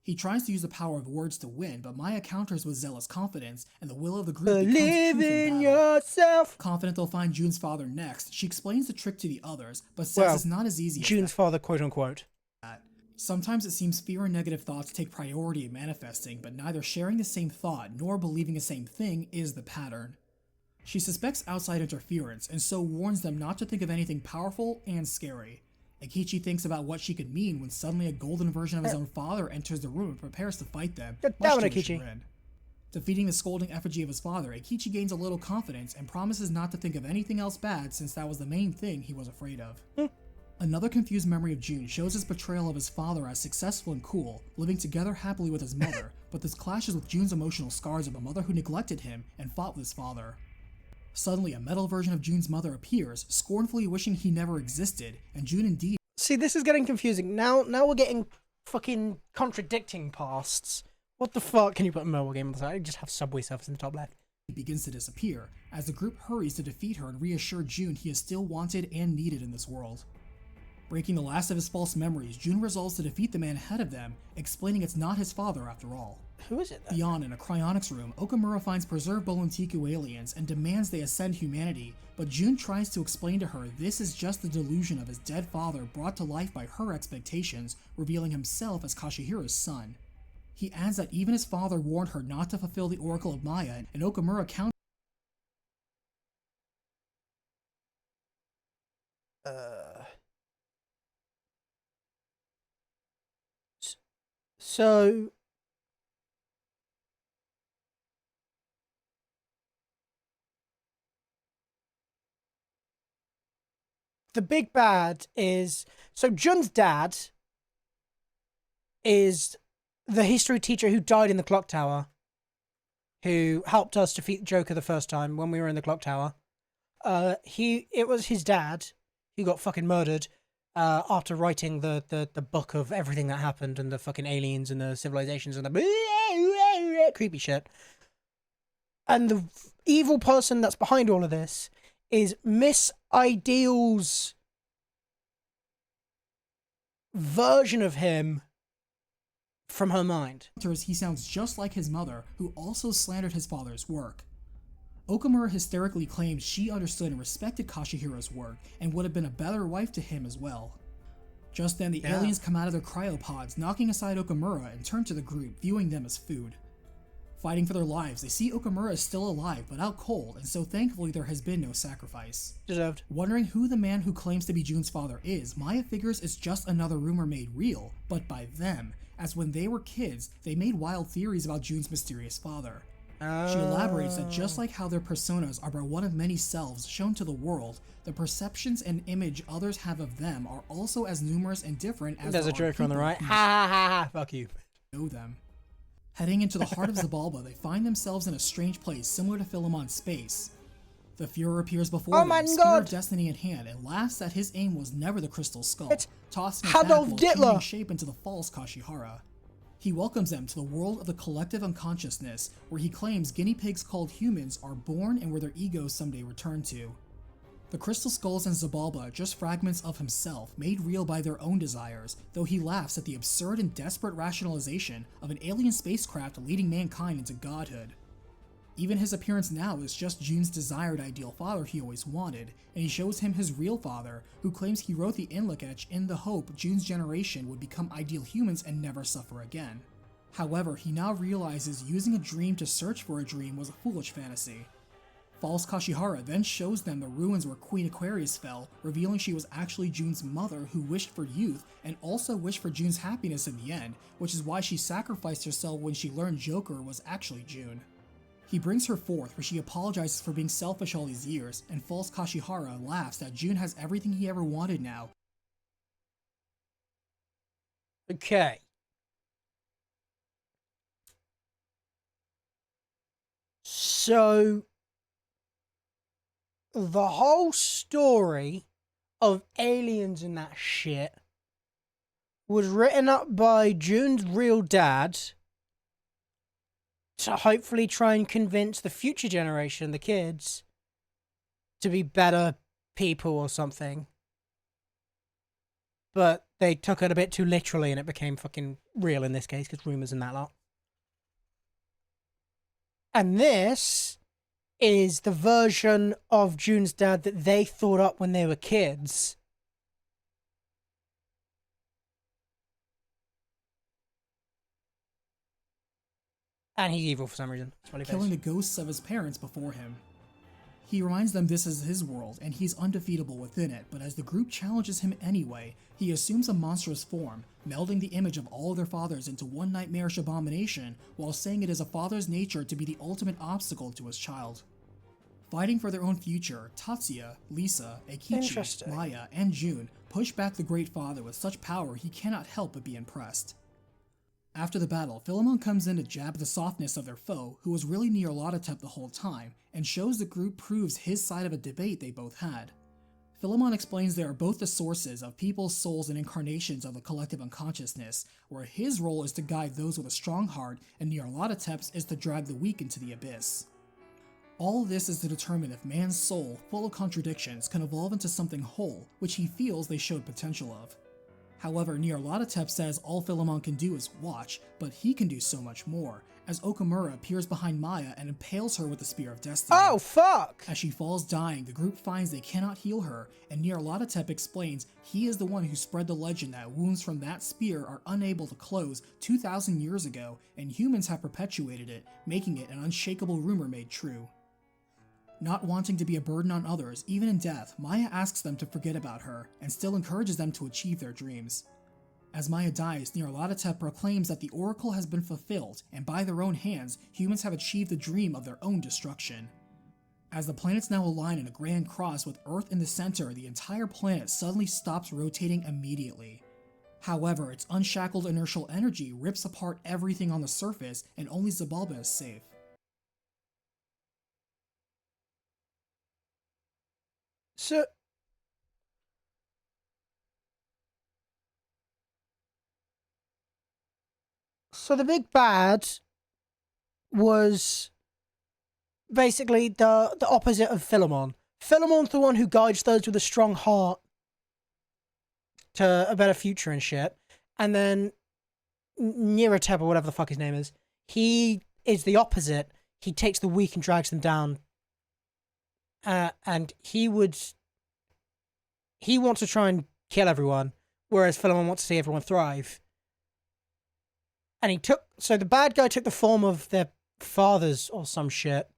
He tries to use the power of words to win, but Maya counters with zealous confidence, and the will of the group becomes Believe truth in in battle. yourself. Confident they'll find June's father next, she explains the trick to the others, but says it's not as easy as June's father, quote unquote. that. Sometimes it seems fear and negative thoughts take priority in manifesting, but neither sharing the same thought nor believing the same thing is the pattern. She suspects outside interference, and so warns them not to think of anything powerful and scary. Akichi thinks about what she could mean when suddenly a golden version of his own father enters the room and prepares to fight them. Get much down, to his Akichi. chagrin. Defeating the scolding effigy of his father, Akichi gains a little confidence and promises not to think of anything else bad since that was the main thing he was afraid of. Another confused memory of Jun shows his portrayal of his father as successful and cool, living together happily with his mother, but this clashes with Jun's emotional scars of a mother who neglected him and fought with his father. Suddenly, a metal version of Jun's mother appears, scornfully wishing he never existed, and Jun indeed See, this is getting confusing. Now we're getting fucking contradicting pasts. What the fuck? Can you put a mobile game on the side? Just have Subway Surfers in the top left. begins to disappear, as the group hurries to defeat her and reassure Jun he is still wanted and needed in this world. Breaking the last of his false memories, Jun resolves to defeat the man ahead of them, explaining it's not his father after all. Who is it then? Beyond, in a cryonics room, Okamura finds preserved Bolontiku aliens and demands they ascend humanity, but Jun tries to explain to her this is just the delusion of his dead father brought to life by her expectations, revealing himself as Kashihira's son. He adds that even his father warned her not to fulfill the Oracle of Maya, and Okamura counters So the big bad is Jun's dad is the history teacher who died in the clock tower, who helped us defeat Joker the first time when we were in the clock tower. It was his dad who got fucking murdered after writing the book of everything that happened and the fucking aliens and the civilizations and the creepy shit. And the evil person that's behind all of this is Miss Ideal's version of him from her mind. he sounds just like his mother, who also slandered his father's work. Okamura hysterically claims she understood and respected Kashihira's work and would have been a better wife to him as well. Just then, the aliens come out of their cryopods, knocking aside Okamura and turn to the group, viewing them as food. Fighting for their lives, they see Okamura is still alive but out cold, and so thankfully there has been no sacrifice. Deserved. Wondering who the man who claims to be Jun's father is, Maya figures it's just another rumor made real, but by them, as when they were kids, they made wild theories about Jun's mysterious father. She elaborates that just like how their personas are but one of many selves shown to the world, the perceptions and image others have of them are also as numerous and different as There's a there are Joker on the people right. who Ha ha ha ha. Fuck you. know them. Heading into the heart of Zabalba, they find themselves in a strange place similar to Philemon's space. The Fuhrer appears before them, my spear God. of destiny in hand, and laughs that his aim was never the crystal skull, It's tossing it back Adolf while Hitler. changing shape into the false Kashihara. He welcomes them to the world of the collective unconsciousness, where he claims guinea pigs called humans are born and where their egos someday return to. The crystal skulls and Zabalba are just fragments of himself, made real by their own desires, though he laughs at the absurd and desperate rationalization of an alien spacecraft leading mankind into godhood. Even his appearance now is just Jun's desired ideal father he always wanted, and he shows him his real father, who claims he wrote the Inlook Etch in the hope Jun's generation would become ideal humans and never suffer again. However, he now realizes using a dream to search for a dream was a foolish fantasy. False Kashihara then shows them the ruins where Queen Aquarius fell, revealing she was actually Jun's mother who wished for youth and also wished for Jun's happiness in the end, which is why she sacrificed herself when she learned Joker was actually Jun. He brings her forth where she apologizes for being selfish all these years, and false Kashihara laughs that Jun has everything he ever wanted now. Okay. So the whole story of aliens and that shit was written up by Jun's real dad to hopefully try and convince the future generation, the kids, to be better people or something. But they took it a bit too literally and it became fucking real in this case because rumors and that lot. And this is the version of Jun's dad that they thought up when they were kids. And he's evil for some reason. Killing the ghosts of his parents before him. He reminds them this is his world and he's undefeatable within it, but as the group challenges him anyway, he assumes a monstrous form, melding the image of all of their fathers into one nightmarish abomination while saying it is a father's nature to be the ultimate obstacle to his child. Fighting for their own future, Tatsuya, Lisa, Eikichi, Maya, and June push back the Great Father with such power he cannot help but be impressed. After the battle, Philemon comes in to jab the softness of their foe, who was really Nyarlathotep the whole time, and shows the group proves his side of a debate they both had. Philemon explains they are both the sources of people's souls and incarnations of the collective unconsciousness, where his role is to guide those with a strong heart and Nyarlathotep's is to drag the weak into the abyss. All this is to determine if man's soul, full of contradictions, can evolve into something whole, which he feels they showed potential of. However, Nyarlathotep says all Philemon can do is watch, but he can do so much more, as Okamura appears behind Maya and impales her with the Spear of Destiny. Oh, fuck! As she falls dying, the group finds they cannot heal her, and Nyarlathotep explains he is the one who spread the legend that wounds from that spear are unable to close 2,000 years ago, and humans have perpetuated it, making it an unshakable rumor made true. Not wanting to be a burden on others, even in death, Maya asks them to forget about her, and still encourages them to achieve their dreams. As Maya dies, Nyarlathotep proclaims that the oracle has been fulfilled, and by their own hands, humans have achieved the dream of their own destruction. As the planets now align in a grand cross with Earth in the center, the entire planet suddenly stops rotating immediately. However, its unshackled inertial energy rips apart everything on the surface, and only Xibalba is safe. So the big bad was basically the opposite of Philemon. Philemon's the one who guides those with a strong heart to a better future and shit. And then Nyarlathotep, or whatever the fuck his name is, he is the opposite. He takes the weak and drags them down. And he wants to try and kill everyone, whereas Philemon wants to see everyone thrive. And so the bad guy took the form of their fathers or some shit.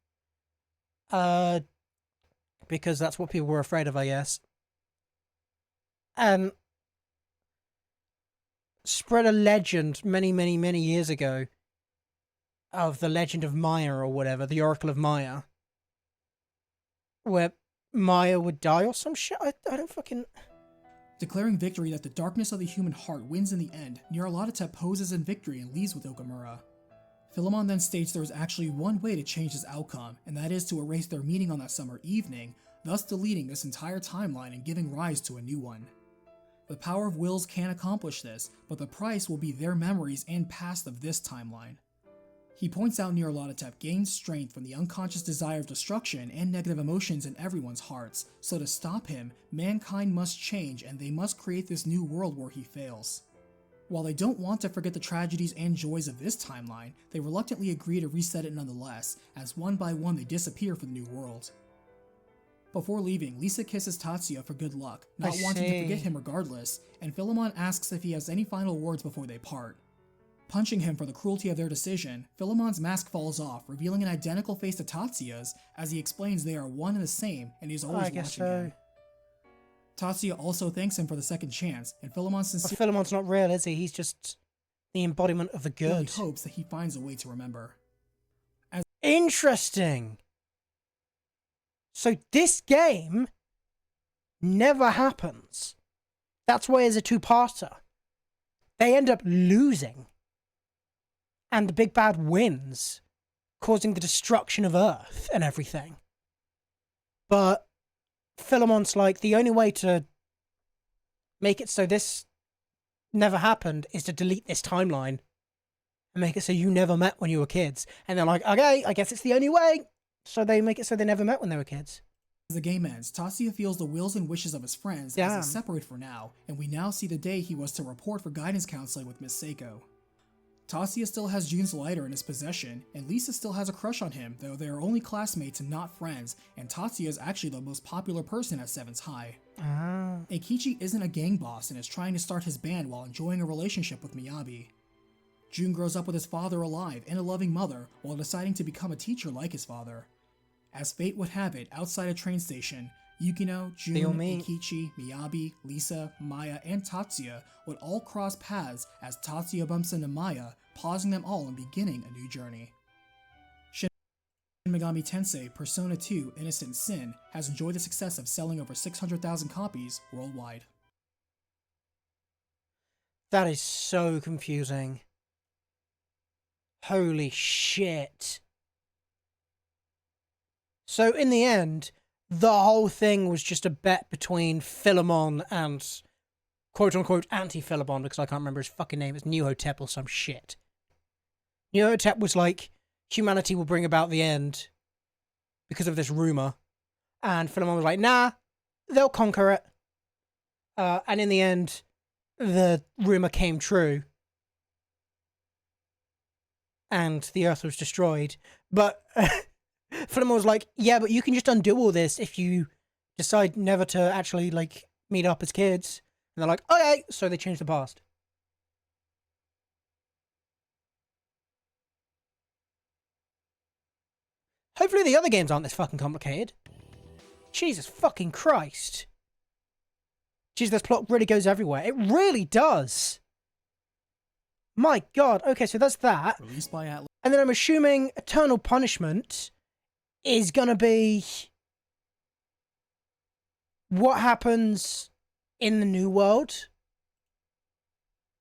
Because that's what people were afraid of, I guess. And spread a legend many, many, many years ago of the legend of Maya or whatever, the Oracle of Maya. Where Maya would die or some shit. I don't fucking... Declaring victory that the darkness of the human heart wins in the end, Nyarlathotep poses in victory and leaves with Okamura. Philemon then states there is actually one way to change this outcome, and that is to erase their meeting on that summer evening, thus deleting this entire timeline and giving rise to a new one. The power of wills can accomplish this, but the price will be their memories and past of this timeline. He points out Nyarlathotep gains strength from the unconscious desire of destruction and negative emotions in everyone's hearts, so to stop him, mankind must change and they must create this new world where he fails. While they don't want to forget the tragedies and joys of this timeline, they reluctantly agree to reset it nonetheless, as one by one they disappear for the new world. Before leaving, Lisa kisses Tatsuya for good luck, not wanting to forget him regardless, and Philemon asks if he has any final words before they part. Punching him for the cruelty of their decision, Philemon's mask falls off, revealing an identical face to Tatsuya's, as he explains they are one and the same, and he's always watching him. Tatsuya also thanks him for the second chance, and Philemon's not real, is he? He's just the embodiment of the good. Hopes that he finds a way to remember. Interesting! So this game never happens. That's why it's a two-parter. They end up losing. And the big bad wins, causing the destruction of Earth and everything. But Philemon's like, the only way to make it so this never happened is to delete this timeline and make it so you never met when you were kids. And they're like, okay, I guess it's the only way. So they make it so they never met when they were kids. As the game ends, Tatsuya feels the wills and wishes of his friends as they separate for now, and we now see the day he was to report for guidance counseling with Miss Seiko. Tatsuya still has June's lighter in his possession, and Lisa still has a crush on him, though they are only classmates and not friends, and Tatsuya is actually the most popular person at 7's High. Eikichi isn't a gang boss and is trying to start his band while enjoying a relationship with Miyabi. June grows up with his father alive and a loving mother, while deciding to become a teacher like his father. As fate would have it, outside a train station, Yukino, Jun, They all meet. Eikichi, Miyabi, Lisa, Maya, and Tatsuya would all cross paths as Tatsuya bumps into Maya, pausing them all and beginning a new journey. Shin Megami Tensei Persona 2 Innocent Sin has enjoyed the success of selling over 600,000 copies worldwide. That is so confusing. Holy shit. So in the end, the whole thing was just a bet between Philemon and quote-unquote anti-Philemon, because I can't remember his fucking name. It's Nuhotep or some shit. Nuhotep was like, humanity will bring about the end because of this rumor. And Philemon was like, nah, they'll conquer it. And in the end, the rumor came true. And the Earth was destroyed. But Philemon was like, yeah, but you can just undo all this if you decide never to actually, like, meet up as kids. And they're like, okay, so they changed the past. Hopefully the other games aren't this fucking complicated. Jesus fucking Christ. Jeez, this plot really goes everywhere. It really does. My God. Okay, so that's that. Released by Atlas. And then I'm assuming Eternal Punishment is going to be what happens in the new world.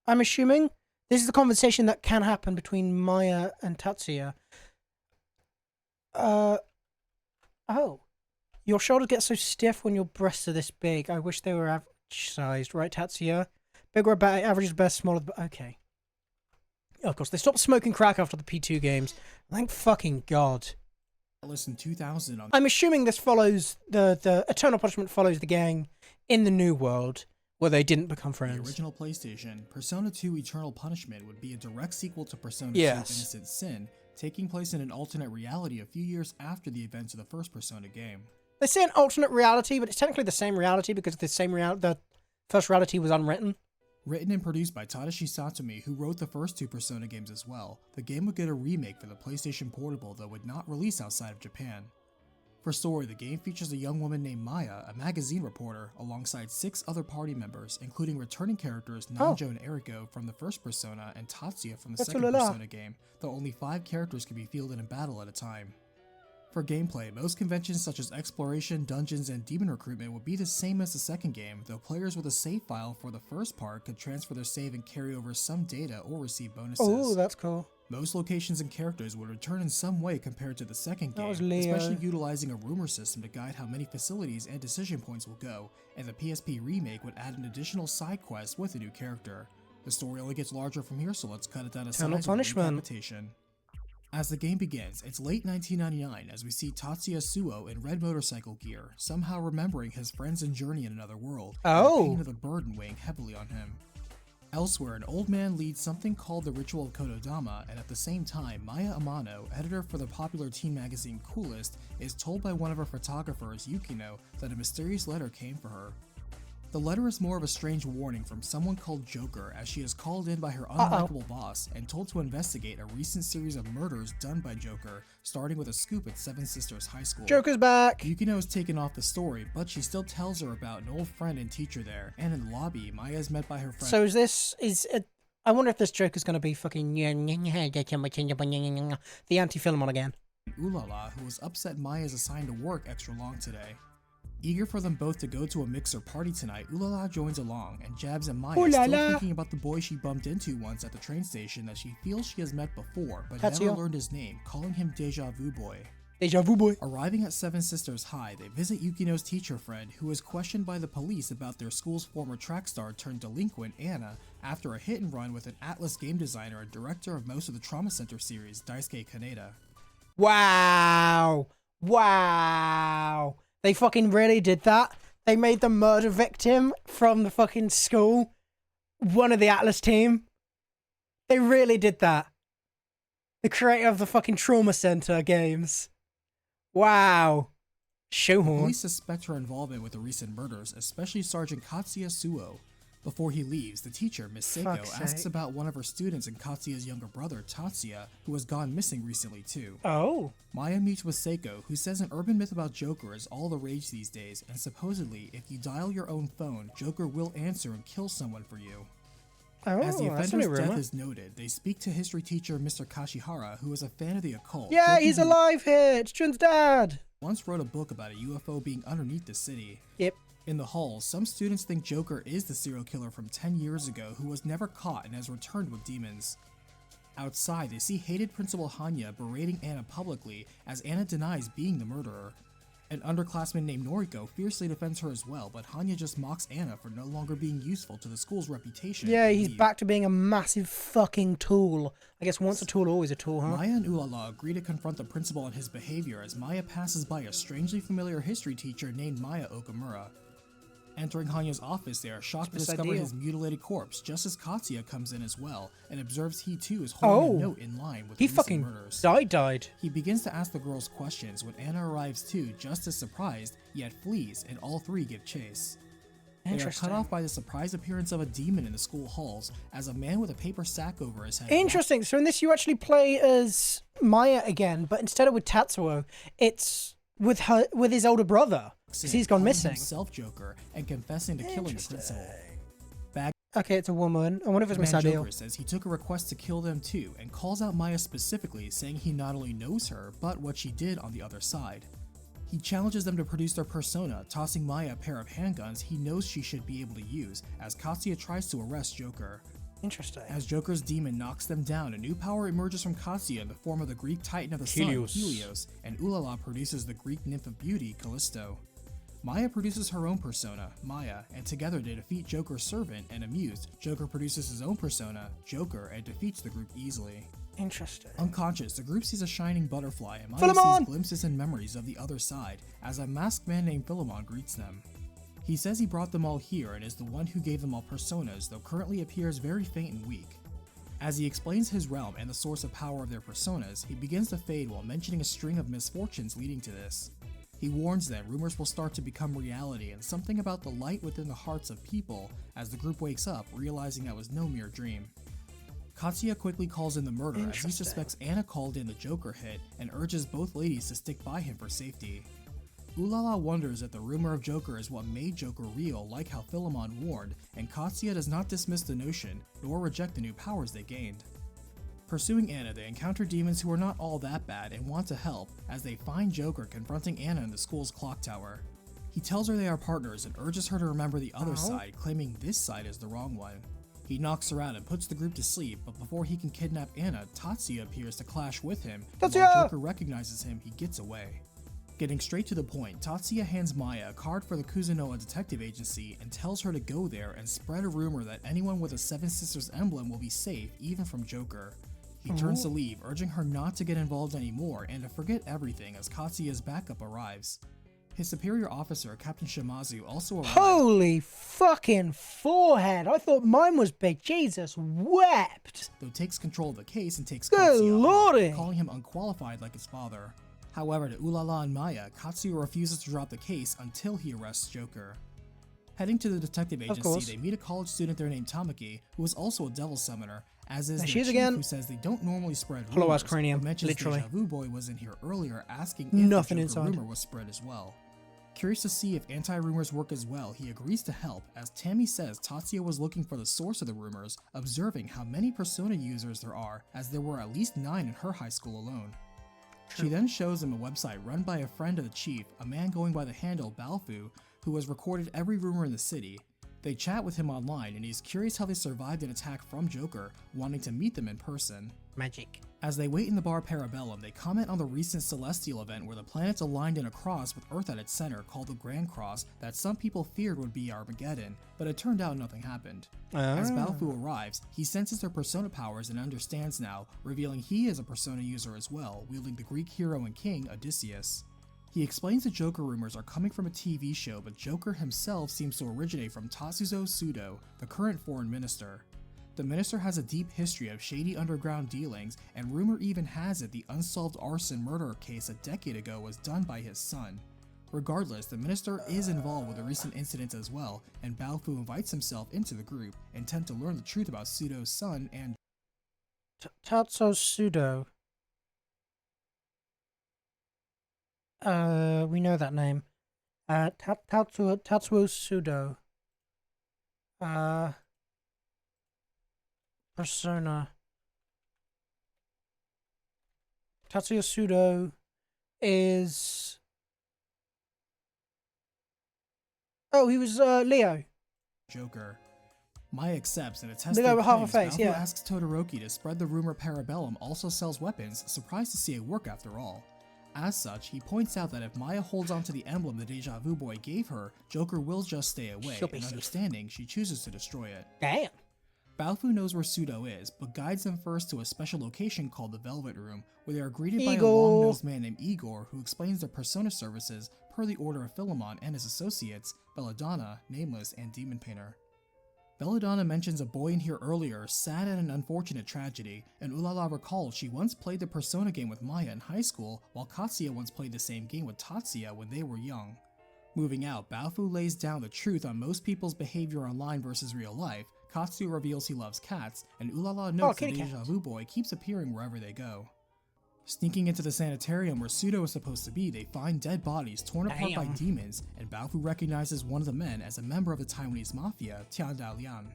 I'm assuming. This is the conversation that can happen between Maya and Tatsuya. Oh. Your shoulders get so stiff when your breasts are this big. I wish they were average sized, right, Tatsuya? Bigger or better, average is best, smaller. Okay. Oh, of course, they stopped smoking crack after the P2 games. Thank fucking God. Atlas in 2000 on I'm assuming this follows the Eternal Punishment follows the gang in the new world where they didn't become the friends. original PlayStation. Persona 2 Eternal Punishment would be a direct sequel to Persona 2 Yes. Innocent Sin, taking place in an alternate reality a few years after the events of the first Persona game. They say an alternate reality, but it's technically the same reality because the first reality was unwritten. Written and produced by Tadashi Satomi, who wrote the first two Persona games as well, the game would get a remake for the PlayStation Portable that would not release outside of Japan. For story, the game features a young woman named Maya, a magazine reporter, alongside 6 other party members, including returning characters Nanjo and Eriko from the first Persona and Tatsuya from the That's second ulala. Persona game, though only 5 characters can be fielded in battle at a time. For gameplay, most conventions such as exploration, dungeons, and demon recruitment would be the same as the second game, though players with a save file for the first part could transfer their save and carry over some data or receive bonuses. Oh, that's cool. Most locations and characters would return in some way compared to the second That was game, Leo. especially utilizing a rumor system to guide how many facilities and decision points will go, and the PSP remake would add an additional side quest with a new character. The story only gets larger from here, so let's cut it down to Eternal size Punishment. with recapitation. As the game begins, it's late 1999 as we see Tatsuya Suo in red motorcycle gear, somehow remembering his friends and journey in another world, and the pain of the burden weighing heavily on him. Elsewhere, an old man leads something called the Ritual of Kododama, and at the same time, Maya Amano, editor for the popular teen magazine Coolest, is told by one of her photographers, Yukino, that a mysterious letter came for her. The letter is more of a strange warning from someone called Joker, as she is called in by her unlikable boss and told to investigate a recent series of murders done by Joker, starting with a scoop at Seven Sisters High School. Joker's back! Yukino is taken off the story, but she still tells her about an old friend and teacher there, and in the lobby, Maya is met by her friend. So I wonder if this Joker's gonna be fucking the anti-Philemon again. Ulala, who was upset Maya is assigned to work extra long today. Eager for them both to go to a mixer party tonight, Ulala joins along and jabs at Maya, still thinking about the boy she bumped into once at the train station that she feels she has met before, but never learned his name, calling him Deja Vu Boy. Deja Vu Boy. Arriving at Seven Sisters High, they visit Yukino's teacher friend, who is questioned by the police about their school's former track star turned delinquent, Anna, after a hit and run with an Atlas game designer and director of most of the Trauma Center series, Daisuke Kaneda. Wow! Wow! They fucking really did that. They made the murder victim from the fucking school one of the Atlas team. They really did that. The creator of the fucking Trauma Center games. Wow. Shoehorn. Police suspect her involvement with the recent murders, especially Sergeant Katsuya Suo. Before he leaves, the teacher, Miss Seiko, Fuck's asks sake. about one of her students and Katsuya's younger brother, Tatsuya, who has gone missing recently too. Oh. Maya meets with Seiko, who says an urban myth about Joker is all the rage these days, and supposedly, if you dial your own phone, Joker will answer and kill someone for you. Oh, As the that's a new offender's death rumor. is noted, they speak to history teacher Mr. Kashihara, who is a fan of the occult. Yeah, joking he's he alive here. It's Jun's dad. once wrote a book about a UFO being underneath the city. Yep. In the halls, some students think Joker is the serial killer from 10 years ago who was never caught and has returned with demons. Outside, they see hated Principal Hanya berating Anna publicly as Anna denies being the murderer. An underclassman named Noriko fiercely defends her as well, but Hanya just mocks Anna for no longer being useful to the school's reputation. Yeah, and he's leave. back to being a massive fucking tool. I guess once a tool, always a tool, huh? Maya and Ulala agree to confront the principal on his behavior as Maya passes by a strangely familiar history teacher named Maya Okamura. Entering Hanya's office, they are shocked to That's discover ideal. his mutilated corpse, just as Katsuya comes in as well, and observes he too is holding Oh. a note in line with He the recent fucking murders. died. He begins to ask the girls questions when Anna arrives too, just as surprised, yet flees, and all three give chase. They are Interesting. cut off by the surprise appearance of a demon in the school halls, as a man with a paper sack over his head. Interesting. So in this, you actually play as Maya again, but instead of with Tatsuo, it's with his older brother. 'Cause he's gone calling missing. himself Joker and confessing to killing the principal. Okay, it's a woman. I wonder if it's Miss Man Ideal. Joker says he took a request to kill them too, and calls out Maya specifically, saying he not only knows her, but what she did on the other side. He challenges them to produce their persona, tossing Maya a pair of handguns he knows she should be able to use, as Katsuya tries to arrest Joker. Interesting. As Joker's demon knocks them down, a new power emerges from Katsuya in the form of the Greek titan of the Helios. sun, Helios, and Ulala produces the Greek nymph of beauty, Callisto. Maya produces her own persona, Maya, and together they defeat Joker's servant, and amused, Joker produces his own persona, Joker, and defeats the group easily. Interesting. Unconscious, the group sees a shining butterfly, and Maya Philemon! sees glimpses and memories of the other side, as a masked man named Philemon greets them. He says he brought them all here and is the one who gave them all personas, though currently appears very faint and weak. As he explains his realm and the source of power of their personas, he begins to fade while mentioning a string of misfortunes leading to this. He warns them rumors will start to become reality and something about the light within the hearts of people as the group wakes up, realizing that was no mere dream. Katsuya quickly calls in the murder as he Interesting. suspects Anna called in the Joker hit and urges both ladies to stick by him for safety. Ulala wonders if the rumor of Joker is what made Joker real, like how Philemon warned, and Katsuya does not dismiss the notion, nor reject the new powers they gained. Pursuing Anna, they encounter demons who are not all that bad and want to help, as they find Joker confronting Anna in the school's clock tower. He tells her they are partners and urges her to remember the other side, claiming this side is the wrong one. He knocks her out and puts the group to sleep, but before he can kidnap Anna, Tatsuya appears to clash with him, and Tatsuya! while Joker recognizes him, he gets away. Getting straight to the point, Tatsuya hands Maya a card for the Kuzunoa Detective Agency and tells her to go there and spread a rumor that anyone with a Seven Sisters emblem will be safe, even from Joker. He turns to leave, urging her not to get involved anymore and to forget everything as Katsuya's backup arrives. His superior officer, Captain Shimazu, also arrives. Holy fucking forehead! I thought mine was big. Jesus wept. Though takes control of the case and takes Good Katsuya off, lordy. calling him unqualified like his father. However, to Ulala and Maya, Katsuya refuses to drop the case until he arrests Joker. Heading to the detective agency, course. they meet a college student there named Tamaki, who is also a devil summoner, as is There the she is chief, again. who says they don't normally spread Hollow rumors, ass cranium, but mentions literally. Deja Vu Boy was in here earlier asking if Nothing the Joker inside. rumor was spread as well. Curious to see if anti-rumors work as well, he agrees to help, as Tammy says Tatsuya was looking for the source of the rumors, observing how many Persona users there are, as there were at least 9 in her high school alone. She then shows him a website run by a friend of the chief, a man going by the handle Balfu, who has recorded every rumor in the city. They chat with him online, and he's curious how they survived an attack from Joker, wanting to meet them in person. Magic. As they wait in the bar Parabellum, they comment on the recent celestial event where the planets aligned in a cross with Earth at its center called the Grand Cross that some people feared would be Armageddon, but it turned out nothing happened. As Balfu arrives, he senses their persona powers and understands now, revealing he is a persona user as well, wielding the Greek hero and king Odysseus. He explains the Joker rumors are coming from a TV show, but Joker himself seems to originate from Tatsuzo Sudo, the current foreign minister. The minister has a deep history of shady underground dealings, and rumor even has it the unsolved arson murder case a decade ago was done by his son. Regardless, the minister is involved with the recent incidents as well, and Baofu invites himself into the group, intent to learn the truth about Pseudo's son and Tatsuo Pseudo. We know that name. Tatsuo Pseudo. Persona. Tatsuo Pseudo is... Oh, he was Leo. Joker. Maya accepts and attests Leo their with half a claims. face, Baofu yeah. asks Todoroki to spread the rumor Parabellum also sells weapons, surprised to see it work after all. As such, he points out that if Maya holds onto the emblem the Deja Vu Boy gave her, Joker will just stay away, She'll be and safe. understanding, she chooses to destroy it. Damn. Baofu knows where Pseudo is, but guides them first to a special location called the Velvet Room, where they are greeted by a Igor. long-nosed man named Igor, who explains their persona services per the order of Philemon and his associates, Belladonna, Nameless, and Demon Painter. Belladonna mentions a boy in here earlier, sad at an unfortunate tragedy, and Ulala recalls she once played the Persona game with Maya in high school, while Katsuya once played the same game with Tatsuya when they were young. Moving out, Baofu lays down the truth on most people's behavior online versus real life. Katsuya reveals he loves cats, and Ulala notes the kitty Deja cats. Vu Boy keeps appearing wherever they go. Sneaking into the sanitarium where Pseudo is supposed to be, they find dead bodies torn apart by Damn. demons, and Baofu recognizes one of the men as a member of the Taiwanese mafia, Tian Dalian.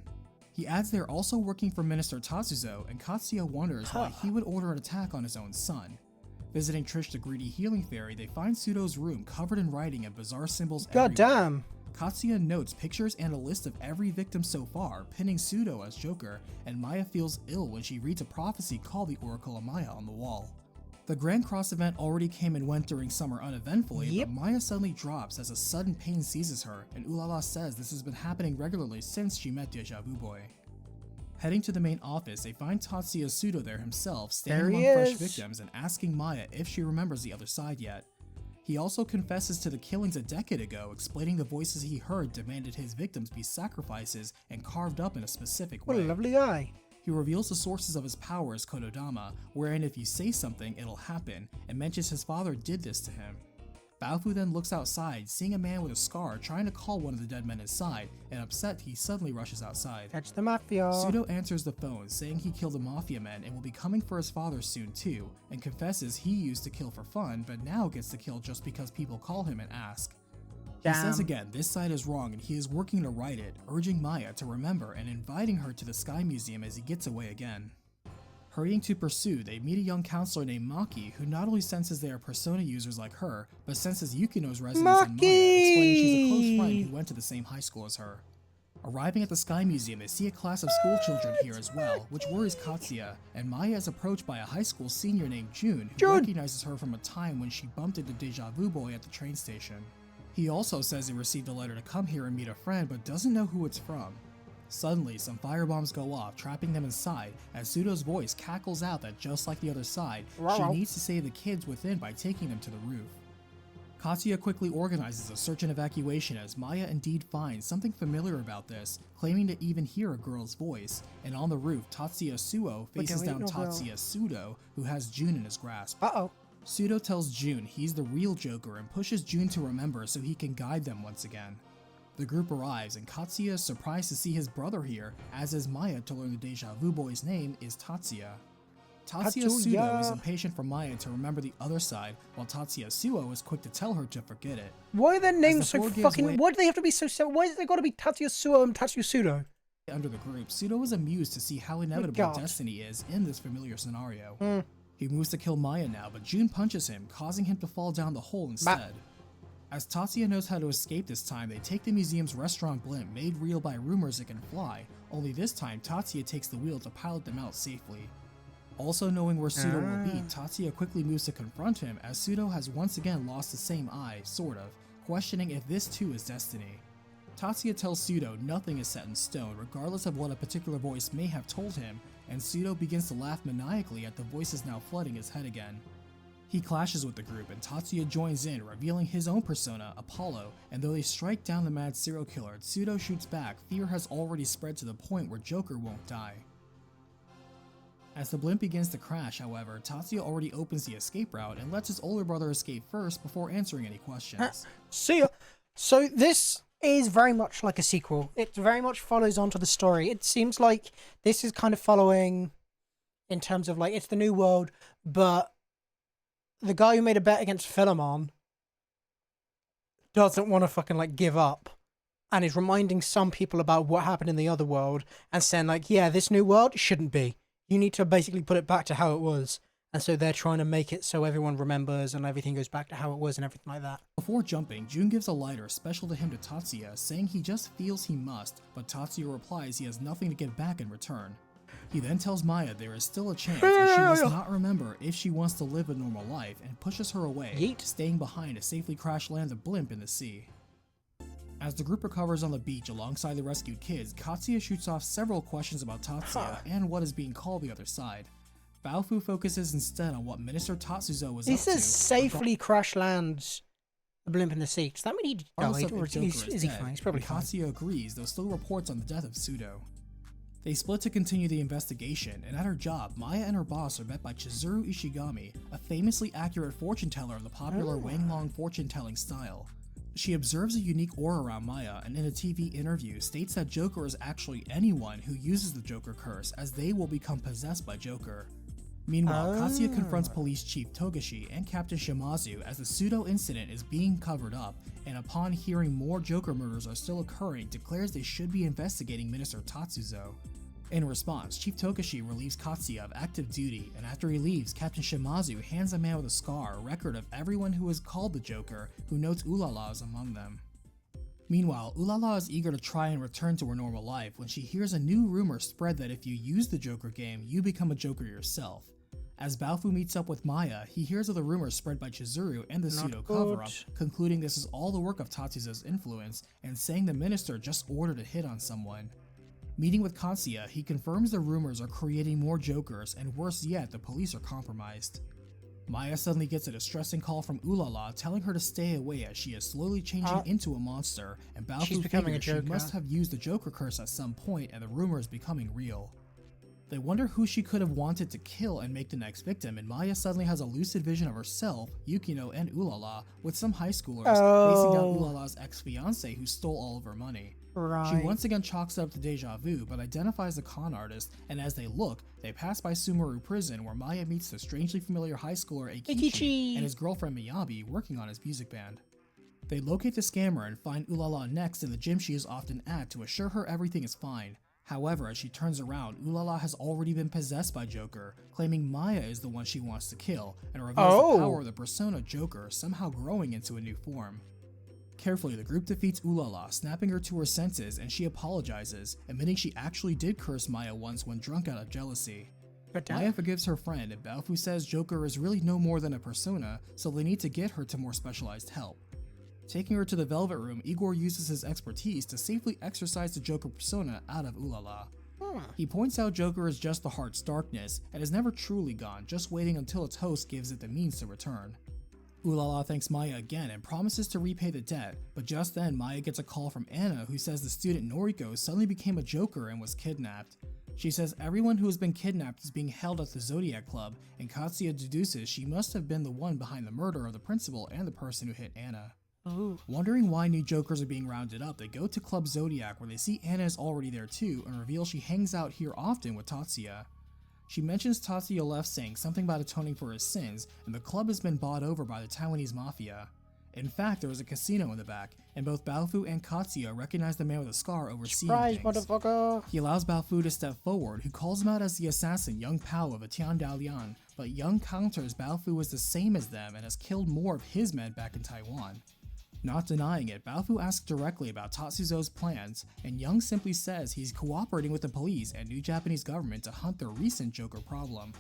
He adds they're also working for Minister Tatsuzo, and Katsuya wonders why he would order an attack on his own son. Visiting Trish the greedy healing fairy, they find Pseudo's room covered in writing and bizarre symbols God everywhere. damn. Katsuya notes pictures and a list of every victim so far, pinning Pseudo as Joker, and Maya feels ill when she reads a prophecy called the Oracle of Maya on the wall. The Grand Cross event already came and went during summer uneventfully, Yep. but Maya suddenly drops as a sudden pain seizes her, and Ulala says this has been happening regularly since she met Deja Vu Boy. Heading to the main office, they find Tatsuya Pseudo there himself, standing There among he fresh is. victims and asking Maya if she remembers the other side yet. He also confesses to the killings a decade ago, explaining the voices he heard demanded his victims be sacrifices and carved up in a specific What way. a lovely guy. He reveals the sources of his power as Kododama, wherein if you say something, it'll happen, and mentions his father did this to him. Baofu then looks outside, seeing a man with a scar trying to call one of the dead men inside, and upset he suddenly rushes outside. Catch the mafia. Pseudo answers the phone, saying he killed a mafia man and will be coming for his father soon too, and confesses he used to kill for fun, but now gets to kill just because people call him and ask. He says Damn. again this side is wrong and he is working to right it, urging Maya to remember and inviting her to the Sky Museum as he gets away again. Hurrying to pursue, they meet a young counselor named Maki, who not only senses they are Persona users like her, but senses Yukino's residence in Maya, explaining she's a close friend who went to the same high school as her. Arriving at the Sky Museum, they see a class of school children here as well, which worries Katsuya, and Maya is approached by a high school senior named June, who June! recognizes her from a time when she bumped into Deja Vu Boy at the train station. He also says he received a letter to come here and meet a friend, but doesn't know who it's from. Suddenly, some firebombs go off, trapping them inside, as Pseudo's voice cackles out that just like the other side, she needs to save the kids within by taking them to the roof. Katsuya quickly organizes a search and evacuation as Maya indeed finds something familiar about this, claiming to even hear a girl's voice, and on the roof, Tatsuya Suo faces down Tatsuya Pseudo, who has June in his grasp. Uh-oh. Pseudo tells June he's the real Joker and pushes June to remember so he can guide them once again. The group arrives, and Katsuya is surprised to see his brother here, as is Maya to learn the Deja Vu Boy's name is Tatsuya. Tatsuya Pseudo is impatient for Maya to remember the other side, while Tatsuya Suo is quick to tell her to forget it. Why are their names so floor gives fucking... way- Why do they have to be so... Why is there got to be Tatsuya Suo and Tatsuya Pseudo? Under the group, Pseudo is amused to see how inevitable God. destiny is in this familiar scenario. He moves to kill Maya now, but June punches him, causing him to fall down the hole instead. As Tatsuya knows how to escape this time, they take the museum's restaurant blimp, made real by rumors it can fly, only this time Tatsuya takes the wheel to pilot them out safely. Also knowing where Pseudo will be, Tatsuya quickly moves to confront him, as Pseudo has once again lost the same eye, sort of, questioning if this too is destiny. Tatsuya tells Pseudo nothing is set in stone, regardless of what a particular voice may have told him, and Pseudo begins to laugh maniacally at the voices now flooding his head again. He clashes with the group, and Tatsuya joins in, revealing his own persona, Apollo, and though they strike down the mad serial killer, Pseudo shoots back. Fear has already spread to the point where Joker won't die. As the blimp begins to crash, however, Tatsuya already opens the escape route and lets his older brother escape first before answering any questions. See ya. So this is very much like a sequel. It very much follows on to the story. It seems like this is kind of following in terms of like, it's the new world, but the guy who made a bet against Philemon doesn't want to fucking like give up and is reminding some people about what happened in the other world and saying like, yeah, this new world shouldn't be. You need to basically put it back to how it was. And so they're trying to make it so everyone remembers and everything goes back to how it was and everything like that. Before jumping, Jun gives a lighter special to him to Tatsuya, saying he just feels he must, but Tatsuya replies he has nothing to give back in return. He then tells Maya there is still a chance and she must not remember if she wants to live a normal life and pushes her away, Yeet. staying behind to safely crash land the blimp in the sea. As the group recovers on the beach alongside the rescued kids, Katsuya shoots off several questions about Tatsuya and what is being called the other side. Baofu focuses instead on what Minister Tatsuzo was He up to. says safely crash lands the blimp in the sea. Does that mean he died or is he fine? He's probably fine. Katsuya agrees, though still reports on the death of Sudo. They split to continue the investigation, and at her job, Maya and her boss are met by Chizuru Ishigami, a famously accurate fortune teller of the popular Wanglong fortune-telling style. She observes a unique aura around Maya and in a TV interview states that Joker is actually anyone who uses the Joker curse, as they will become possessed by Joker. Meanwhile, Katsuya confronts Police Chief Togashi and Captain Shimazu as the pseudo incident is being covered up, and upon hearing more Joker murders are still occurring, declares they should be investigating Minister Tatsuzo. In response, Chief Togashi relieves Katsuya of active duty, and after he leaves, Captain Shimazu hands a man with a scar a record of everyone who is called the Joker, who notes Ulala is among them. Meanwhile, Ulala is eager to try and return to her normal life when she hears a new rumor spread that if you use the Joker game, you become a Joker yourself. As Baofu meets up with Maya, he hears of the rumors spread by Chizuru and the pseudo cover-up, concluding this is all the work of Tatsuza's influence, and saying the minister just ordered a hit on someone. Meeting with Katsuya, he confirms the rumors are creating more Jokers, and worse yet, the police are compromised. Maya suddenly gets a distressing call from Ulala telling her to stay away as she is slowly changing into a monster, and Baofu figures she must have used the Joker curse at some point and the rumor is becoming real. They wonder who she could have wanted to kill and make the next victim, and Maya suddenly has a lucid vision of herself, Yukino, and Ulala, with some high schoolers facing down Ulala's ex-fiancé who stole all of her money. She once again chalks it up to deja vu, but identifies the con artist, and as they look, they pass by Sumeru Prison where Maya meets the strangely familiar high schooler Eikichi and his girlfriend Miyabi working on his music band. They locate the scammer and find Ulala next in the gym she is often at to assure her everything is fine. However, as she turns around, Ulala has already been possessed by Joker, claiming Maya is the one she wants to kill, and reveals the power of the persona Joker somehow growing into a new form. Carefully, the group defeats Ulala, snapping her to her senses, and she apologizes, admitting she actually did curse Maya once when drunk out of jealousy. Maya forgives her friend, and Baofu says Joker is really no more than a persona, so they need to get her to more specialized help. Taking her to the Velvet Room, Igor uses his expertise to safely exorcise the Joker persona out of Ulala. He points out Joker is just the heart's darkness, and is never truly gone, just waiting until its host gives it the means to return. Ulala thanks Maya again and promises to repay the debt, but just then Maya gets a call from Anna who says the student Noriko suddenly became a Joker and was kidnapped. She says everyone who has been kidnapped is being held at the Zodiac Club, and Katsuya deduces she must have been the one behind the murder of the principal and the person who hit Anna. Wondering why new Jokers are being rounded up, they go to Club Zodiac where they see Anna is already there too and reveal she hangs out here often with Tatsuya. She mentions Tatsuya left saying something about atoning for his sins, and the club has been bought over by the Taiwanese mafia. In fact, there was a casino in the back, and both Baofu and Katsuya recognize the man with a scar overseeing things. Motherfucker. He allows Baofu to step forward, who calls him out as the assassin Young Pao of Atian Dalian, but Young counters Baofu is the same as them and has killed more of his men back in Taiwan. Not denying it, Baofu asks directly about Tatsuzo's plans, and Young simply says he's cooperating with the police and new Japanese government to hunt the recent Joker problem.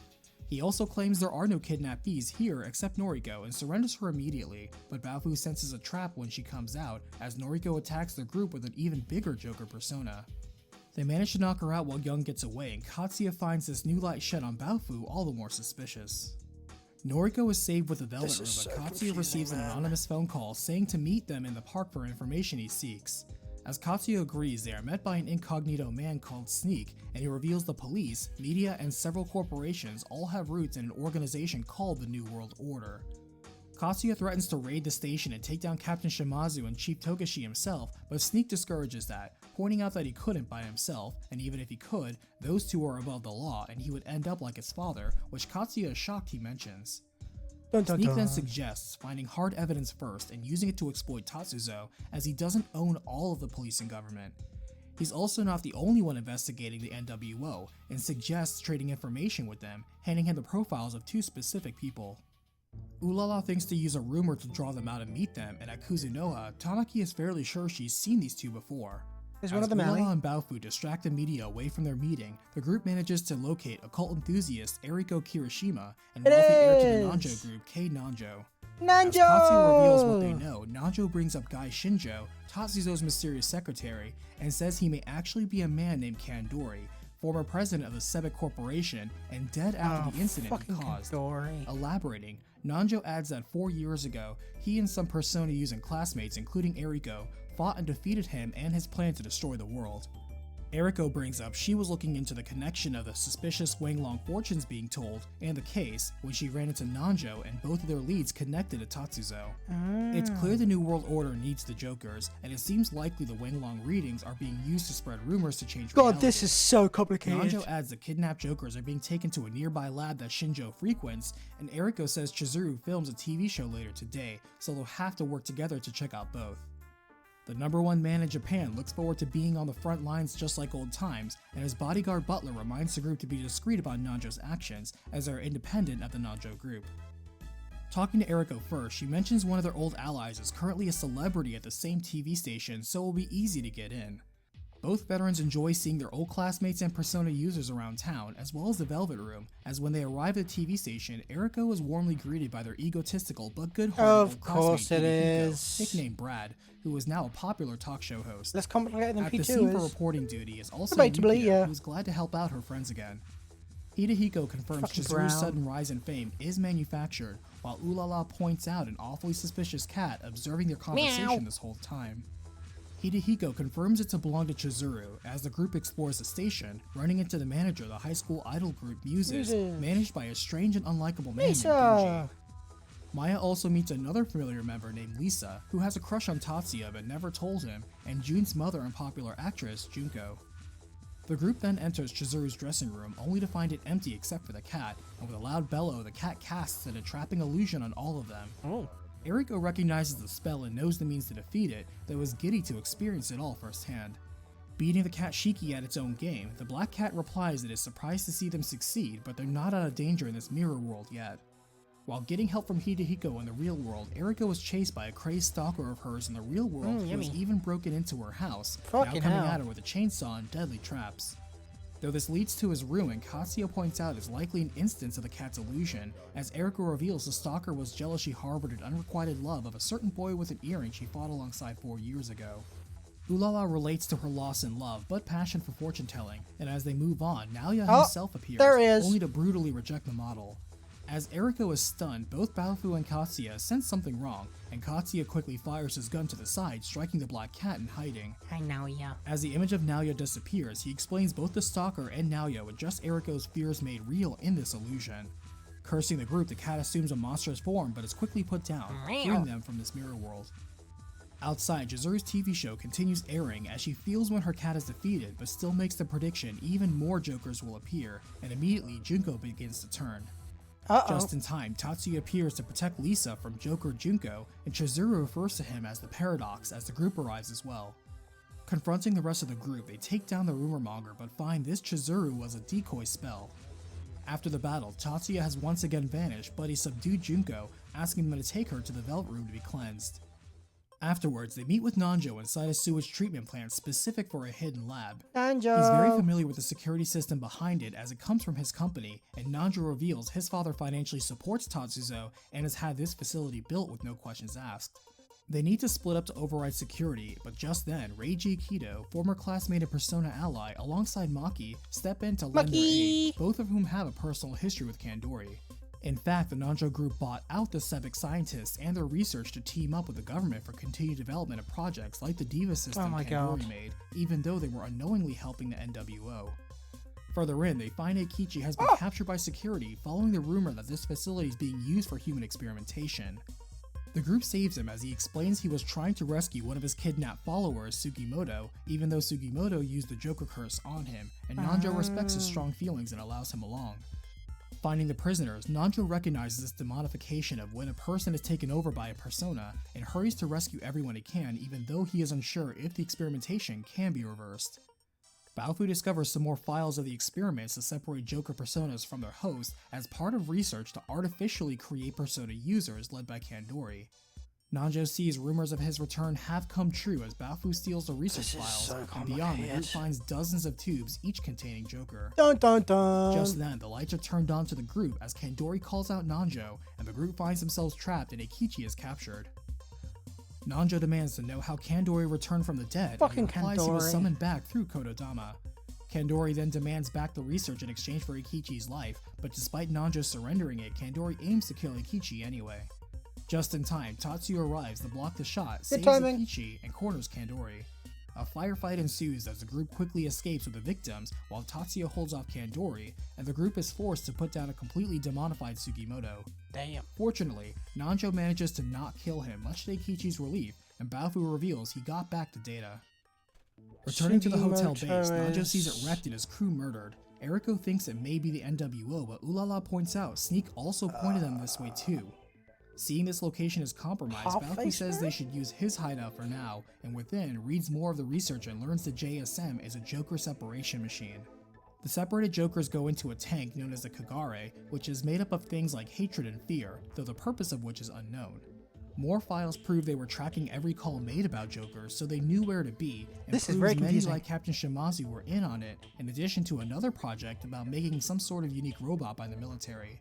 He also claims there are no kidnappees here except Noriko and surrenders her immediately, but Baofu senses a trap when she comes out, as Noriko attacks the group with an even bigger Joker persona. They manage to knock her out while Young gets away, and Katsuya finds this new light shed on Baofu all the more suspicious. Noriko is saved with the Velvet Room, but Katsuya receives an anonymous phone call saying to meet them in the park for information he seeks. As Katsuya agrees, they are met by an incognito man called Sneak, and he reveals the police, media, and several corporations all have roots in an organization called the New World Order. Katsuya threatens to raid the station and take down Captain Shimazu and Chief Togashi himself, but Sneak discourages that, pointing out that he couldn't by himself, and even if he could, those two are above the law and he would end up like his father, which Katsuya is shocked he mentions. Dun, dun, Sneak dun. then suggests finding hard evidence first and using it to exploit Tatsuzo, as he doesn't own all of the police and government. He's also not the only one investigating the NWO, and suggests trading information with them, handing him the profiles of 2 specific people. Ulala thinks to use a rumor to draw them out and meet them, and at Kuzunoha, Tamaki is fairly sure she's seen these 2 before. There's one As of them, Allie. Ulala and Baofu distract the media away from their meeting, the group manages to locate occult enthusiast Eriko Kirishima and It wealthy heir to the is! Nanjo group Kei Nanjo. As Nanjo! Katsuya reveals what they know, Nanjo brings up Guy Shinjo, Tatsuzo's mysterious secretary, and says he may actually be a man named Kandori, former president of the Sebek Corporation and dead after the incident he caused. Elaborating, Nanjo adds that 4 years ago, he and some Persona-using classmates, including Eriko, fought and defeated him and his plan to destroy the world. Eriko brings up she was looking into the connection of the suspicious Wanglong fortunes being told and the case when she ran into Nanjo, and both of their leads connected to Tatsuzo. It's clear the New World Order needs the Jokers, and it seems likely the Wanglong readings are being used to spread rumors to change reality. God, this is so complicated. Nanjo adds the kidnapped Jokers are being taken to a nearby lab that Shinjo frequents, and Eriko says Chizuru films a TV show later today, so they'll have to work together to check out both. The #1 man in Japan looks forward to being on the front lines just like old times, and his bodyguard Butler reminds the group to be discreet about Nanjo's actions, as they are independent of the Nanjo group. Talking to Eriko first, she mentions one of their old allies is currently a celebrity at the same TV station, so it will be easy to get in. Both veterans enjoy seeing their old classmates and Persona users around town, as well as the Velvet Room, as when they arrive at the TV station, Eriko is warmly greeted by their egotistical but good-hearted Of old course classmate it Hidehiko, is. nicknamed Brad, who is now a popular talk show host. Less complicated than At the P2 scene for is. reporting duty is also Debatably, Yukito, yeah. who's glad to help out her friends again. Hidehiko confirms Fucking Chizuru's brown. sudden rise in fame is manufactured, while Ulala points out an awfully suspicious cat observing their conversation Meow. this whole time. Hidehiko confirms it to belong to Chizuru as the group explores the station, running into the manager of the high school idol group Muses, Muses. managed by a strange and unlikable man named Lisa! Genji. Maya also meets another familiar member named Lisa, who has a crush on Tatsuya but never told him, and Jun's mother and popular actress, Junko. The group then enters Chizuru's dressing room, only to find it empty except for the cat, and with a loud bellow, the cat casts an entrapping illusion on all of them. Oh. Eriko recognizes the spell and knows the means to defeat it, though is giddy to experience it all firsthand. Beating the cat Shiki at its own game, the black cat replies that it's surprised to see them succeed, but they're not out of danger in this mirror world yet. While getting help from Hidehiko in the real world, Eriko is chased by a crazed stalker of hers in the real world who has yummy. even broken into her house, Fucking now coming hell. at her with a chainsaw and deadly traps. Though this leads to his ruin, Katsuya points out is likely an instance of the cat's illusion, as Eriko reveals the stalker was jealous she harbored an unrequited love of a certain boy with an earring she fought alongside 4 years ago. Ulala relates to her loss in love, but passion for fortune-telling, and as they move on, Naoya Oh, himself appears, there he is. only to brutally reject the model. As Eriko is stunned, both Baofu and Katsuya sense something wrong, and Katsuya quickly fires his gun to the side, striking the black cat in hiding. I know, yeah. As the image of Naoya disappears, he explains both the stalker and Naoya with just Eriko's fears made real in this illusion. Cursing the group, the cat assumes a monstrous form but is quickly put down, freeing them from this mirror world. Outside, Chizuru's TV show continues airing as she feels when her cat is defeated, but still makes the prediction even more Jokers will appear, and immediately Junko begins to turn. Just in time, Tatsuya appears to protect Lisa from Joker Junko, and Chizuru refers to him as the Paradox as the group arrives as well. Confronting the rest of the group, they take down the rumor monger but find this Chizuru was a decoy spell. After the battle, Tatsuya has once again vanished, but he subdued Junko, asking them to take her to the Velvet Room to be cleansed. Afterwards, they meet with Nanjo inside a sewage treatment plant specific for a hidden lab. Nanjo! He's very familiar with the security system behind it as it comes from his company, and Nanjo reveals his father financially supports Tatsuzo and has had this facility built with no questions asked. They need to split up to override security, but just then, Reiji Kido, former classmate and Persona ally, alongside Maki, step in to lend their aid, both of whom have a personal history with Kandori. In fact, the Nanjo group bought out the Sebic scientists and their research to team up with the government for continued development of projects like the Diva system Kandori made, even though they were unknowingly helping the NWO. Further in, they find Eikichi has been captured by security following the rumor that this facility is being used for human experimentation. The group saves him as he explains he was trying to rescue one of his kidnapped followers, Sugimoto, even though Sugimoto used the Joker curse on him, and Nanjo respects his strong feelings and allows him along. Finding the prisoners, Nanjo recognizes this demonification of when a person is taken over by a persona and hurries to rescue everyone he can, even though he is unsure if the experimentation can be reversed. Baofu discovers some more files of the experiments to separate Joker personas from their hosts as part of research to artificially create persona users led by Kandori. Nanjo sees rumors of his return have come true as Baofu steals the research files, and beyond the group finds dozens of tubes each containing Joker. Dun dun dun! Just then, the lights are turned on to the group as Kandori calls out Nanjo, and the group finds themselves trapped and Eikichi is captured. Nanjo demands to know how Kandori returned from the dead, and he replies he was summoned back through Kododama. Kandori then demands back the research in exchange for Eikichi's life, but despite Nanjo surrendering it, Kandori aims to kill Eikichi anyway. Just in time, Tatsuya arrives to block the shot, saves Eikichi, and corners Kandori. A firefight ensues as the group quickly escapes with the victims, while Tatsuya holds off Kandori, and the group is forced to put down a completely demonified Sugimoto. Damn. Fortunately, Nanjo manages to not kill him, much to Eikichi's relief, and Baofu reveals he got back the data. Returning to the hotel base, Nanjo sees it wrecked and his crew murdered. Eriko thinks it may be the NWO, but Ulala points out Sneak also pointed them this way too. Seeing this location is compromised, Baofu says they should use his hideout for now, and within, reads more of the research and learns the JSM is a Joker separation machine. The separated Jokers go into a tank known as the Kagare, which is made up of things like hatred and fear, though the purpose of which is unknown. More files prove they were tracking every call made about Jokers, so they knew where to be, and this is very confusing. Many like Captain Shimazu were in on it, in addition to another project about making some sort of unique robot by the military.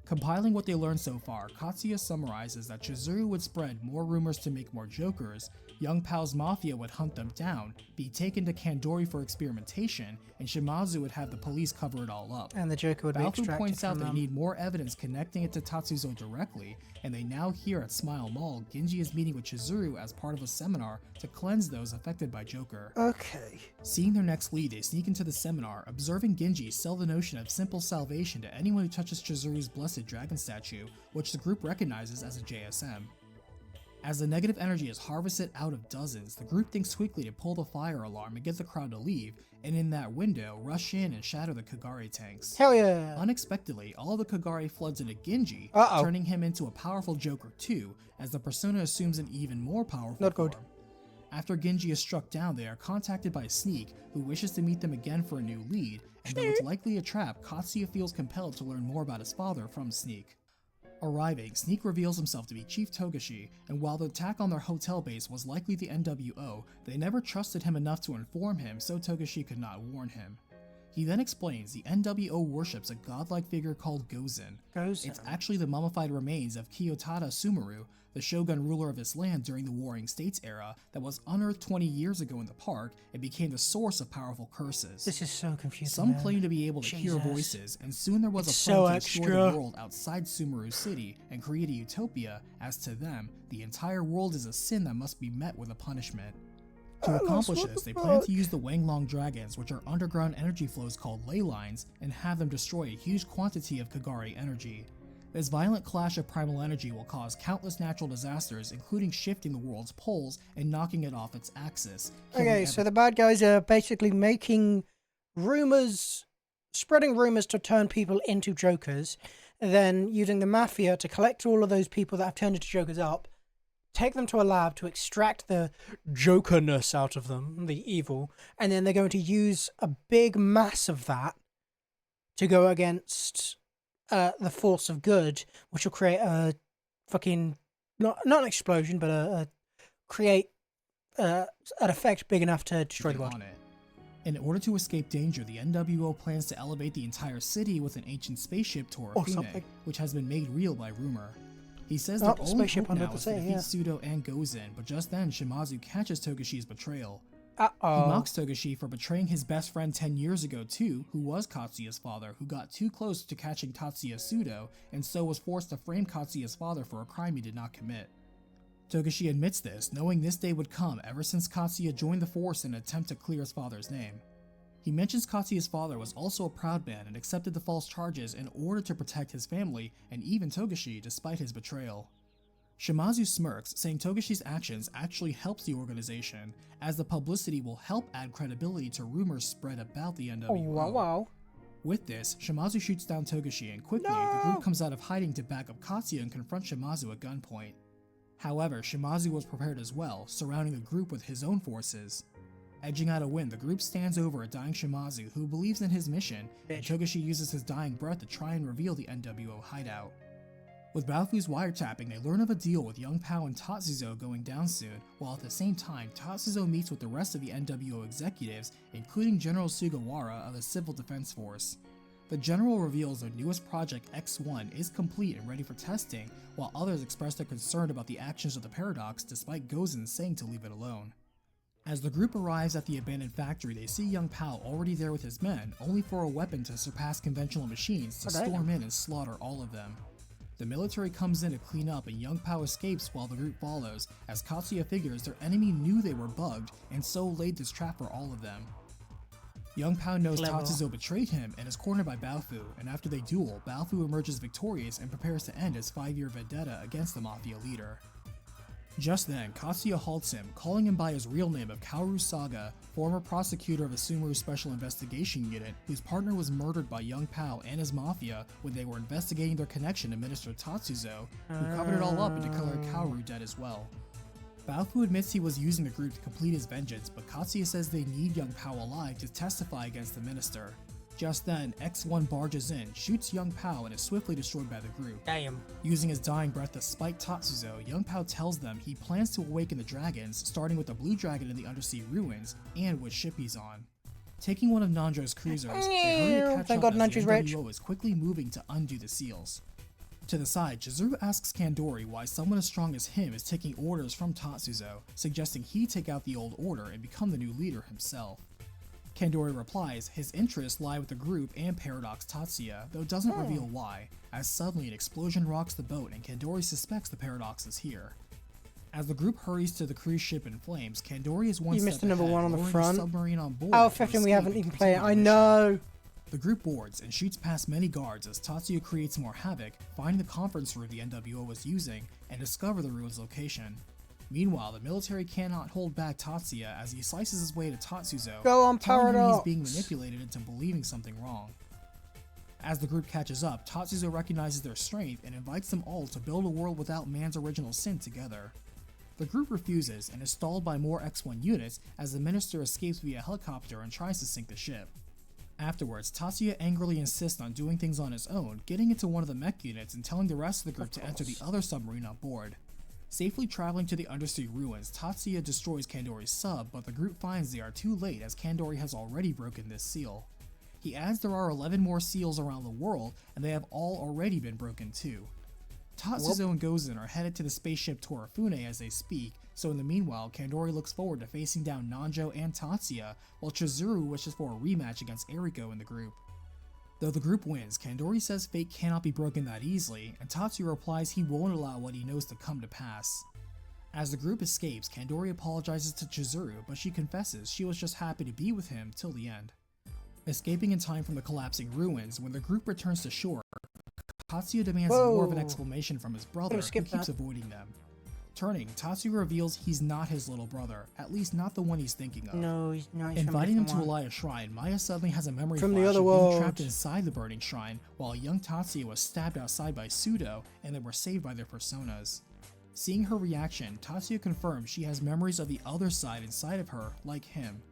Compiling what they learned so far, Katsuya summarizes that Chizuru would spread more rumors to make more Jokers, Young Pal's Mafia would hunt them down, be taken to Kandori for experimentation, and Shimazu would have the police cover it all up. And the Joker would be extracted Baofu points out from they need more evidence connecting it to Tatsuzo directly, and they now hear at Smile Mall Genji is meeting with Chizuru as part of a seminar to cleanse those affected by Joker. Okay. Seeing their next lead, they sneak into the seminar, observing Genji sell the notion of simple salvation to anyone who touches Chizuru's blessed dragon statue, which the group recognizes as a JSM. As the negative energy is harvested out of dozens, the group thinks quickly to pull the fire alarm and get the crowd to leave, and in that window, rush in and shatter the Kagare tanks. Hell yeah! Unexpectedly, all the Kagare floods into Genji, turning him into a powerful Joker too, as the persona assumes an even more powerful form. After Genji is struck down, they are contacted by Sneak, who wishes to meet them again for a new lead, and though it's likely a trap, Katsuya feels compelled to learn more about his father from Sneak. Arriving, Sneak reveals himself to be Chief Togashi, and while the attack on their hotel base was likely the NWO, they never trusted him enough to inform him, so Togashi could not warn him. He then explains the NWO worships a godlike figure called Gozen. It's actually the mummified remains of Kiyotada Sumeru, the shogun ruler of this land during the Warring States era that was unearthed 20 years ago in the park and became the source of powerful curses. This is so confusing. Some claim to be able to hear voices, and soon there was a plan to destroy the world outside Sumeru City and create a utopia, as to them, the entire world is a sin that must be met with a punishment. To accomplish this, they plan to use the Wanglong dragons, which are underground energy flows called ley lines, and have them destroy a huge quantity of Kagare energy. This violent clash of primal energy will cause countless natural disasters, including shifting the world's poles and knocking it off its axis. Okay, so the bad guys are basically making rumors, spreading rumors to turn people into Jokers, then using the Mafia to collect all of those people that have turned into Jokers up, take them to a lab to extract the Jokerness out of them, the evil, and then they're going to use a big mass of that to go against the force of good, which will create a fucking, not an explosion, but create an effect big enough to destroy the world. In order to escape danger, the NWO plans to elevate the entire city with an ancient spaceship to Orphine, which has been made real by rumor. He says their only hope now is to defeat Pseudo and Gozen, but just then Shimazu catches Togashi's betrayal. He Uh-oh. mocks Togashi for betraying his best friend 10 years ago too, who was Katsuya's father, who got too close to catching Tatsuya pseudo, and so was forced to frame Katsuya's father for a crime he did not commit. Togashi admits this, knowing this day would come ever since Katsuya joined the force in an attempt to clear his father's name. He mentions Katsuya's father was also a proud man and accepted the false charges in order to protect his family and even Togashi despite his betrayal. Shimazu smirks, saying Togashi's actions actually helps the organization, as the publicity will help add credibility to rumors spread about the NWO. Oh, wow. With this, Shimazu shoots down Togashi and quickly the group comes out of hiding to back up Katsuya and confront Shimazu at gunpoint. However, Shimazu was prepared as well, surrounding the group with his own forces. Edging out a win, the group stands over a dying Shimazu who believes in his mission, and Togashi uses his dying breath to try and reveal the NWO hideout. With Baofu's wiretapping, they learn of a deal with Young Pao and Tatsuzo going down soon, while at the same time, Tatsuzo meets with the rest of the NWO executives, including General Sugawara of the Civil Defense Force. The general reveals their newest project, X1, is complete and ready for testing, while others express their concern about the actions of the Paradox despite Gozen saying to leave it alone. As the group arrives at the abandoned factory, they see Young Pao already there with his men, only for a weapon to surpass conventional machines to storm in and slaughter all of them. The military comes in to clean up and Young Pao escapes while the group follows, as Katsuya figures their enemy knew they were bugged and so laid this trap for all of them. Young Pao knows Tatsuzo betrayed him and is cornered by Baofu, and after they duel, Baofu emerges victorious and prepares to end his 5-year vendetta against the Mafia leader. Just then, Katsuya halts him, calling him by his real name of Kaoru Saga, former prosecutor of the Sumeru Special Investigation Unit, whose partner was murdered by Young Pao and his mafia when they were investigating their connection to Minister Tatsuzo, who covered it all up and declared Kaoru dead as well. Baofu admits he was using the group to complete his vengeance, but Katsuya says they need Young Pao alive to testify against the minister. Just then, X1 barges in, shoots Young Pao, and is swiftly destroyed by the group. Damn. Using his dying breath to spite Tatsuzo, Young Pao tells them he plans to awaken the dragons, starting with the Blue Dragon in the undersea ruins, and which ship he's on. Taking one of Nanjo's cruisers, they hurry to catch up as the NWO is quickly moving to undo the seals. To the side, Chizuru asks Kandori why someone as strong as him is taking orders from Tatsuzo, suggesting he take out the old order and become the new leader himself. Kandori replies his interests lie with the group and Paradox Tatsuya, though doesn't reveal why, as suddenly an explosion rocks the boat and Kandori suspects the Paradox is here. As the group hurries to the cruise ship in flames, Kandori is one You step missed the number ahead, one on the lowering front. submarine on board Oh, to 15, we escape haven't and even played it. continue I the mission. know. The group boards and shoots past many guards as Tatsuya creates more havoc, finding the conference room the NWO was using, and discover the ruin's location. Meanwhile, the military cannot hold back Tatsuya as he slices his way to Tatsuzo, Go on, telling him he's Paradox. being manipulated into believing something wrong. As the group catches up, Tatsuzo recognizes their strength and invites them all to build a world without man's original sin together. The group refuses and is stalled by more X1 units as the minister escapes via helicopter and tries to sink the ship. Afterwards, Tatsuya angrily insists on doing things on his own, getting into one of the mech units and telling the rest of the group to enter the other submarine on board. Safely traveling to the undersea ruins, Tatsuya destroys Kandori's sub, but the group finds they are too late as Kandori has already broken this seal. He adds there are 11 more seals around the world, and they have all already been broken too. Tatsuzo and Gozen are headed to the spaceship Torifune as they speak, so in the meanwhile, Kandori looks forward to facing down Nanjo and Tatsuya, while Chizuru wishes for a rematch against Eriko in the group. Though the group wins, Kandori says fate cannot be broken that easily, and Tatsuya replies he won't allow what he knows to come to pass. As the group escapes, Kandori apologizes to Chizuru, but she confesses she was just happy to be with him till the end. Escaping in time from the collapsing ruins, when the group returns to shore, Tatsuya demands more of an explanation from his brother, who keeps avoiding them. Turning, Tatsuya reveals he's not his little brother, at least not the one he's thinking of. No, he's not. He's Inviting them to Alaya's shrine, Maya suddenly has a memory From flash the other of being world. trapped inside the burning shrine, while young Tatsuya was stabbed outside by Pseudo, and they were saved by their personas. Seeing her reaction, Tatsuya confirms she has memories of the other side inside of her, like him.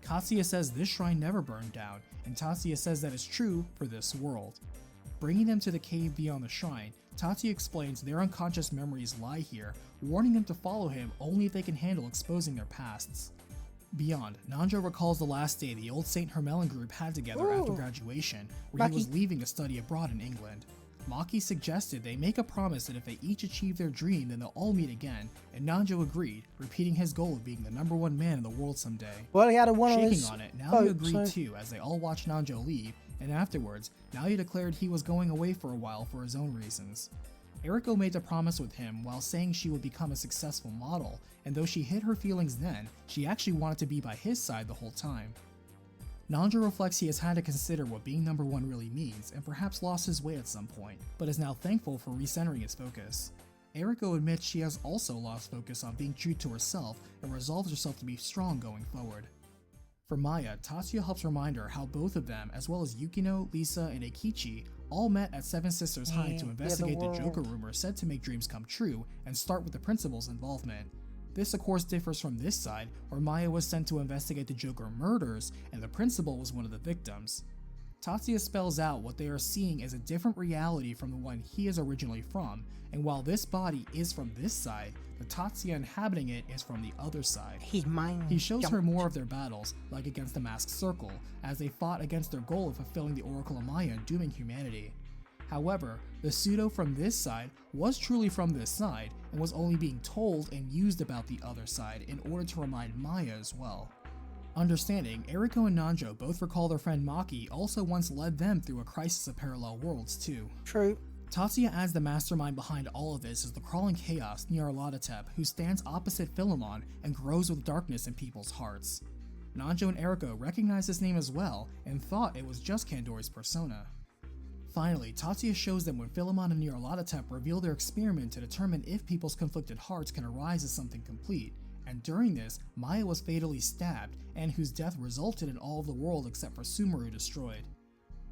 Katsuya says this shrine never burned down, and Tatsuya says that is true for this world. Bringing them to the cave beyond the shrine, Tatsuya explains their unconscious memories lie here, warning them to follow him only if they can handle exposing their pasts. Beyond, Nanjo recalls the last day the old St. Hermelin group had together after graduation, where he was leaving to study abroad in England. Maki suggested they make a promise that if they each achieve their dream, then they'll all meet again, and Nanjo agreed, repeating his goal of being the #1 man in the world someday. Well, he had a one on Shaking his on it, Naoya boat, agreed so- too, as they all watched Nanjo leave, and afterwards, Naoya declared he was going away for a while for his own reasons. Eriko made the promise with him while saying she would become a successful model, and though she hid her feelings then, she actually wanted to be by his side the whole time. Nanjo reflects he has had to consider what being #1 really means, and perhaps lost his way at some point, but is now thankful for recentering his focus. Eriko admits she has also lost focus on being true to herself and resolves herself to be strong going forward. For Maya, Tatsuya helps remind her how both of them, as well as Yukino, Lisa, and Eikichi, all met at Seven Sisters High to investigate the Joker rumor said to make dreams come true and start with the principal's involvement. This of course differs from this side, where Maya was sent to investigate the Joker murders and the principal was one of the victims. Tatsuya spells out what they are seeing as a different reality from the one he is originally from, and while this body is from this side, the Tatsuya inhabiting it is from the other side. He's mine. He shows her more of their battles, like against the Masked Circle, as they fought against their goal of fulfilling the Oracle of Maya and dooming humanity. However, the pseudo from this side was truly from this side, and was only being told and used about the other side in order to remind Maya as well. Understanding, Eriko and Nanjo both recall their friend Maki also once led them through a crisis of parallel worlds too. True. Tatsuya adds the mastermind behind all of this is the crawling chaos Nyarlathotep, who stands opposite Philemon and grows with darkness in people's hearts. Nanjo and Eriko recognize this name as well and thought it was just Kandori's persona. Finally, Tatsuya shows them when Philemon and Nyarlathotep reveal their experiment to determine if people's conflicted hearts can arise as something complete, and during this, Maya was fatally stabbed, and whose death resulted in all of the world except for Sumeru destroyed.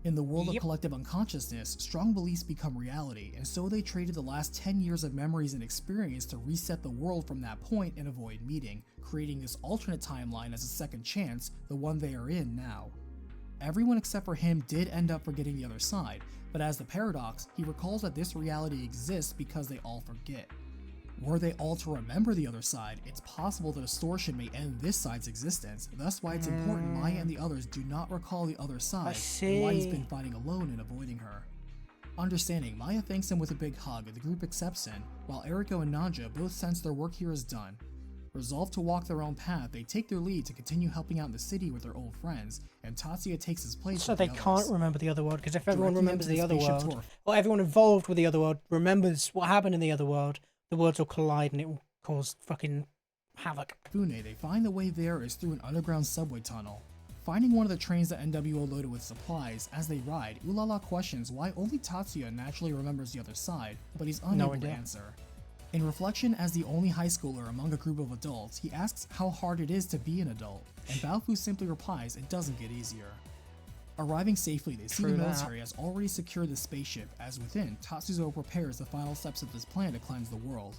In the world of collective unconsciousness, strong beliefs become reality, and so they traded the last 10 years of memories and experience to reset the world from that point and avoid meeting, creating this alternate timeline as a second chance, the one they are in now. Everyone except for him did end up forgetting the other side, but as the paradox, he recalls that this reality exists because they all forget. Were they all to remember the other side, it's possible the distortion may end this side's existence, thus why it's important Maya and the others do not recall the other side, and why he's been fighting alone and avoiding her. Understanding, Maya thanks him with a big hug and the group accepts him, while Eriko and Nanjo both sense their work here is done. Resolved to walk their own path, they take their lead to continue helping out in the city with their old friends, and Tatsuya takes his place So with they the can't others. remember the other world, because if everyone Directing them remembers to the other spaceship world, tour. or everyone involved with the other world remembers what happened in the other world, the worlds will collide and it will cause fucking havoc. Fune, they find the way there is through an underground subway tunnel. Finding one of the trains that NWO loaded with supplies, as they ride, Ulala questions why only Tatsuya naturally remembers the other side, but he's unable to answer. In reflection as the only high schooler among a group of adults, he asks how hard it is to be an adult, and Baofu simply replies it doesn't get easier. Arriving safely, they see True the that. military has already secured the spaceship, as within, Tatsuzo prepares the final steps of his plan to cleanse the world.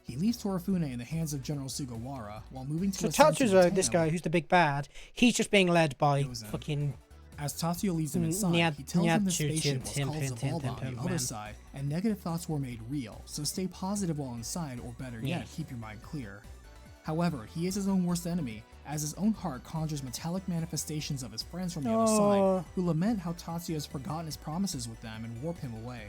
He leaves Torifune in the hands of General Sugawara, while moving to So a sense of Tatsuzo, this Tano. guy who's the big bad, he's just being led by Gozen. fucking... As Tatsuya leads him inside, he tells him the spaceship was called Zavalba on the other side, and negative thoughts were made real, so stay positive while inside, or better yet, keep your mind clear. However, he is his own worst enemy, as his own heart conjures metallic manifestations of his friends from the other side, who lament how Tatsuya has forgotten his promises with them and warp him away.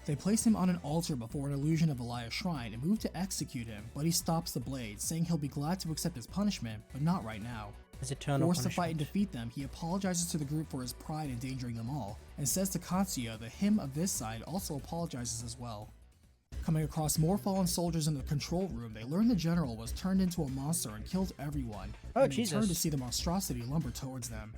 They place him on an altar before an illusion of Elia Shrine and move to execute him, but he stops the blade, saying he'll be glad to accept his punishment, but not right now. His eternal Forced to fight and punishment. defeat them, he apologizes to the group for his pride endangering them all, and says to Katsuya that him of this side also apologizes as well. Coming across more fallen soldiers in the control room, they learn the general was turned into a monster and killed everyone, Oh, and they turn to Jesus. see the monstrosity lumber towards them.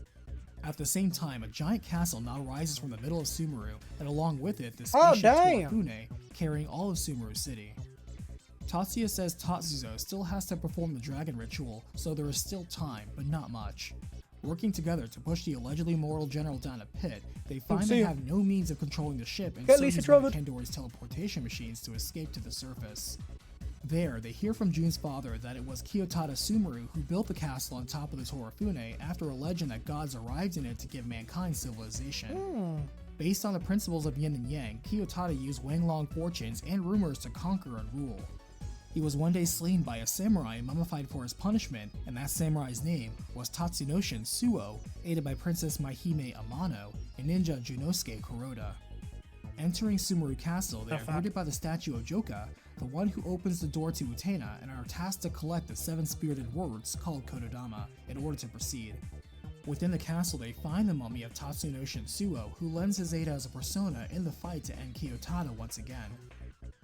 At the same time, a giant castle now rises from the middle of Sumeru, and along with it, the Oh, spaceship damn. Torifune, carrying all of Sumeru City. Tatsuya says Tatsuzo still has to perform the dragon ritual, so there is still time, but not much. Working together to push the allegedly mortal general down a pit, they find see they ya. have no means of controlling the ship and Get so Lisa use one of Trevor. Kandori's teleportation machines to escape to the surface. There, they hear from Jun's father that it was Kiyotada Sumeru who built the castle on top of the Torifune after a legend that gods arrived in it to give mankind civilization. Based on the principles of yin and yang, Kiyotada used Wanglong fortunes and rumors to conquer and rule. He was one day slain by a samurai mummified for his punishment, and that samurai's name was Tatsunoshin Suo, aided by Princess Maihime Amano and ninja Junosuke Kuroda. Entering Sumeru Castle, they are greeted by the statue of Joka, the one who opens the door to Utena, and are tasked to collect the 7 spirited words called Kododama in order to proceed. Within the castle, they find the mummy of Tatsuno Shinsuo, who lends his aid as a persona in the fight to end Kyotada once again.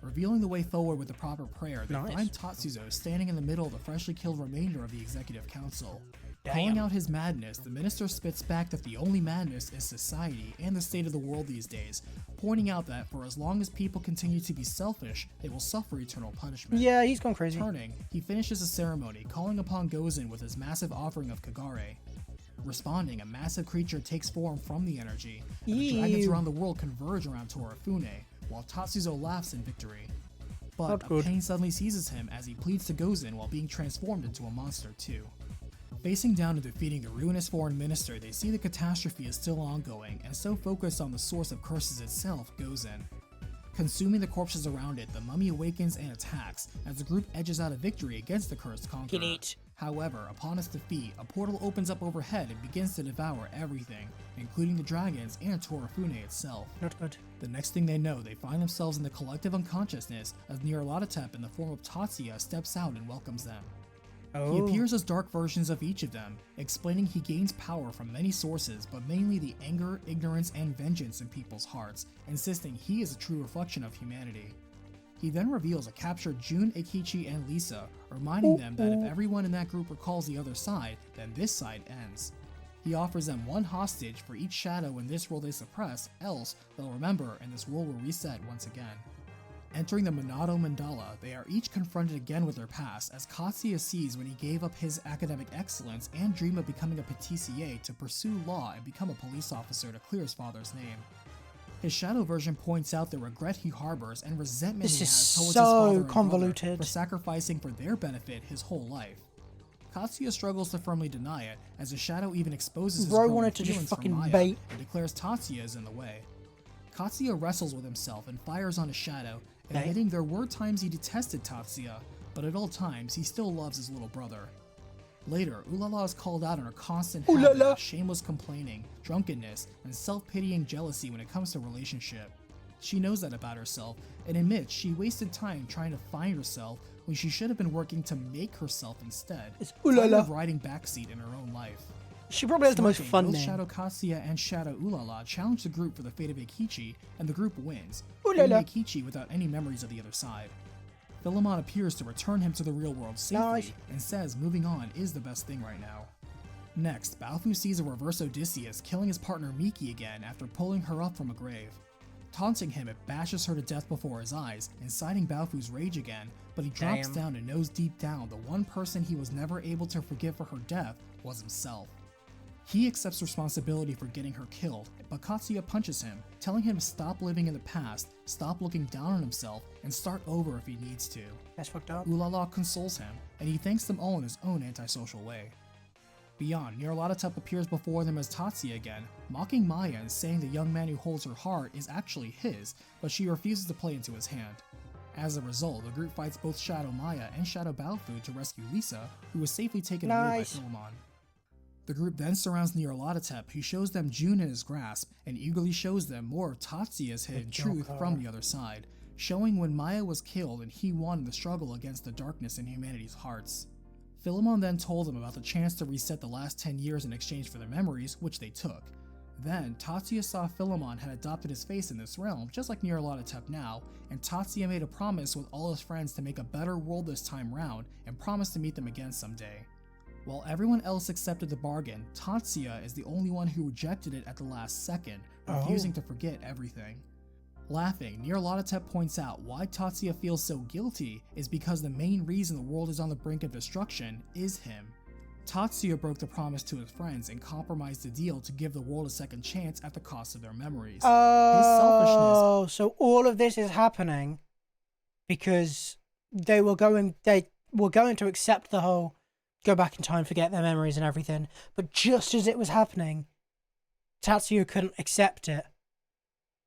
Revealing the way forward with the proper prayer, they find Tatsuzo standing in the middle of the freshly killed remainder of the Executive Council. Calling out his madness, the minister spits back that the only madness is society and the state of the world these days, pointing out that for as long as people continue to be selfish, they will suffer eternal punishment. Yeah, he's gone crazy. Turning, he finishes the ceremony, calling upon Gozen with his massive offering of Kagare. Responding, a massive creature takes form from the energy, and the dragons around the world converge around Torifune, while Tatsuzo laughs in victory. But a pain suddenly seizes him as he pleads to Gozen while being transformed into a monster too. Facing down and defeating the ruinous foreign minister, they see the catastrophe is still ongoing, and so focused on the source of curses itself, Gozen. Consuming the corpses around it, the mummy awakens and attacks, as the group edges out a victory against the cursed conqueror. However, upon its defeat, a portal opens up overhead and begins to devour everything, including the dragons and Torifune itself. Not good. The next thing they know, they find themselves in the collective unconsciousness as Nyarlathotep in the form of Tatsuya steps out and welcomes them. He appears as dark versions of each of them, explaining he gains power from many sources, but mainly the anger, ignorance, and vengeance in people's hearts, insisting he is a true reflection of humanity. He then reveals a captured Jun, Ikichi, and Lisa, reminding them that if everyone in that group recalls the other side, then this side ends. He offers them 1 hostage for each shadow in this world they suppress, else they'll remember and this world will reset once again. Entering the Minato Mandala, they are each confronted again with their past, as Katsuya sees when he gave up his academic excellence and dream of becoming a patissier to pursue law and become a police officer to clear his father's name. His shadow version points out the regret he harbors and resentment he has towards his father and brother for sacrificing for their benefit his whole life. Katsuya struggles to firmly deny it, as his shadow even exposes his growing feelings for Maya and declares Tatsuya is in the way. Katsuya wrestles with himself and fires on his shadow, admitting there were times he detested Tatsuya, but at all times he still loves his little brother. Later, Ulala is called out on her constant habit of shameless complaining, drunkenness, and self-pitying jealousy when it comes to relationship. She knows that about herself, and admits she wasted time trying to find herself when she should have been working to make herself instead, tired of riding backseat in her own life. She probably has the most fun both name. Shadow Katsuya and Shadow Ulala challenge the group for the fate of Ikichi, and the group wins, Ulala. leaving Ikichi without any memories of the other side. Philemon appears to return him to the real world safely, and says moving on is the best thing right now. Next, Baofu sees a reverse Odysseus killing his partner Miki again after pulling her up from a grave. Taunting him, it bashes her to death before his eyes, inciting Baofu's rage again, but he drops down and knows deep down the one person he was never able to forgive for her death was himself. He accepts responsibility for getting her killed, but Katsuya punches him, telling him to stop living in the past, stop looking down on himself, and start over if he needs to. That's fucked up. Ulala consoles him, and he thanks them all in his own antisocial way. Beyond, Nyarlathotep appears before them as Tatsuya again, mocking Maya and saying the young man who holds her heart is actually his, but she refuses to play into his hand. As a result, the group fights both Shadow Maya and Shadow Baofu to rescue Lisa, who was safely taken away by Philemon. The group then surrounds Nyarlathotep, who shows them Jun in his grasp, and eagerly shows them more of Tatsuya's hidden truth from the other side, showing when Maya was killed and he won in the struggle against the darkness in humanity's hearts. Philemon then told them about the chance to reset the last 10 years in exchange for their memories, which they took. Then, Tatsuya saw Philemon had adopted his face in this realm, just like Nyarlathotep now, and Tatsuya made a promise with all his friends to make a better world this time round, and promised to meet them again someday. While everyone else accepted the bargain, Tatsuya is the only one who rejected it at the last second, refusing to forget everything. Laughing, Nyarlathotep points out why Tatsuya feels so guilty is because the main reason the world is on the brink of destruction is him. Tatsuya broke the promise to his friends and compromised the deal to give the world a second chance at the cost of their memories. Oh, so all of this is happening because they were going to accept the whole go back in time, forget their memories and everything, but just as it was happening, Tatsuya couldn't accept it.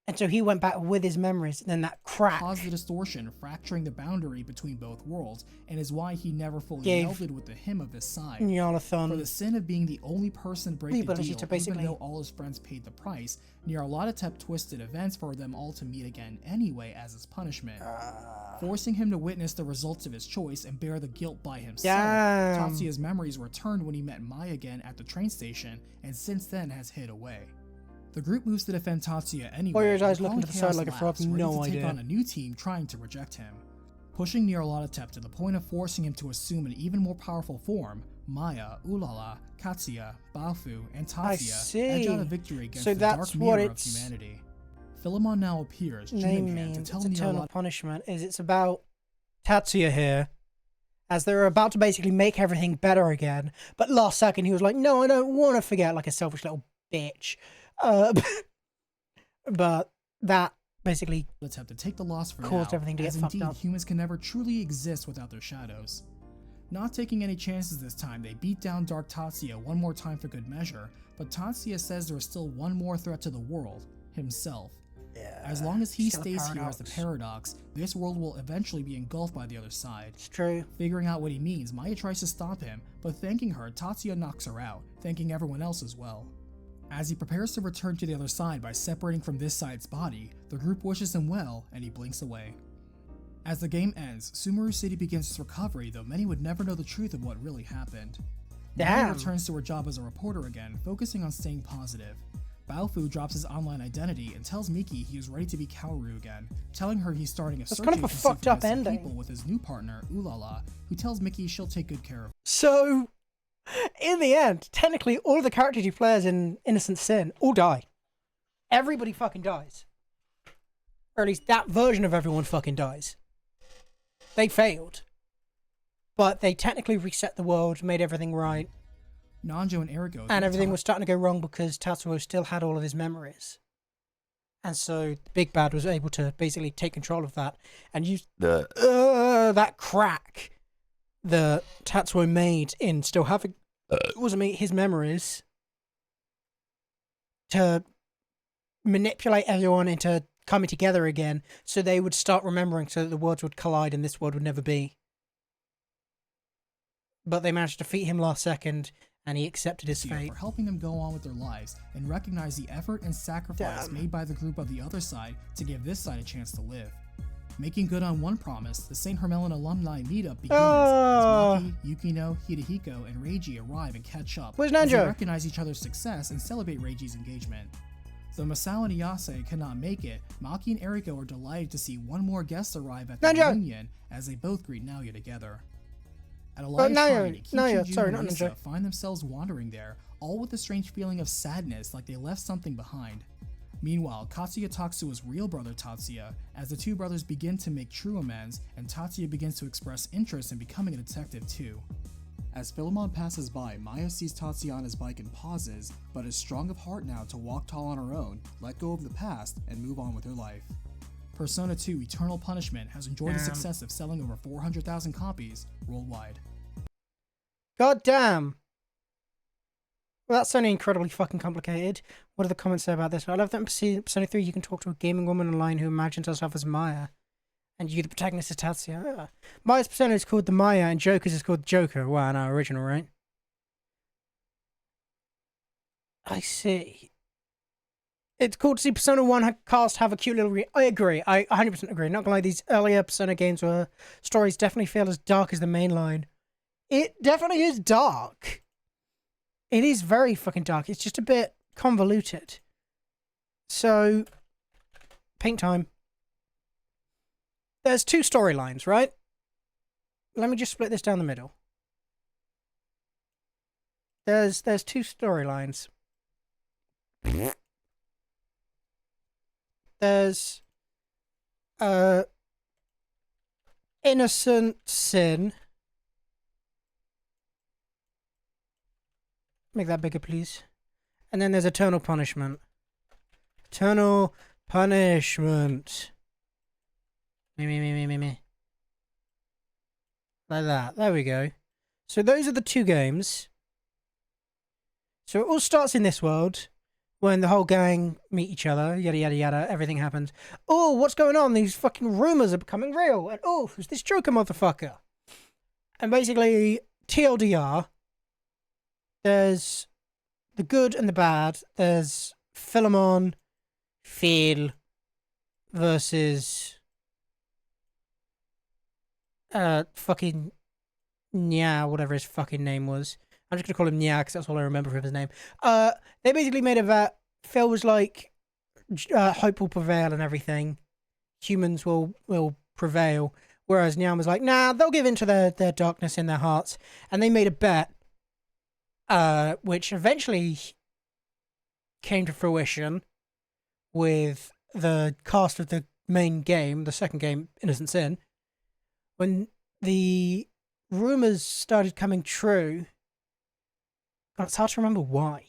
And so he went back with his memories, and then that crack caused the distortion, fracturing the boundary between both worlds, and is why he never fully Gave melded with the him of his side. Nyarlathotep For the sin of being the only person to break the the ability deal, to basically- even though all his friends paid the price, Nyarlathotep twisted events for them all to meet again anyway as his punishment, forcing him to witness the results of his choice and bear the guilt by himself. Damn. Tatsuya's memories returned when he met Mai again at the train station, and since then has hid away. The group moves to defend Tatsuya anyway. Warrior's eyes and looking to the Chaos side like a frog, laughs, ready no to take idea. on a new team trying to reject him. Pushing Nyarlathotep to the point of forcing him to assume an even more powerful form, Maya, Ulala, Katsuya, Baofu, and Tatsuya edge out a victory against So the that's dark what mirror of it's- humanity. Philemon now appears, Jin name again, to means. tell It's eternal Nyarlathotep punishment. Is it's about Tatsuya here, as they're about to basically make everything better again. But last second he was like, "No, I don't want to forget," like a selfish little bitch. But that basically to take the loss for caused now, everything to get as fucked indeed up. humans can never truly exist without their shadows. Not taking any chances this time, they beat down Dark Tatsuya one more time for good measure, but Tatsuya says there is still one more threat to the world, himself. As long as he still a stays here as the paradox. paradox, this world will eventually be engulfed by the other side. It's true. Figuring out what he means, Maya tries to stop him, but thanking her, Tatsuya knocks her out, thanking everyone else as well. As he prepares to return to the other side by separating from this side's body, the group wishes him well, and he blinks away. As the game ends, Sumeru City begins its recovery, though many would never know the truth of what really happened. Maya Damn. returns to her job as a reporter again, focusing on staying positive. Baofu drops his online identity and tells Miki he is ready to be Kaoru again, telling her he's starting a search kind of a agency fucked for up missing ending. people with his new partner, Ulala, who tells Miki she'll take good care of her. So, in the end, technically, all of the characters you play as in Innocent Sin all die. Everybody fucking dies. Or at least that version of everyone fucking dies. They failed. But they technically reset the world, made everything right, Nanjo and Eriko and everything was starting to go wrong because Tatsuo still had all of his memories. And so the big bad was able to basically take control of that and use that crack that Tatsuo made in still having his memories to manipulate everyone into coming together again so they would start remembering so that the worlds would collide and this world would never be. But they managed to defeat him last second and he accepted his fate. for helping them go on with their lives and recognize the effort and sacrifice Damn. made by the group of the other side to give this side a chance to live. Making good on one promise, the St. Hermelin alumni meetup begins Oh. as Maki, Yukino, Hidehiko, and Reiji arrive and catch up Where's as they Nanjo? recognize each other's success and celebrate Reiji's engagement. Though Masao and Iyase cannot make it, Maki and Eriko are delighted to see one more guest arrive at the Nanjo! reunion as they both greet Naoya together. At a live Naoya, shrine, Kichi, Naoya, Jun, sorry, and not Risa Nanjo. find themselves wandering there, all with a strange feeling of sadness like they left something behind. Meanwhile, Katsuya talks to his real brother Tatsuya, as the two brothers begin to make true amends, and Tatsuya begins to express interest in becoming a detective too. As Philemon passes by, Maya sees Tatsuya on his bike and pauses, but is strong of heart now to walk tall on her own, let go of the past, and move on with her life. Persona 2 Eternal Punishment has enjoyed the Damn. success of selling over 400,000 copies worldwide. God damn. Well, that's sounding incredibly fucking complicated. What do the comments say about this? I love that in Persona 3 you can talk to a gaming woman online who imagines herself as Maya. And you, the protagonist, is Tatsuya. Ah. Maya's persona is called the Maya and Joker's is called Joker. Wow, no, original, right? I see. It's cool to see Persona 1 cast have a cute little... I agree. I 100% agree. Not gonna lie, these earlier Persona games were... stories definitely feel as dark as the main line. It definitely is dark. It is very fucking dark. It's just a bit convoluted. So, paint time. There's two storylines, right? Let me just split this down the middle. There's two storylines. There's Innocent Sin. Make that bigger, please. And then there's Eternal Punishment. Eternal Punishment. Me. Like that. There we go. So those are the two games. So it all starts in this world, when the whole gang meet each other, yada yada yada, everything happens. Oh, what's going on? These fucking rumors are becoming real. And oh, who's this Joker motherfucker? And basically, TLDR, there's the good and the bad. There's Philemon, Phil, versus fucking Nya, whatever his fucking name was. I'm just gonna call him Nya because that's all I remember from his name. They basically made it that Phil was like, hope will prevail and everything. Humans will prevail. Whereas Nya was like, nah, they'll give in to their darkness in their hearts. And they made a bet, which eventually came to fruition with the cast of the main game, the second game, Innocent Sin, when the rumors started coming true. God, it's hard to remember why.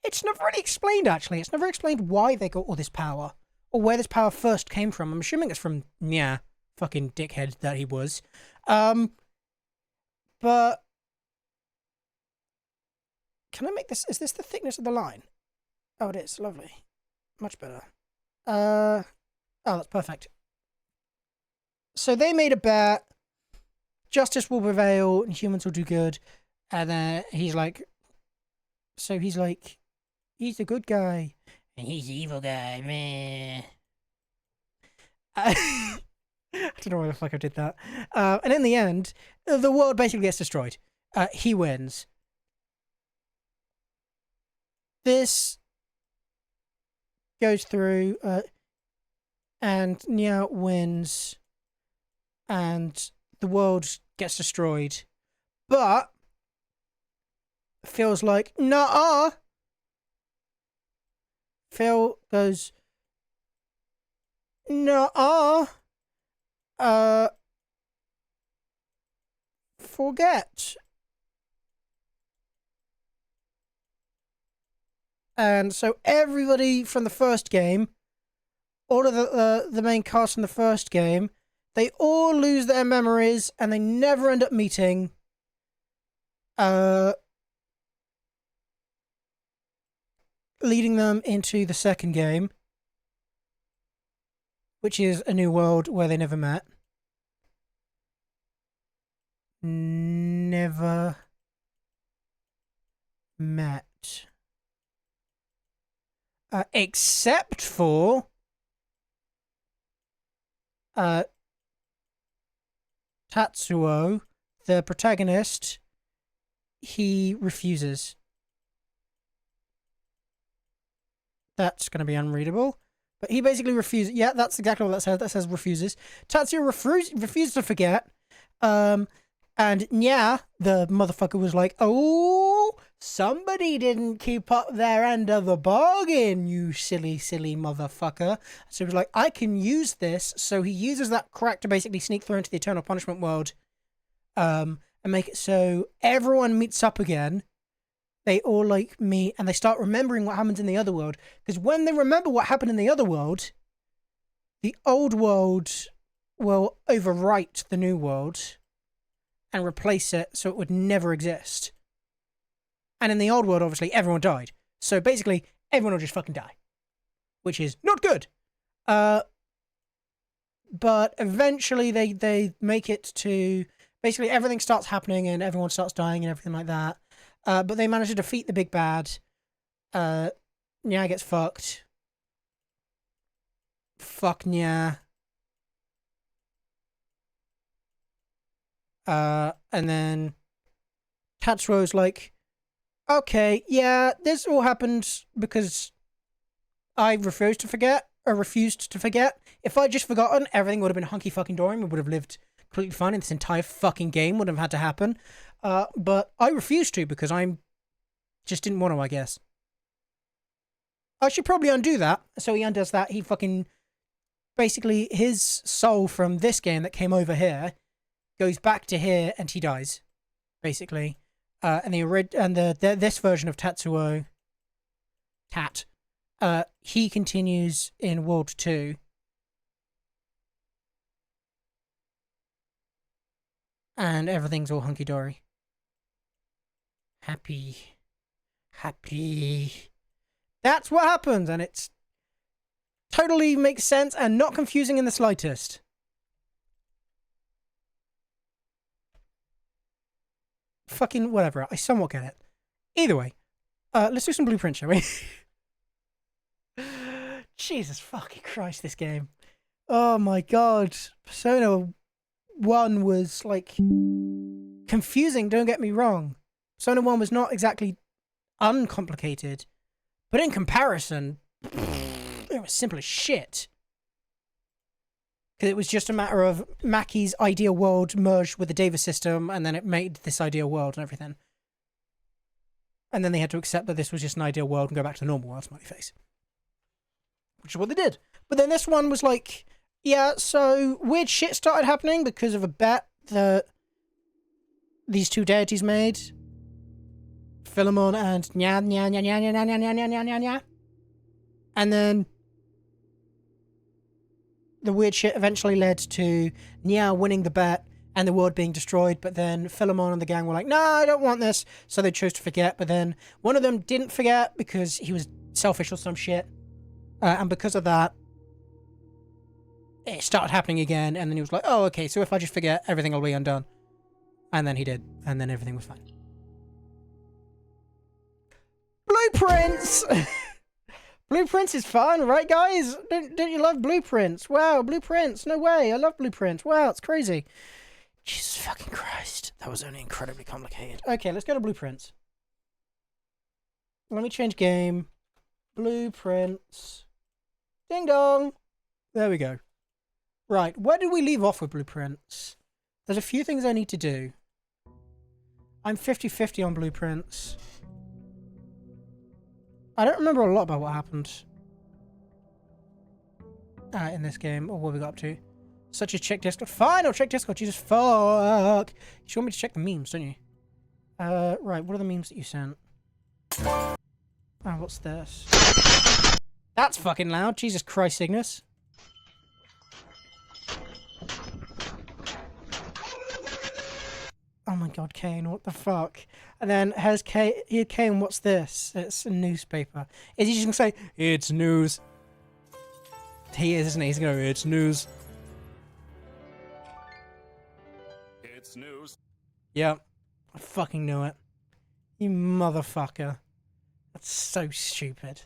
It's never really explained, actually. It's never explained why they got all this power, or where this power first came from. I'm assuming it's from, yeah, fucking dickhead that he was. But can I make this? Is this the thickness of the line? Oh, it is. Lovely. Much better. Oh, that's perfect. So they made a bet. Justice will prevail and humans will do good. And then he's like, he's the good guy. And he's the evil guy, meh. I don't know why the fuck I did that. And in the end, the world basically gets destroyed. He wins. This goes through, and Nya wins, and the world gets destroyed. But feels like, nah. Phil goes, nah. Forget. And so everybody from the first game, all of the main cast from the first game, they all lose their memories and they never end up meeting. Leading them into the second game, which is a new world where they never met. Never met. Except for Tatsuo, the protagonist, he refuses. That's going to be unreadable. But he basically refuses. Yeah, that's exactly what that says. That says refuses. Tatsuo refuses to forget. And Nya, the motherfucker, was like, oh, somebody didn't keep up their end of the bargain, you silly, silly motherfucker. So he was like, I can use this. So he uses that crack to basically sneak through into the Eternal Punishment world. And make it so everyone meets up again. They all like meet and they start remembering what happens in the other world. Because when they remember what happened in the other world, the old world will overwrite the new world and replace it so it would never exist. And in the old world, obviously, everyone died. So basically, everyone will just fucking die. Which is not good. But eventually they make it to... Basically, everything starts happening and everyone starts dying and everything like that. But they manage to defeat the big bad. Nya gets fucked. Fuck Nya. And then Tatsuo's like, okay, yeah, this all happened because I refused to forget. If I'd just forgotten, everything would have been hunky fucking dory. We would have lived completely fine and this entire fucking game wouldn't have had to happen. But I refused to because I just didn't want to, I guess. I should probably undo that. So he undoes that. He fucking... Basically, his soul from this game that came over here goes back to here and he dies. Basically. And this version of Tatsuo... he continues in World 2. And everything's all hunky-dory. Happy. That's what happens, and it's totally makes sense and not confusing in the slightest. Fucking whatever, I somewhat get it. Either way, let's do some blueprints, shall we? Jesus fucking Christ, this game. Oh my god. Persona 1 was, like, confusing, don't get me wrong. Persona 1 was not exactly uncomplicated, but in comparison, it was simple as shit. Because it was just a matter of Maki's ideal world merged with the Davis system, and then it made this ideal world and everything. And then they had to accept that this was just an ideal world and go back to the normal world, smiley face. Which is what they did. But then this one was like, yeah, so weird shit started happening because of a bet that these two deities made. Philemon and nya nya nya nya nya nya nya nya nya nya nya. And then the weird shit eventually led to Nya winning the bet and the world being destroyed, but then Philemon and the gang were like, no, I don't want this, so they chose to forget, but then one of them didn't forget because he was selfish or some shit, and because of that, it started happening again, and then he was like, oh, okay, so if I just forget, everything will be undone. And then he did, and then everything was fine. Blueprints! Blueprints is fun, right, guys? Don't you love blueprints? Wow, blueprints. No way. I love blueprints. Wow, it's crazy. Jesus fucking Christ. That was only incredibly complicated. Okay, let's go to blueprints. Let me change game. Blueprints. Ding dong. There we go. Right, where did we leave off with blueprints? There's a few things I need to do. I'm 50-50 on blueprints. I don't remember a lot about what happened in this game, or what we got up to. Such as check Discord. Fine, I'll check Discord. Jesus fuck. You just want me to check the memes, don't you? Right, what are the memes that you sent? Oh, what's this? That's fucking loud. Jesus Christ, Cygnus. Oh my god, Kane, what the fuck? And then has Kane, what's this? It's a newspaper. Is he just gonna say, it's news? He is, isn't he? He's gonna go, it's news. It's news. Yep. I fucking knew it. You motherfucker. That's so stupid.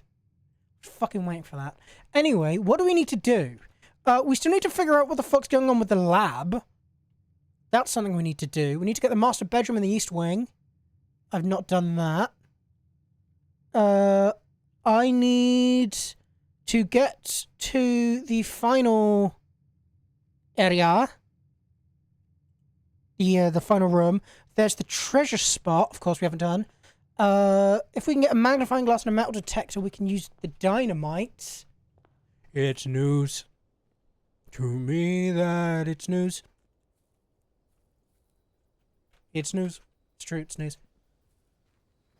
Fucking waiting for that. Anyway, what do we need to do? We still need to figure out what the fuck's going on with the lab. That's something we need to do. We need to get the master bedroom in the east wing. I've not done that. I need to get to the final area. The final room. There's the treasure spot, of course we haven't done. If we can get a magnifying glass and a metal detector, we can use the dynamite. It's news. To me that it's news. It's news. It's true, it's news.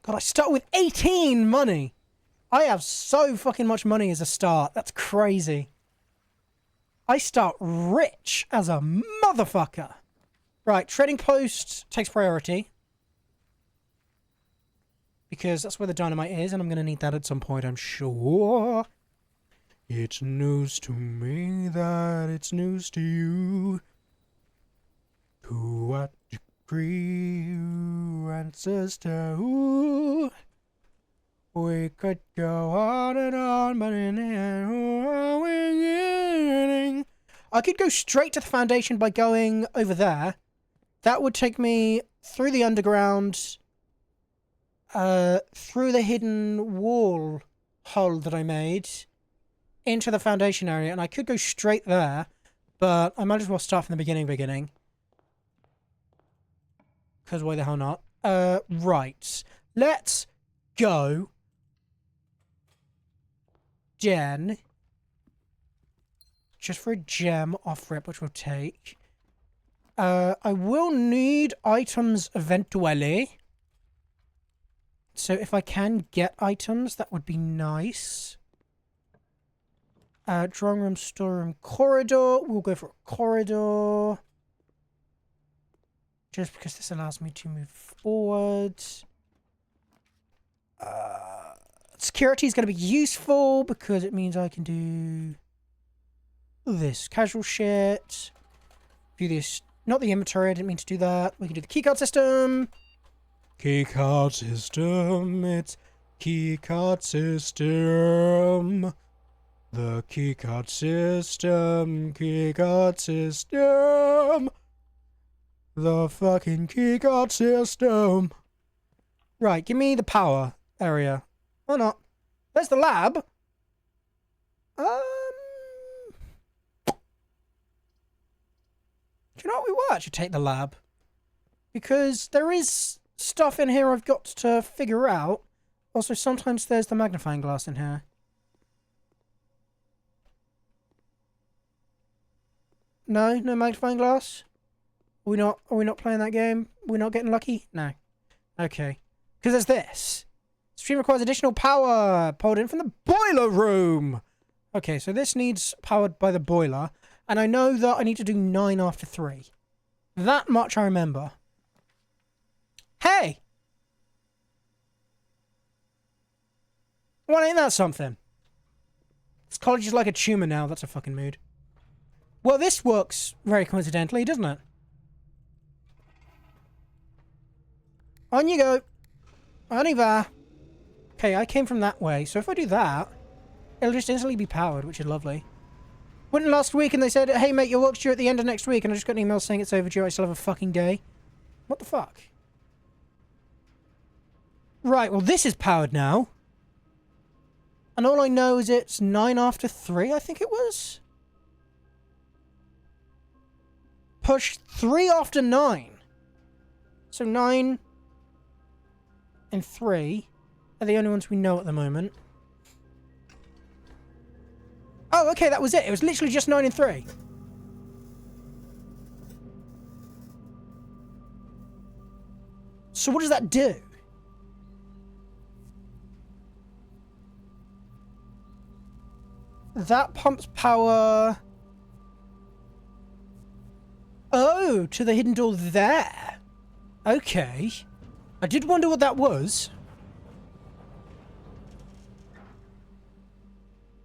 God, I start with 18 money. I have so fucking much money as a start. That's crazy. I start rich as a motherfucker. Right, trading post takes priority. Because that's where the dynamite is, and I'm going to need that at some point, I'm sure. It's news to me that it's news to you. To what degree you answers to who? We could go on and on, but in the end, who are we getting? I could go straight to the foundation by going over there. That would take me through the underground, through the hidden wall hole that I made, into the foundation area, and I could go straight there, but I might as well start from the beginning. Because why the hell not? Right. Let's go. Gen. Just for a gem off rip, which we'll take. I will need items eventually. So if I can get items, that would be nice. Drawing room, storeroom, corridor. We'll go for a corridor. Just because this allows me to move forward. Security is going to be useful because it means I can do this. Casual shit. Do this. Not the inventory. I didn't mean to do that. We can do the keycard system. Keycard system. It's keycard system. The keycard system. Keycard system. The fucking keycard system. Right, give me the power area. Or not. There's the lab. Do you know what? We will actually take the lab. Because there is stuff in here I've got to figure out. Also, sometimes there's the magnifying glass in here. No? No magnifying glass? Are we not playing that game? We're not getting lucky? No. Okay. Because there's this. Stream requires additional power. Pulled in from the boiler room. Okay, so this needs powered by the boiler. And I know that I need to do 9 after 3. That much I remember. Hey! Well, ain't that something? This college is like a tumor now. That's a fucking mood. Well, this works very coincidentally, doesn't it? On you go. On y va. Okay, I came from that way, so if I do that, it'll just instantly be powered, which is lovely. Went in last week and they said, hey mate, your work's due at the end of next week, and I just got an email saying it's overdue, I still have a fucking day. What the fuck? Right, well this is powered now. And all I know is it's 9 after 3, I think it was. Push 3 after 9. So 9 and 3 are the only ones we know at the moment. Oh, okay, that was it. It was literally just 9 and 3. So what does that do? That pumps power... Oh, to the hidden door there. Okay. I did wonder what that was.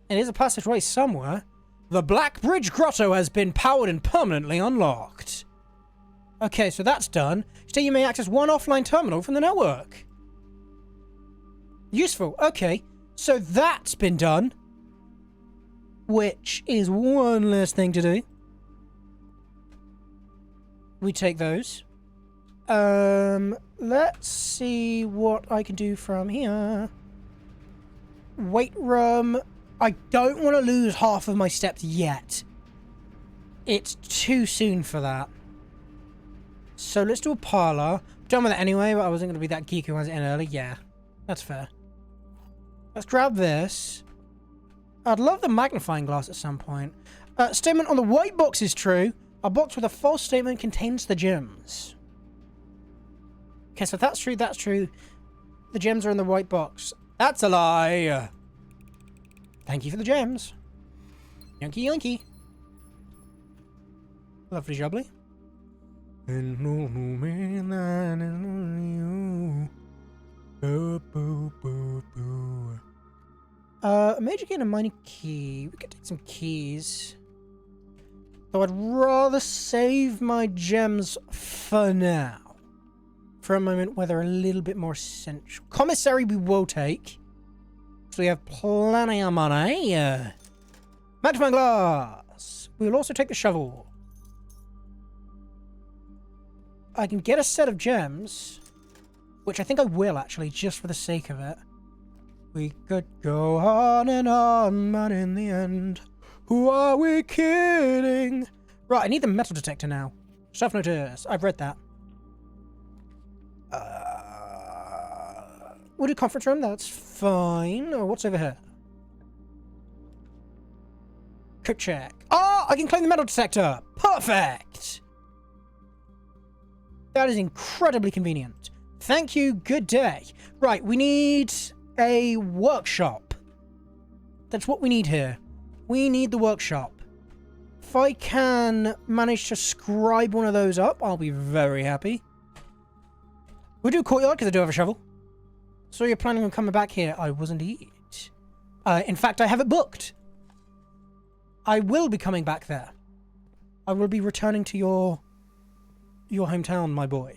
It is a passageway somewhere. The Black Bridge Grotto has been powered and permanently unlocked. Okay, so that's done. So you may access one offline terminal from the network. Useful. Okay, so that's been done. Which is one less thing to do. We take those. Let's see what I can do from here. Weight room. I don't want to lose half of my steps yet. It's too soon for that. So let's do a parlor. Done with it anyway, but I wasn't going to be that geeky when I was in early. Yeah, that's fair. Let's grab this. I'd love the magnifying glass at some point. Statement on the white box is true. A box with a false statement contains the gems. Okay, so if that's true, that's true. The gems are in the white box. That's a lie. Thank you for the gems. Yunky yunky. Lovely jubbly. A major gain and minor key. We could take some keys. Though I'd rather save my gems for now. For a moment where they're a little bit more essential. Commissary we will take. So we have plenty of money. Magnifying glass. We will also take the shovel. I can get a set of gems. Which I think I will actually, just for the sake of it. We could go on, but in the end, who are we kidding? Right, I need the metal detector now. Self-notice. I've read that. We'll do conference room. That's fine. Oh, what's over here? Quick check. Oh, I can claim the metal detector. Perfect. That is incredibly convenient. Thank you. Good day. Right, we need a workshop. That's what we need here. we need the workshop. If I can manage to scribe one of those up, I'll be very happy. We do courtyard because I do have a shovel. So you're planning on coming back here? I was indeed. In fact, I have it booked. I will be coming back there. I will be returning to your hometown, my boy.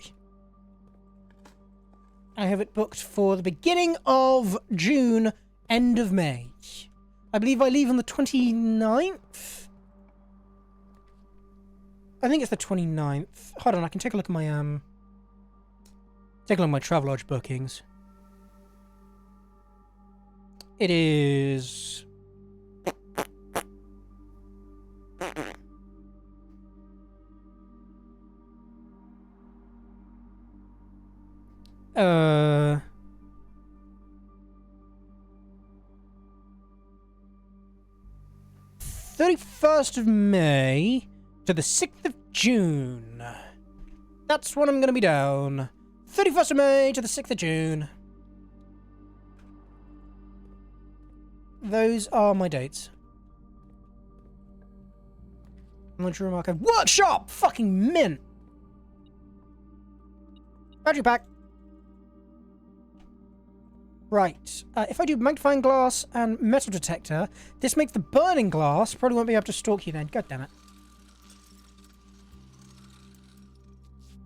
I have it booked for the beginning of June, end of May. I believe I leave on the 29th. I think it's the 29th. Hold on, I can take a look at my take a look at my Travelodge bookings. It is uh 31st of May to the 6th of June. That's when I'm going to be down. 31st of May to the 6th of June. Those are my dates. Laundry room archive. Workshop! Fucking mint! Battery pack. Right. If I do magnifying glass and metal detector, this makes the burning glass. Probably won't be able to stalk you then. God damn it.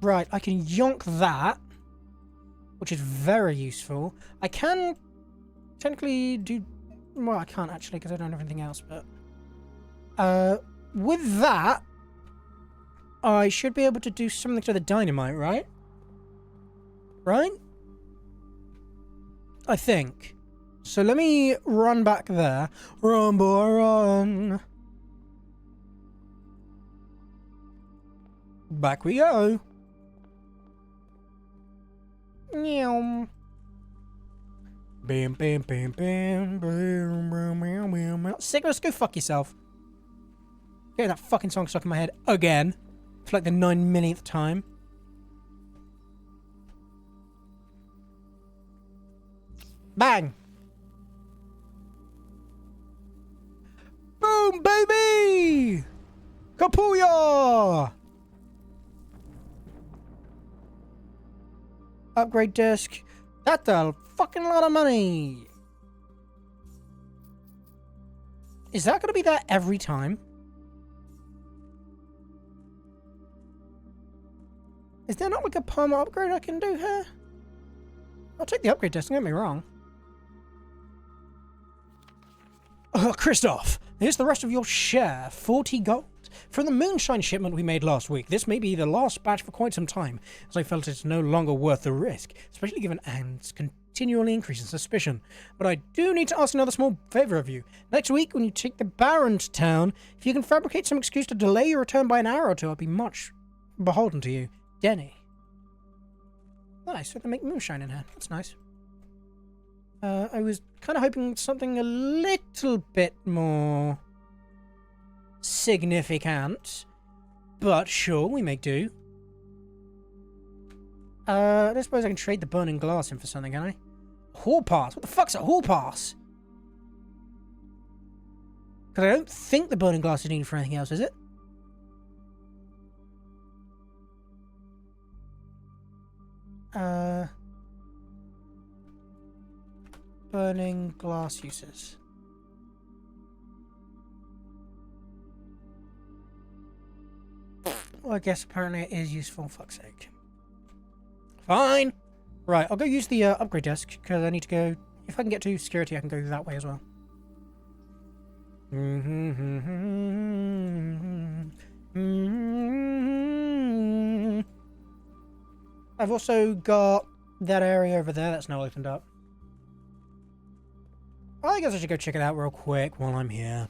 Right, I can yonk that, which is very useful. I can technically do... Well, I can't actually because I don't have anything else, but... with that, I should be able to do something to the dynamite, right? Right? I think. So let me run back there. Run, boy, run. Back we go. Meow. Bam, bam, bam, bam, bam, bam, bam, bam. Sickness, go fuck yourself. Get that fucking song stuck in my head again. For like the 9 millionth time. Bang! Boom, baby! Kapooyah! Upgrade disc. That's a fucking lot of money. Is that going to be there every time? Is there not like a perma upgrade I can do here? I'll take the upgrade disc, don't get me wrong. Christoph, here's the rest of your share, 40 gold. From the moonshine shipment we made last week, this may be the last batch for quite some time, as I felt it's no longer worth the risk, especially given Anne's continually increasing suspicion. But I do need to ask another small favour of you. Next week, when you take the Baron to town, if you can fabricate some excuse to delay your return by an hour or two, I'll be much beholden to you. Denny. Nice, so they make moonshine in here. That's nice. I was kind of hoping something a little bit more significant, but sure, we make do. I suppose I can trade the burning glass in for something, can I? Hall pass? What the fuck's a hall pass? Because I don't think the burning glass is needed for anything else, is it? Burning glass uses. Well, I guess apparently it is useful, fuck's sake. Fine! Right, I'll go use the upgrade desk, because I need to go... If I can get to security, I can go that way as well. I've also got that area over there that's now opened up. I guess I should go check it out real quick while I'm here.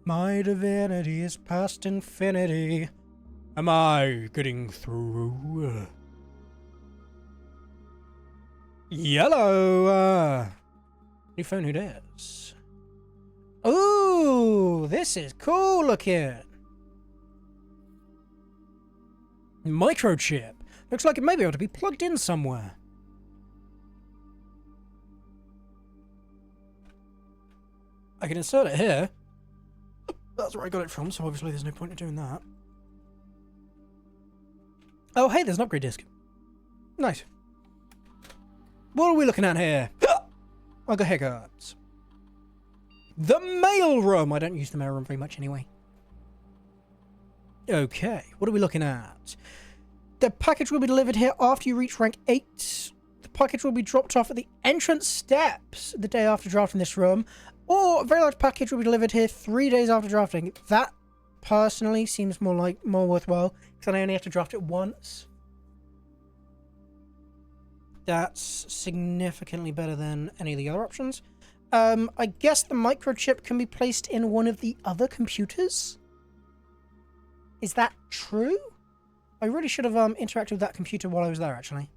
My divinity is past infinity. Am I getting through? Yellow! New phone, who dares? Ooh, this is cool looking. Microchip. Looks like it may be able to be plugged in somewhere. I can insert it here. That's where I got it from, so obviously there's no point in doing that. Oh, hey, there's an upgrade disc. Nice. What are we looking at here? I got haircuts. The mail room. I don't use the mail room very much anyway. Okay, what are we looking at? The package will be delivered here after you reach rank 8. The package will be dropped off at the entrance steps the day after drafting this room. Or a very large package will be delivered here 3 days after drafting. That, personally, seems more worthwhile, because I only have to draft it once. That's significantly better than any of the other options. I guess the microchip can be placed in one of the other computers? Is that true? I really should have interacted with that computer while I was there, actually.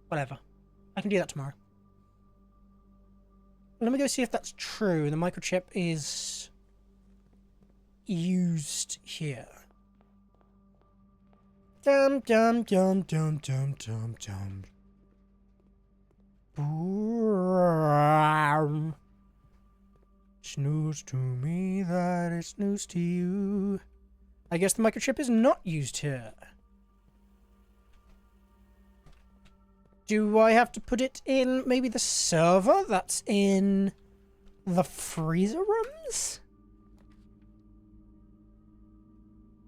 Whatever. I can do that tomorrow. Let me go see if that's true. The microchip is used here. Dum dum dum dum dum dum dum. Snooze to me that is news to you. I guess the microchip is not used here. Do I have to put it in maybe the server that's in the freezer rooms?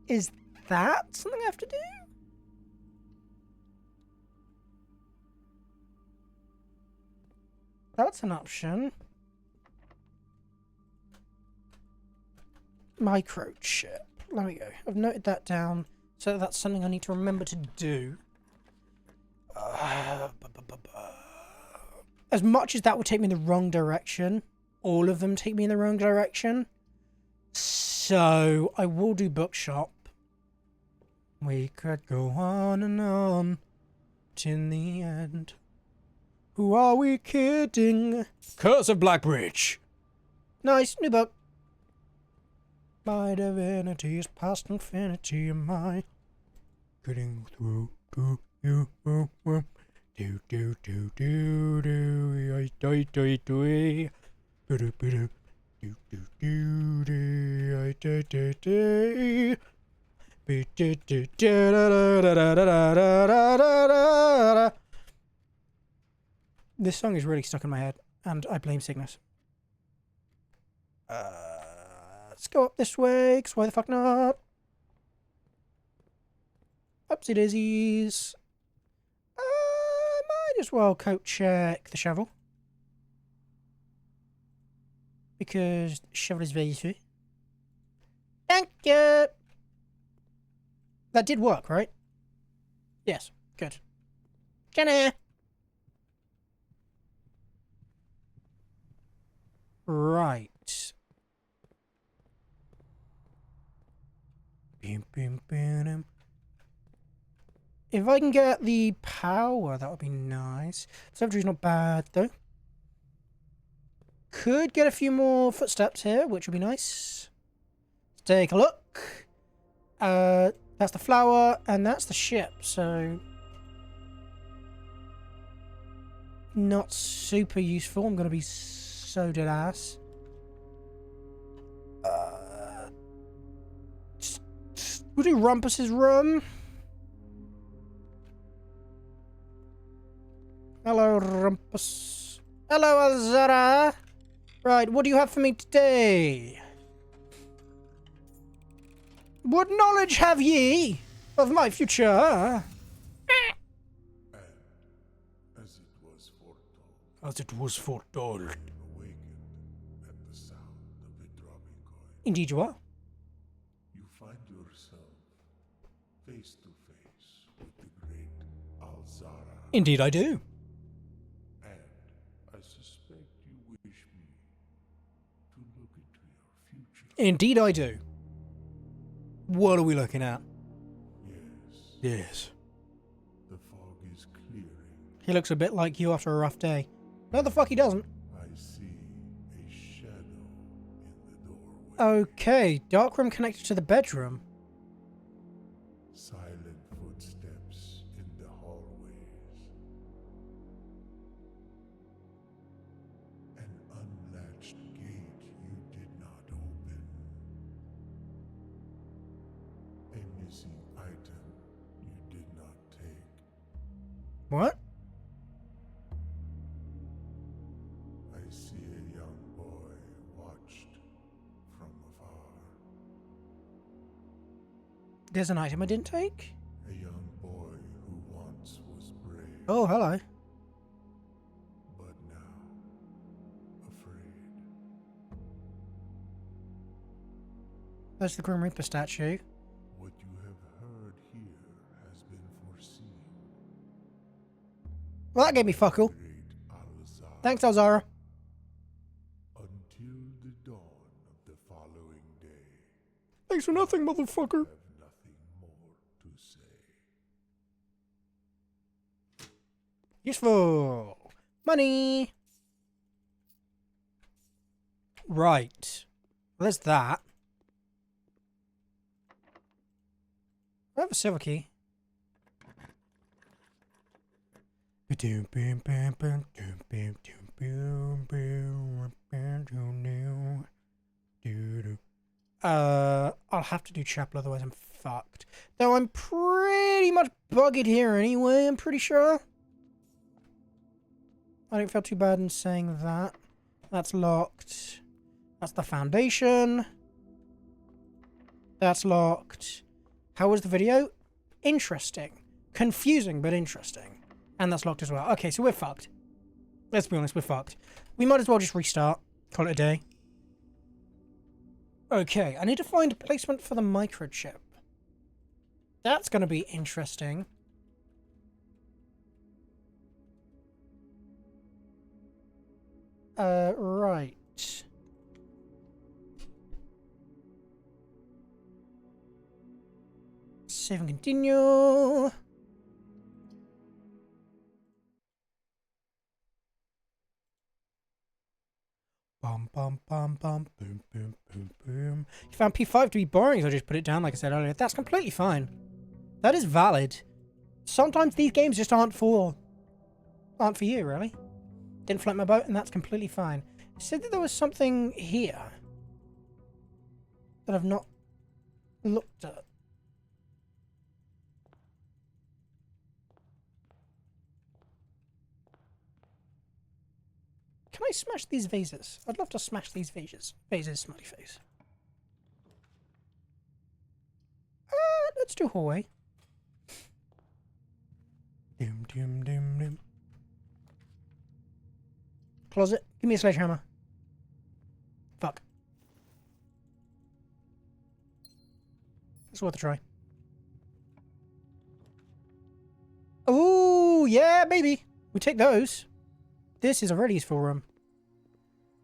Is that something I have to do? That's an option. Microchip. There we go. I've noted that down, so that's something I need to remember to do. As much as that would take me in the wrong direction, all of them take me in the wrong direction. So I will do bookshop. We could go on and on till the end. Who are we kidding? Curse of Blackbridge. Nice, new book. My divinity is past infinity, am I getting through to you? Do do do do do do do do do do do this song is really stuck in my head, and I blame sickness. Let's go up this way, because why the fuck not? Upsy daisies. Might as well coat check the shovel. Because the shovel is very useful. Thank you! That did work, right? Yes, good. Jenny! Right. If I can get the power, that would be nice. Cemetery's not bad, though. Could get a few more footsteps here, which would be nice. Let's take a look. That's the flower, and that's the ship, so... not super useful. I'm going to be so dead ass. We'll do Rumpus's room. Hello, Rumpus. Hello, Azara. Right, what do you have for me today? What knowledge have ye of my future? As it was foretold. Awakened at the sound of the dropping coin. Indeed you are. You find yourself face to face with the great Alzara. Indeed I do. And I suspect you wish me to look into your future. Indeed I do. What are we looking at? Yes, Yes. the fog is clearing. He looks a bit like you after a rough day. No, the fuck he doesn't. I see a shadow in the doorway. Okay, dark room connected to the bedroom. Silent footsteps in the hallways. An unlatched gate you did not open. missing item you did not take. What? I see a young boy watched from afar. There's an item I didn't take? A young boy who once was brave, Oh, hello. but now afraid. There's the Grim Reaper statue. What you have heard here has been foreseen. Well, that gave me fuck all. Great Al-Azhar. Thanks, Alzara. Until the dawn of the following day, Thanks for nothing, motherfucker. I have nothing more to say. Useful. Money. Right. Well, there's that. I have a silver key. I'll have to do chapel, otherwise I'm fucked. Though I'm pretty much buggered here anyway, I'm pretty sure. I don't feel too bad in saying that. That's locked. That's the foundation. That's locked. How was the video? Interesting. Confusing, but interesting. And that's locked as well. Okay, so we're fucked. Let's be honest, we're fucked. We might as well just restart. Call it a day. Okay, I need to find a placement for the microchip. That's going to be interesting. Right. Save and continue. Bum bum bum bum boom boom boom boom. You found P5 to be boring, so I just put it down like I said earlier. That's completely fine. That is valid. Sometimes these games just aren't for you, really. Didn't float my boat, and that's completely fine. It said that there was something here that I've not looked at. Can I smash these vases? I'd love to smash these vases. Vases, smiley face. Let's do hallway. Doom, doom, doom, doom. Closet. Give me a sledgehammer. Fuck. It's worth a try. Oh, yeah, baby. We take those. This is a really useful room.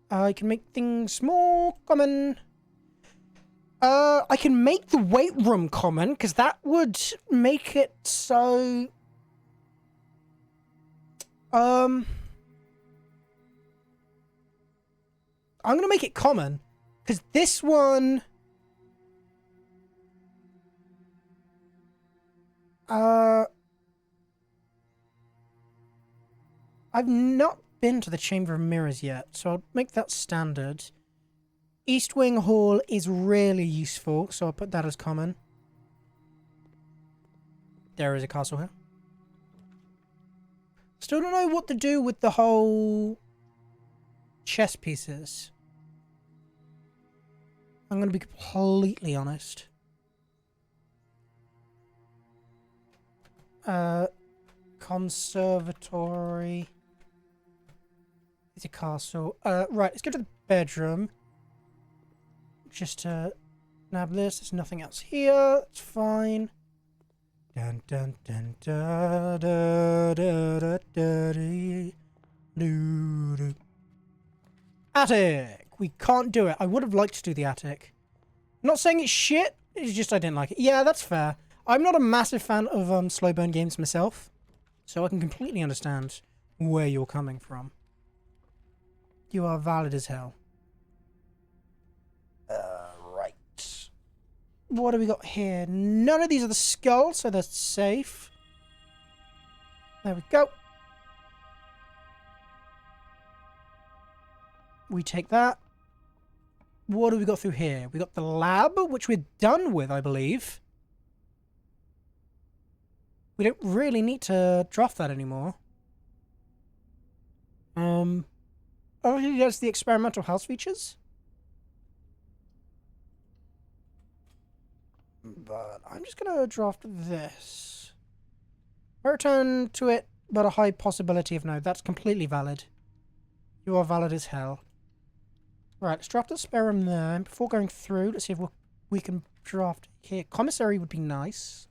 I can make things more common. I can make the weight room common, because that would make it so... I'm going to make it common, because this one... I've not been to the Chamber of Mirrors yet, so I'll make that standard. East Wing Hall is really useful, so I'll put that as common. There is a castle here. Still don't know what to do with the whole chess pieces. I'm going to be completely honest. Conservatory. It's a castle. Right, let's go to the bedroom. Just to nab this. There's nothing else here. It's fine. Dun dun dun da da da da da dee, doo doo. Attic! We can't do it. I would have liked to do the attic. I'm not saying it's shit, it's just I didn't like it. Yeah, that's fair. I'm not a massive fan of slow burn games myself, so I can completely understand where you're coming from. You are valid as hell. Right. What do we got here? None of these are the skulls, so they're safe. There we go. We take that. What do we got through here? We got the lab, which we're done with, I believe. we don't really need to draft that anymore. Obviously there's the experimental house features. But I'm just gonna draft this. Return to it, but a high possibility of no. That's completely valid. You are valid as hell. Right, let's draft a spare room there. Before going through, let's see if we can draft here. Commissary would be nice.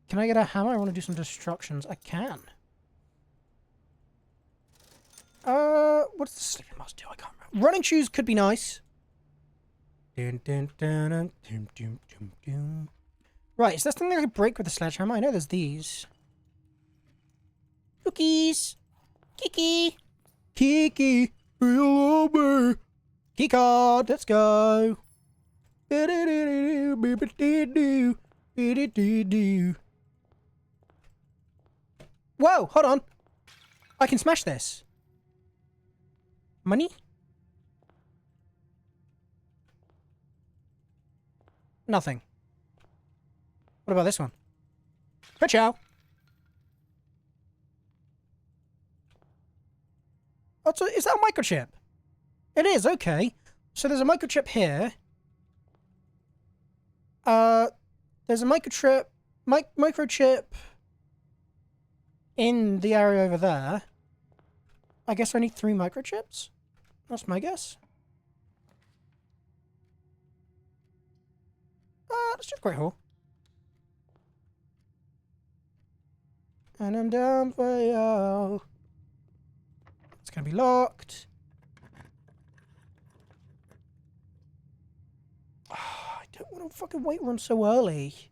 Can I get a hammer? I want to do some destructions. I can. What does the sleeping mask do? I can't remember. Running shoes could be nice. Dun, dun, dun, dun, dun, dun, dun, dun. Right, is there something I could break with the sledgehammer? I know there's these. Cookies! Kiki! Kiki! Hello, me! Keycard! Let's go! Whoa! Hold on! I can smash this. Money? Nothing. What about this one? Ciao. Oh, so is that a microchip? It is, okay. So there's a microchip here. There's a microchip in the area over there. I guess I need 3 microchips? That's my guess. Let's just Great Hall. And I'm down for you. It's gonna be locked. I don't want to fucking wait room so early.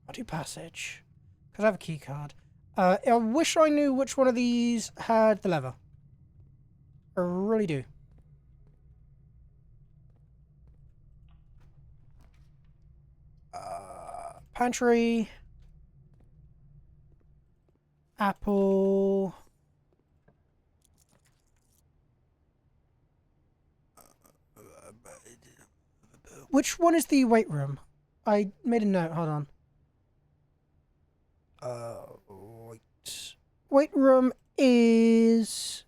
I'll do passage. Because I have a key card. I wish I knew which one of these had the lever. I really do. Pantry. Apple. Which one is the weight room? I made a note, hold on. Wait. Weight room is...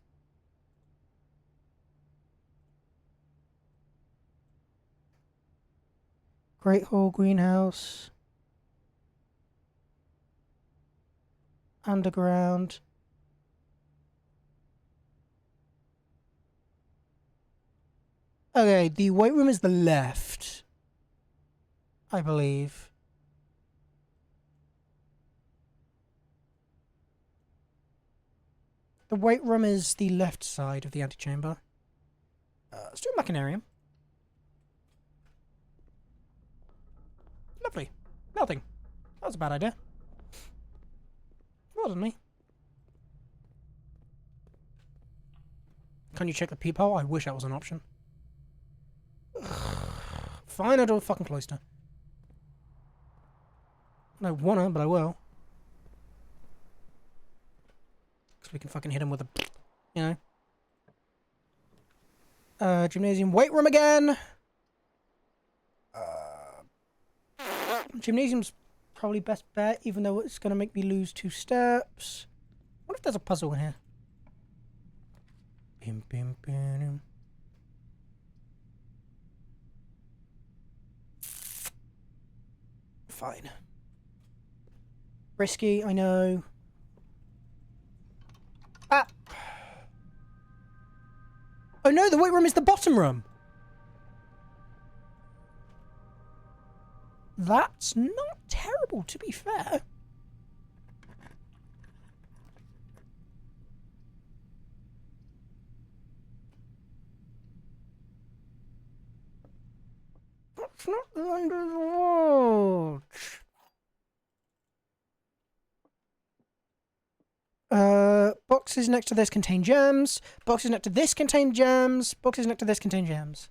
Great Hall Greenhouse. Underground. Okay, the weight room is the left. I believe. The weight room is the left side of the antechamber. Let's do a machinarium. Lovely. Nothing. That was a bad idea. It wasn't me. Can you check the peephole? I wish that was an option. Fine, I'll do a fucking cloister. I don't wanna, but I will. Because we can fucking hit him with a... You know. Gymnasium weight room again! Gymnasium's probably best bet, even though it's gonna make me lose 2 steps. What if there's a puzzle in here? Bim, bim, bim. Fine. Risky, I know. Ah! Oh no, the weight room is the bottom room! That's not terrible, to be fair. That's not the end of the world. Boxes next to this contain gems. Boxes next to this contain gems. Boxes next to this contain gems.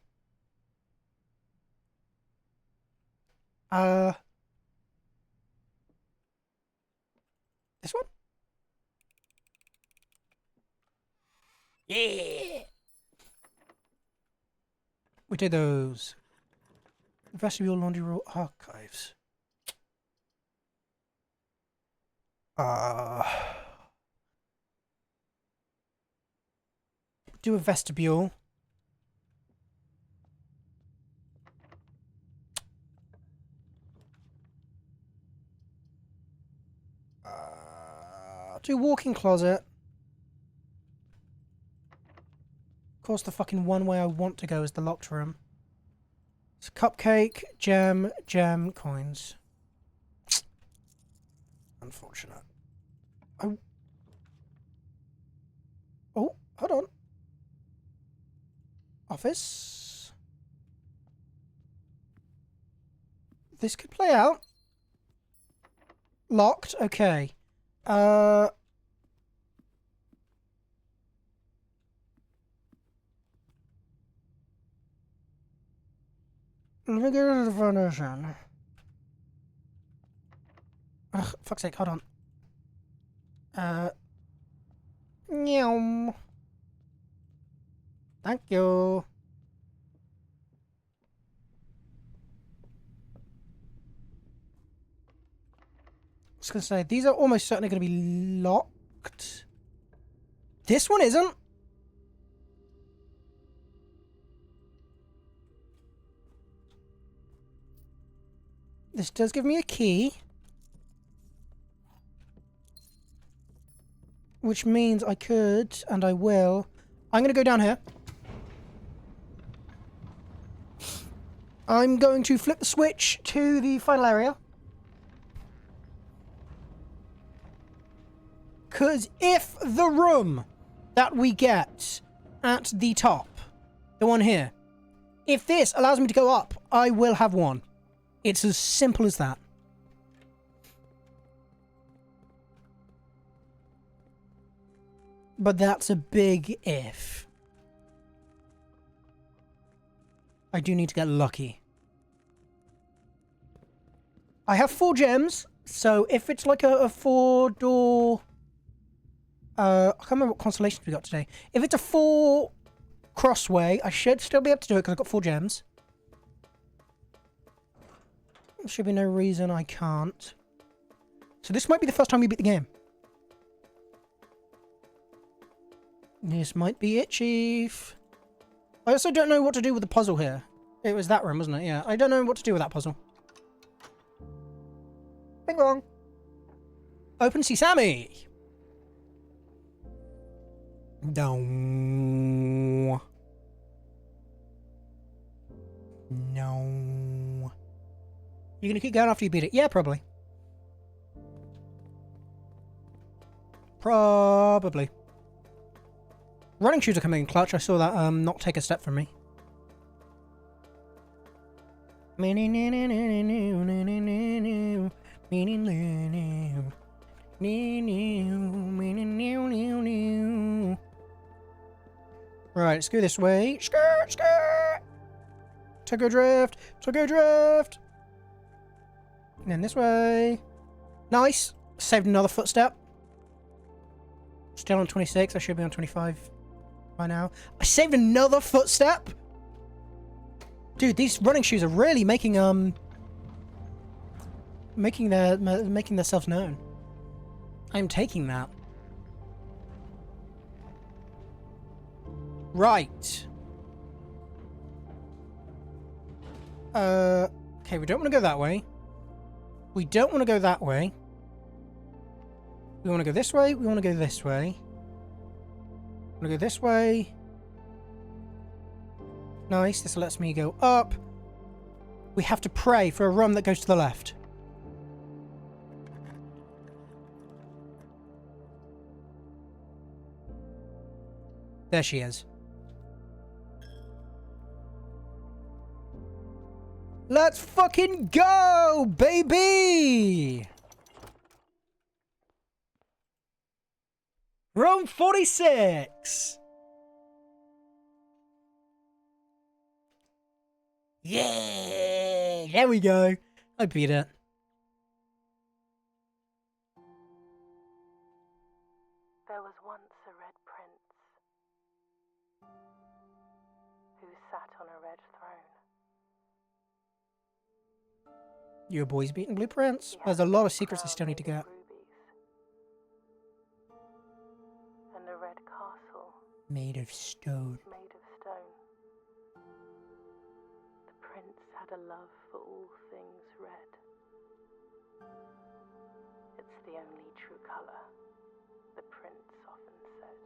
This one? Yeah! We did those. Vestibule, laundry room, archives. Do a vestibule. Do walk-in closet. Of course, the fucking one way I want to go is the locked room. It's cupcake, gem, coins. Unfortunate. Oh, hold on. Office. This could play out. Locked. Okay. Let me get rid of the foundation. Ugh, fuck's sake, hold on. Meow. Thank you. I was gonna say, these are almost certainly gonna be locked. This one isn't. This does give me a key. Which means I could, and I will. I'm going to go down here. I'm going to flip the switch to the final area. Because if the room that we get at the top, the one here, if this allows me to go up, I will have one. It's as simple as that. But that's a big if. I do need to get lucky. I have 4 gems, so if it's like a 4-door... I can't remember what constellations we got today. If it's a 4 crossway, I should still be able to do it because I've got 4 gems. There should be no reason I can't. So this might be the first time we beat the game. This might be it, Chief. I also don't know what to do with the puzzle here. It was that room, wasn't it? Yeah. I don't know what to do with that puzzle. Bing bong. Open see Sammy. No. No. You're gonna keep going after you beat it? Yeah, probably. Probably. Running shoes are coming in clutch. I saw that not take a step from me. Right, let's go this way. Skirt, skirt. Tuggo drift, tuggo drift. And then this way. Nice. Saved another footstep. Still on 26. I should be on 25 by now. I saved another footstep. Dude, these running shoes are really making themselves known. I'm taking that. Right. Okay, we don't want to go that way. We don't want to go that way. We want to go this way. We want to go this way. We want to go this way. Nice. This lets me go up. We have to pray for a room that goes to the left. There she is. Let's fucking go, baby! Room 46! Yeah! There we go. I beat it. There was once a red prince who sat on a red throne. Your boy's beating blueprints. There's a lot of secrets I still need to get. And a red castle Made of stone. made of stone. The prince had a love for all things red. It's the only true color, the prince often said.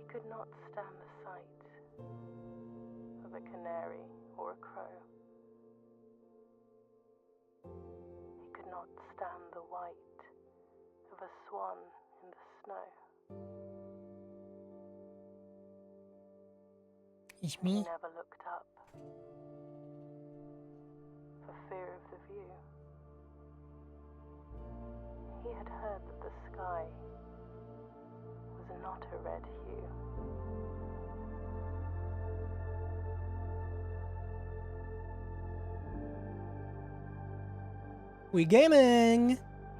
He could not stand the sight of a canary or a crow. He could not stand the white of a swan in the snow. It's He me. never looked up for fear of the view. He had heard that the sky was not a red hue. We gaming. He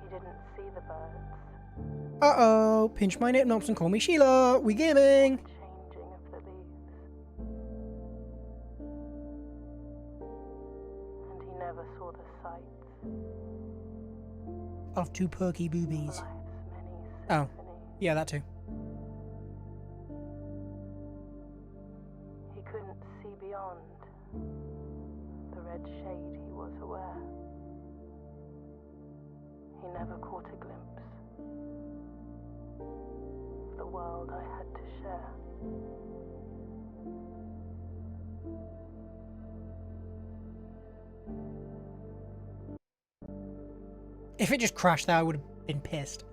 didn't see the birds, Uh-oh. Pinch my nip-nops and call me Sheila. We gaming. the changing of the leaves. And he never saw the sights Of two perky of boobies. life's many Oh. symphonies. Yeah, that too. He couldn't see beyond the red shade, he was aware. He never caught a glimpse of the world I had to share. If it just crashed there, I would have been pissed.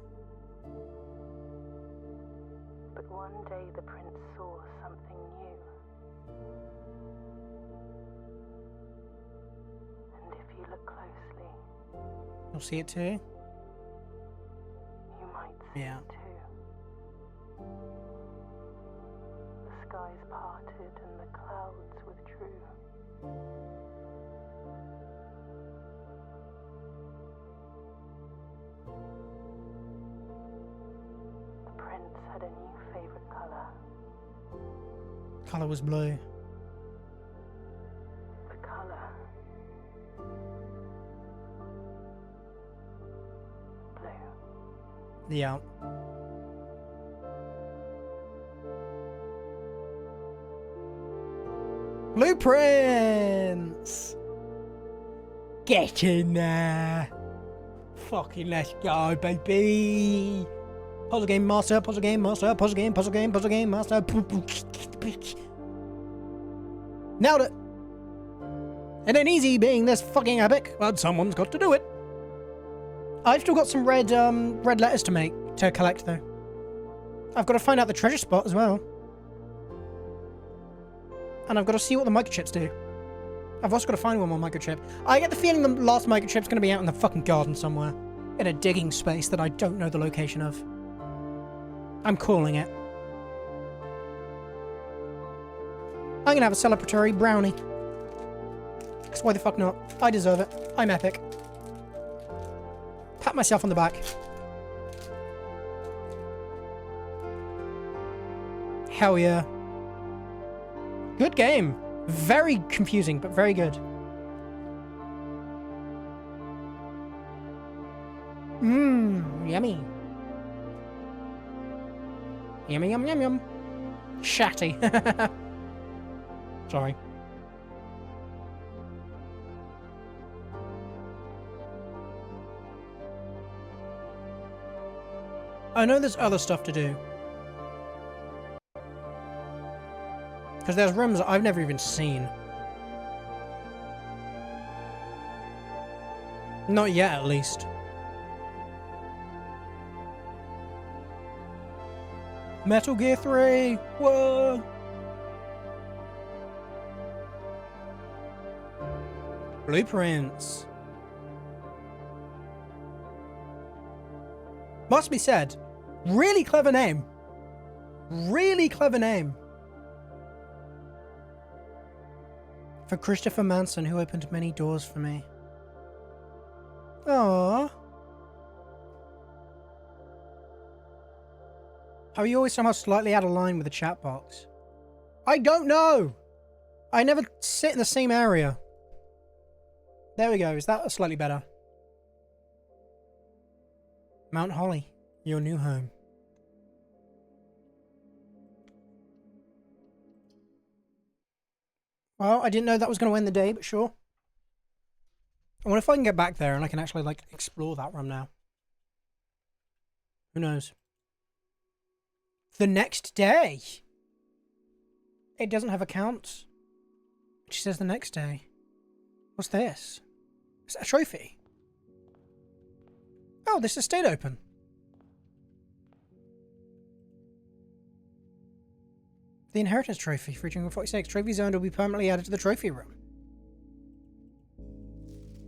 But one day the prince saw something new. And if you look closely, You'll see it too. you might see Yeah. it too. The skies parted and the clouds withdrew. The prince had a new favorite color, Color was blue. the color blue. Yeah. Blueprints! Get in there! Fucking let's go, baby! Puzzle game master, puzzle game master, puzzle game master. Nailed it! It ain't easy being this fucking epic, but someone's got to do it. I've still got some red letters to collect though. I've got to find out the treasure spot as well. And I've got to see what the microchips do. I've also got to find one more microchip. I get the feeling the last microchip's going to be out in the fucking garden somewhere. In a digging space that I don't know the location of. I'm calling it. I'm going to have a celebratory brownie. Because why the fuck not? I deserve it. I'm epic. Pat myself on the back. Hell yeah. Good game. Very confusing, but very good. Mmm, yummy. Yummy, yum, yum, yum. Shatty. Sorry. I know there's other stuff to do. Because there's rooms that I've never even seen. Not yet, at least. Metal Gear 3! Whoa! Blueprints. Must be said, really clever name. Really clever name. For Christopher Manson, who opened many doors for me. Aww. How are you always somehow slightly out of line with the chat box? I don't know! I never sit in the same area. There we go. Is that slightly better? Mount Holly, your new home. Well, I didn't know that was going to end the day, but sure. I wonder if I can get back there and I can actually, like, explore that room now. Who knows? The next day! It doesn't have a count. She says the next day. What's this? Is that a trophy? Oh, this has stayed open. The Inheritance Trophy, featuring 46. Trophies earned will be permanently added to the trophy room.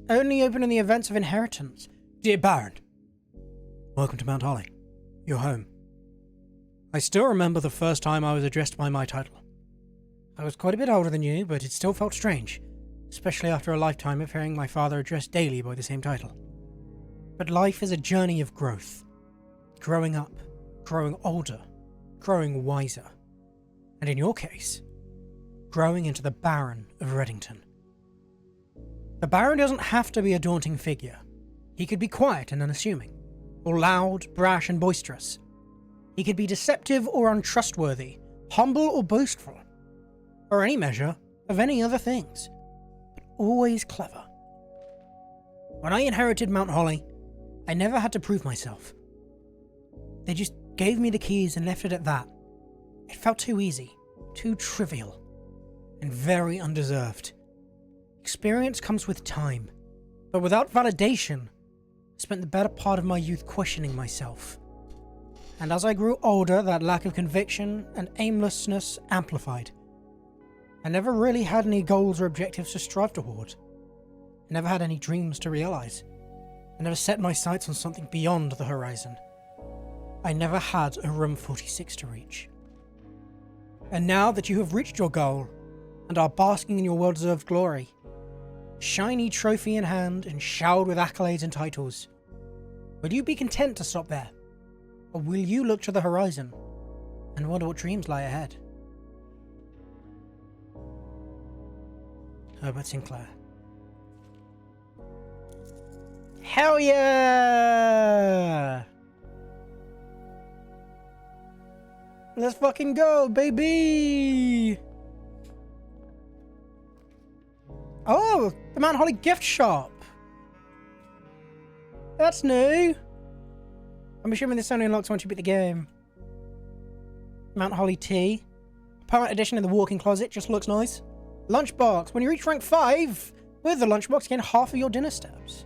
Only open in the events of inheritance. Dear Baron, welcome to Mount Holly, your home. I still remember the first time I was addressed by my title. I was quite a bit older than you, but it still felt strange, especially after a lifetime of hearing my father addressed daily by the same title. But life is a journey of growth. Growing up, growing older, growing wiser. And in your case, growing into the Baron of Reddington. The Baron doesn't have to be a daunting figure. He could be quiet and unassuming, or loud, brash and boisterous. He could be deceptive or untrustworthy, humble or boastful, or any measure of any other things, but always clever. When I inherited Mount Holly, I never had to prove myself. They just gave me the keys and left it at that. It felt too easy, too trivial, and very undeserved. Experience comes with time, but without validation, I spent the better part of my youth questioning myself. And as I grew older, that lack of conviction and aimlessness amplified. I never really had any goals or objectives to strive toward. I never had any dreams to realize. I never set my sights on something beyond the horizon. I never had a room 46 to reach. And now that you have reached your goal and are basking in your well-deserved glory, shiny trophy in hand and showered with accolades and titles, will you be content to stop there? Or will you look to the horizon and wonder what dreams lie ahead? Herbert Sinclair. Hell yeah! Let's fucking go, baby! Oh, the Mount Holly gift shop. That's new. I'm assuming this only unlocks once you beat the game. Mount Holly tea. Permanent edition in the walk-in closet. Just looks nice. Lunchbox. When you reach rank 5, with the lunchbox, you gain half of your dinner steps.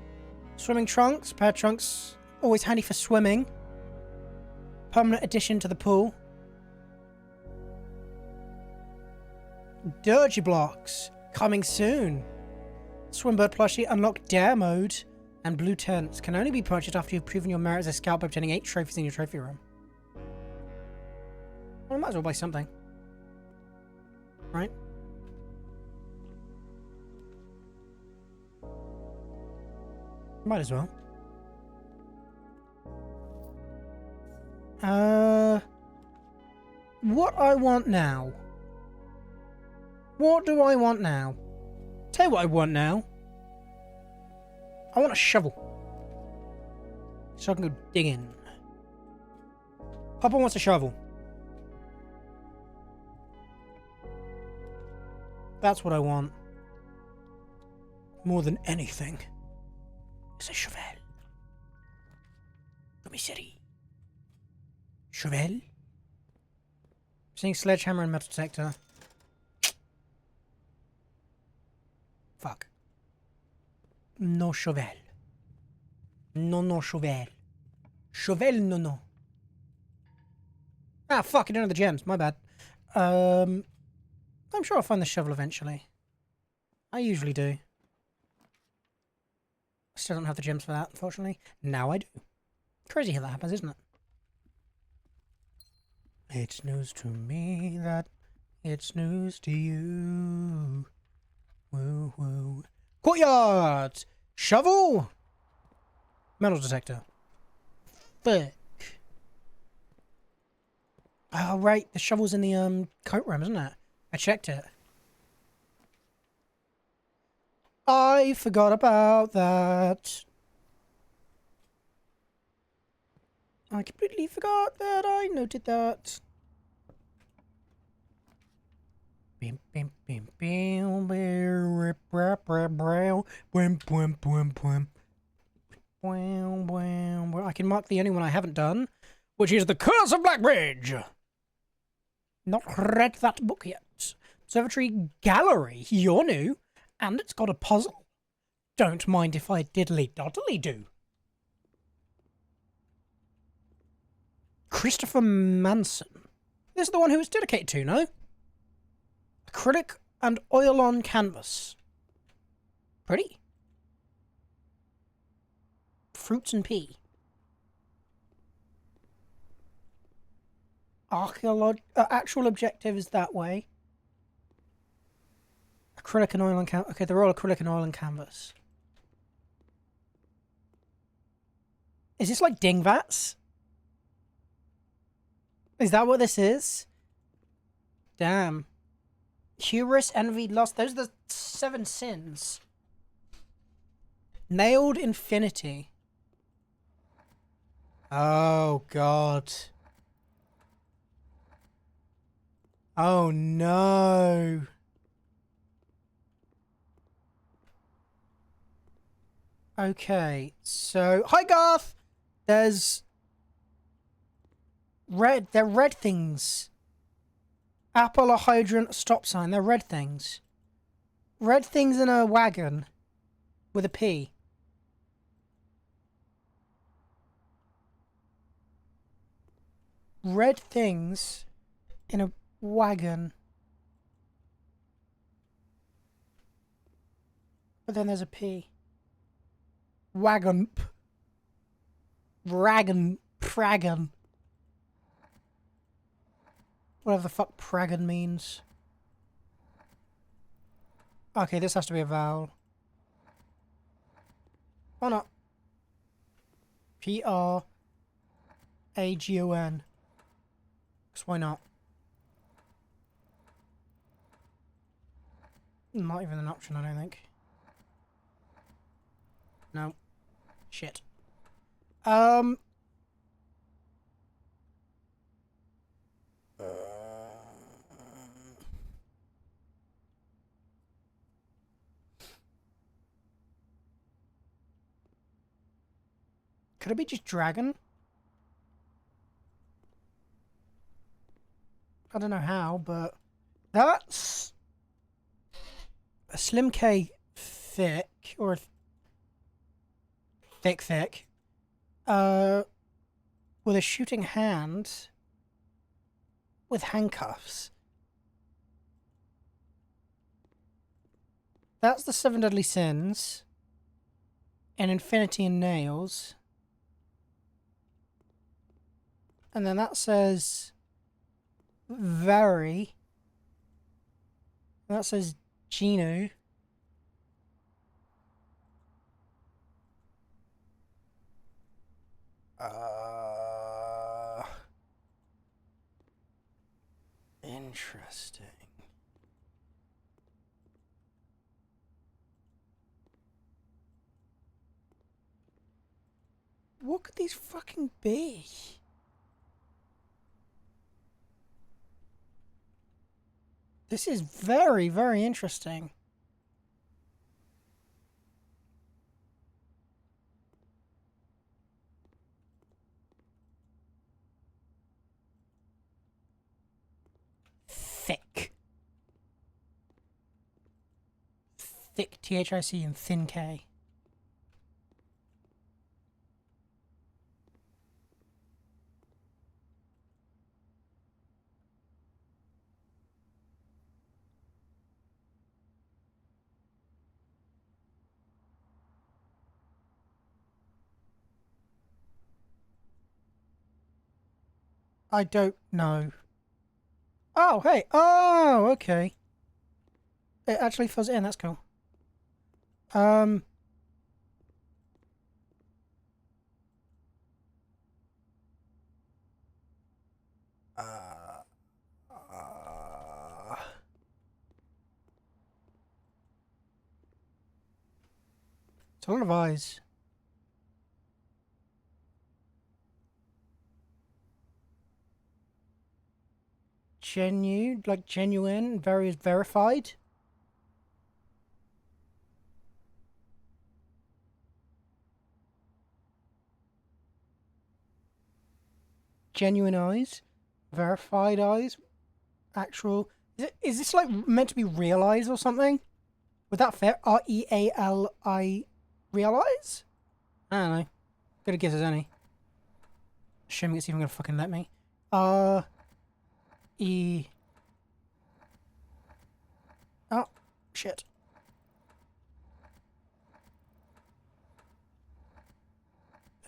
Swimming trunks. Pair of trunks. Always handy for swimming. Permanent addition to the pool. Dirgy blocks. Coming soon. Swimbird plushie. Unlock dare mode. And blue tents can only be purchased after you've proven your merit as a scout by obtaining 8 trophies in your trophy room. Well, I might as well buy something. Right? Might as well. What I want now? What do I want now? Tell you what I want now. I want a shovel. So I can go digging. Papa wants a shovel. That's what I want. More than anything. It's a shovel. Commissary. Shovel? Seeing sledgehammer and metal detector. Fuck. No shovel. No shovel. Shovel no. Ah, fuck, I don't know the gems. My bad. I'm sure I'll find the shovel eventually. I usually do. I still don't have the gems for that, unfortunately. Now I do. Crazy how that happens, isn't it? It's news to me that it's news to you. Woo woo. Courtyard! Shovel! Metal detector. Fuck. Oh, right. The shovel's in the coat room, isn't it? I checked it. I forgot about that. I completely forgot that I noted that. Bim, bim, bim, bim, bim, bim, bim, bim, bim, bim. I can mark the only one I haven't done, which is The Curse of Blackbridge. Not read that book yet. Observatory Gallery, you're new, and it's got a puzzle. Don't mind if I diddly-doddly do. Christopher Manson. This is the one who it's dedicated to, no? Acrylic and oil on canvas. Pretty. Fruits and pea. Actual objective is that way. Acrylic and oil on canvas. Okay, they're all acrylic and oil on canvas. Is this like Dingvats? Is that what this is? Damn. Hubris, envy, lust. Those are the 7 sins. Nailed infinity. Oh, God. Oh, no. Okay, so... Hi, Garth! There's... They're red things. Apple, a hydrant, a stop sign. They're red things. Red things in a wagon. With a P. Red things in a wagon. But then there's a P. Wagon. Dragon. Pragon. Whatever the fuck Pragon means. Okay, this has to be a vowel. Or not. Pragon. Because why not? Not even an option, I don't think. No. Shit. Could it be just dragon? I don't know how, but that's a slim K thick, or thick, with a shooting hand with handcuffs. That's the 7 deadly sins, and infinity and nails. And then that says very. That says Gino. Interesting. What could these fucking be? This is very, very interesting. Thick. Thick, T-H-I-C, and thin K. I don't know. Oh, hey. Oh, okay. It actually fills it in. That's cool. Uh, It's a lot of eyes. Like genuine, verified. Genuine eyes, verified eyes, actual. Is this like meant to be real eyes or something? Would that fit? REALI, real eyes? I don't know. Good a guess as any. Assuming it's even gonna fucking let me. E. Oh, shit.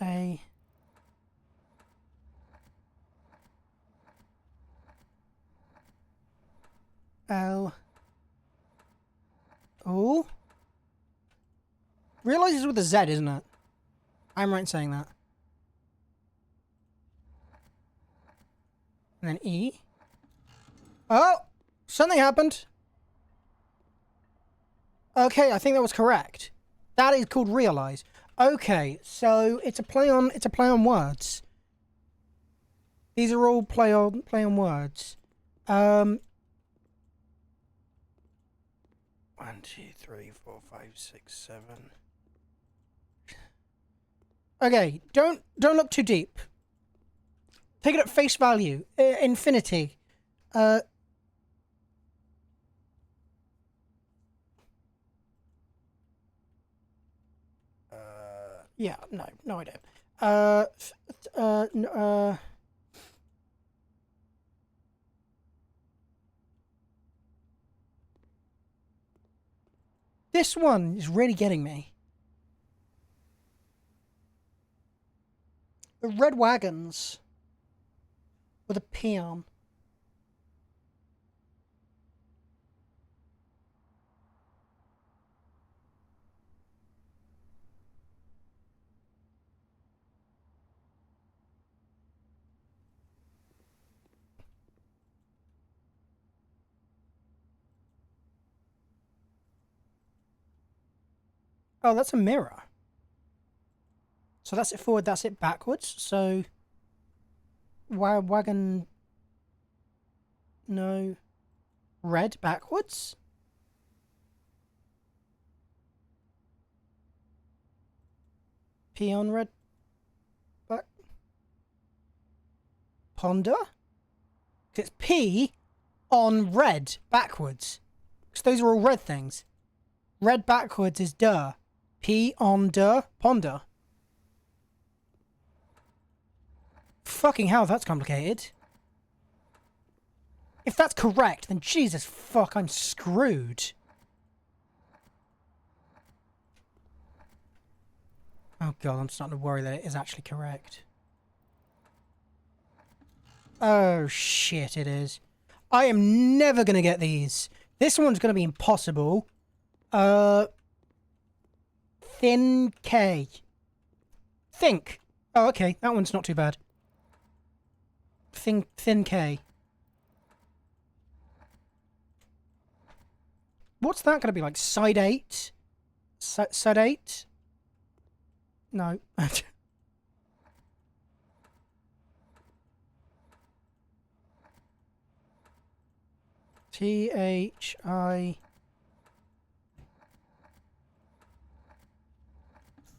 A. L. Oh. Realize is with a Z, isn't it? I'm right in saying that. And then E. Oh! Something happened. Okay, I think that was correct. That is called realize. Okay, so it's a play on words. These are all play on words. 1, 2, 3, 4, 5, 6, 7. Okay, don't look too deep. Take it at face value. Infinity. Yeah, no idea. This one is really getting me. The red wagons with a P on. Oh, that's a mirror. So that's it forward, that's it backwards. So wagon. No. Red backwards. P on red. Back. Ponder. It's P on red backwards. Because those are all red things. Red backwards is duh. P on duh. Ponder. Fucking hell, that's complicated. If that's correct, then Jesus fuck, I'm screwed. Oh god, I'm starting to worry that it is actually correct. Oh shit, it is. I am never gonna get these. This one's gonna be impossible. Thin K. Think. Oh, okay, that one's not too bad. Thin K. What's that gonna be like? Side 8? Side 8? No. THI.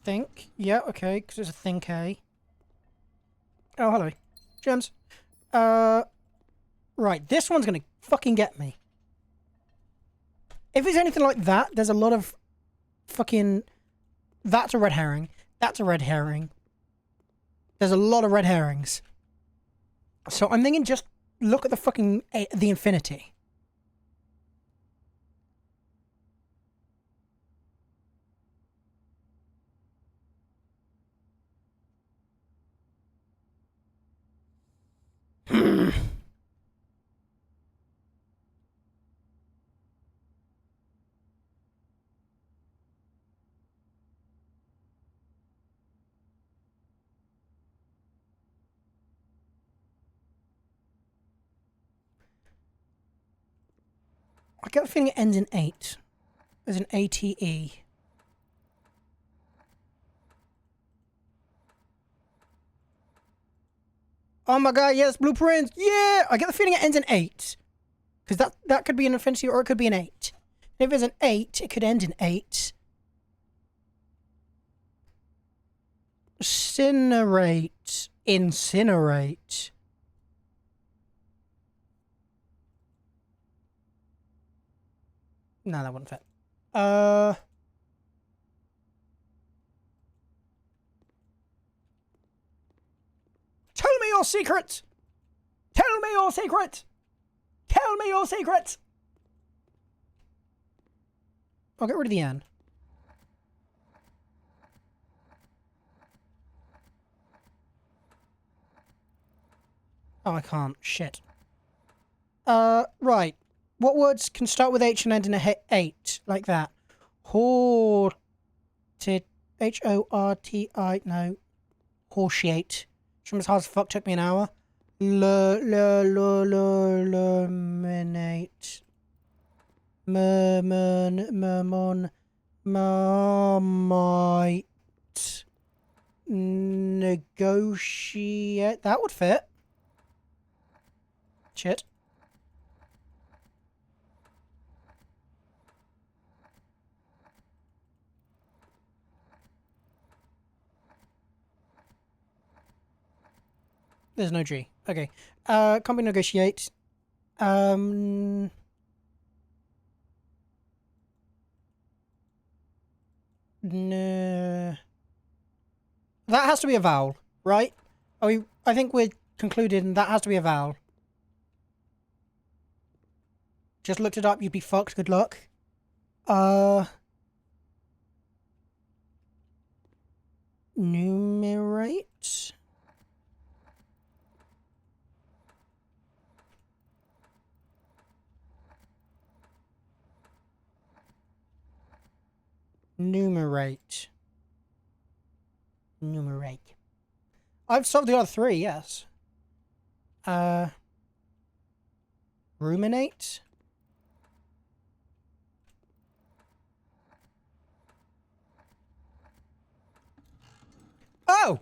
Think. Yeah, okay, because it's a Thin K. Oh, hello. Gems. Right, this one's gonna fucking get me. If it's anything like that, there's a lot of fucking... That's a red herring. That's a red herring. There's a lot of red herrings. So I'm thinking just look at the fucking... the infinity. I get the feeling it ends in 8. There's an ATE. Oh my god, yes, blueprints. Yeah! I get the feeling it ends in 8. Because that could be an infinity or it could be an 8. And if it's an 8, it could end in 8. Incinerate. Incinerate. No, that wouldn't fit. Tell me your secret! Tell me your secret! Tell me your secret! I'll get rid of the N. Oh, I can't. Shit. Right. What words can start with H and end in a 8? Like that. Horted. H-O-R-T-I. No. Horseshate. From as hard as fuck, took me an hour. Luminate. Mermon. Marmite. Negotiate. That would fit. Shit. There's no G. Okay. Can't be negotiate. No. That has to be a vowel, right? I think we're concluded that has to be a vowel. Just looked it up, you'd be fucked, good luck. Numerate. Numerate. Numerate. I've solved the other 3, yes. Ruminate. Oh!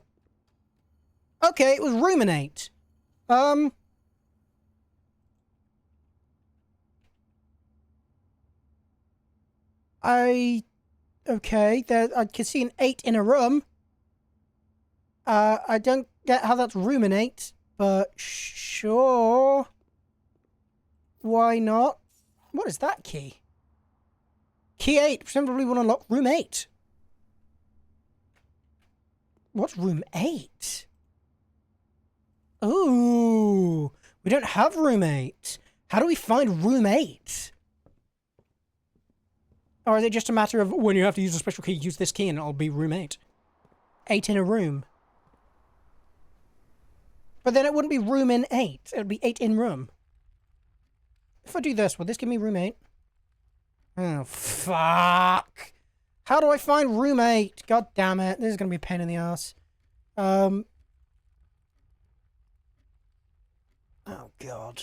Okay, it was ruminate. Okay, there, I can see an 8 in a room. I don't get how that's ruminate, but sure. Why not? What is that key? Key 8, presumably will unlock room 8. What's room 8? Ooh, we don't have room 8. How do we find room 8? Or is it just a matter of when you have to use a special key, use this key and it'll be room 8? 8 in a room. But then it wouldn't be room in 8. It would be 8 in room. If I do this, will this give me room 8? Oh, fuck. How do I find room 8? God damn it. This is going to be a pain in the ass. Oh, God.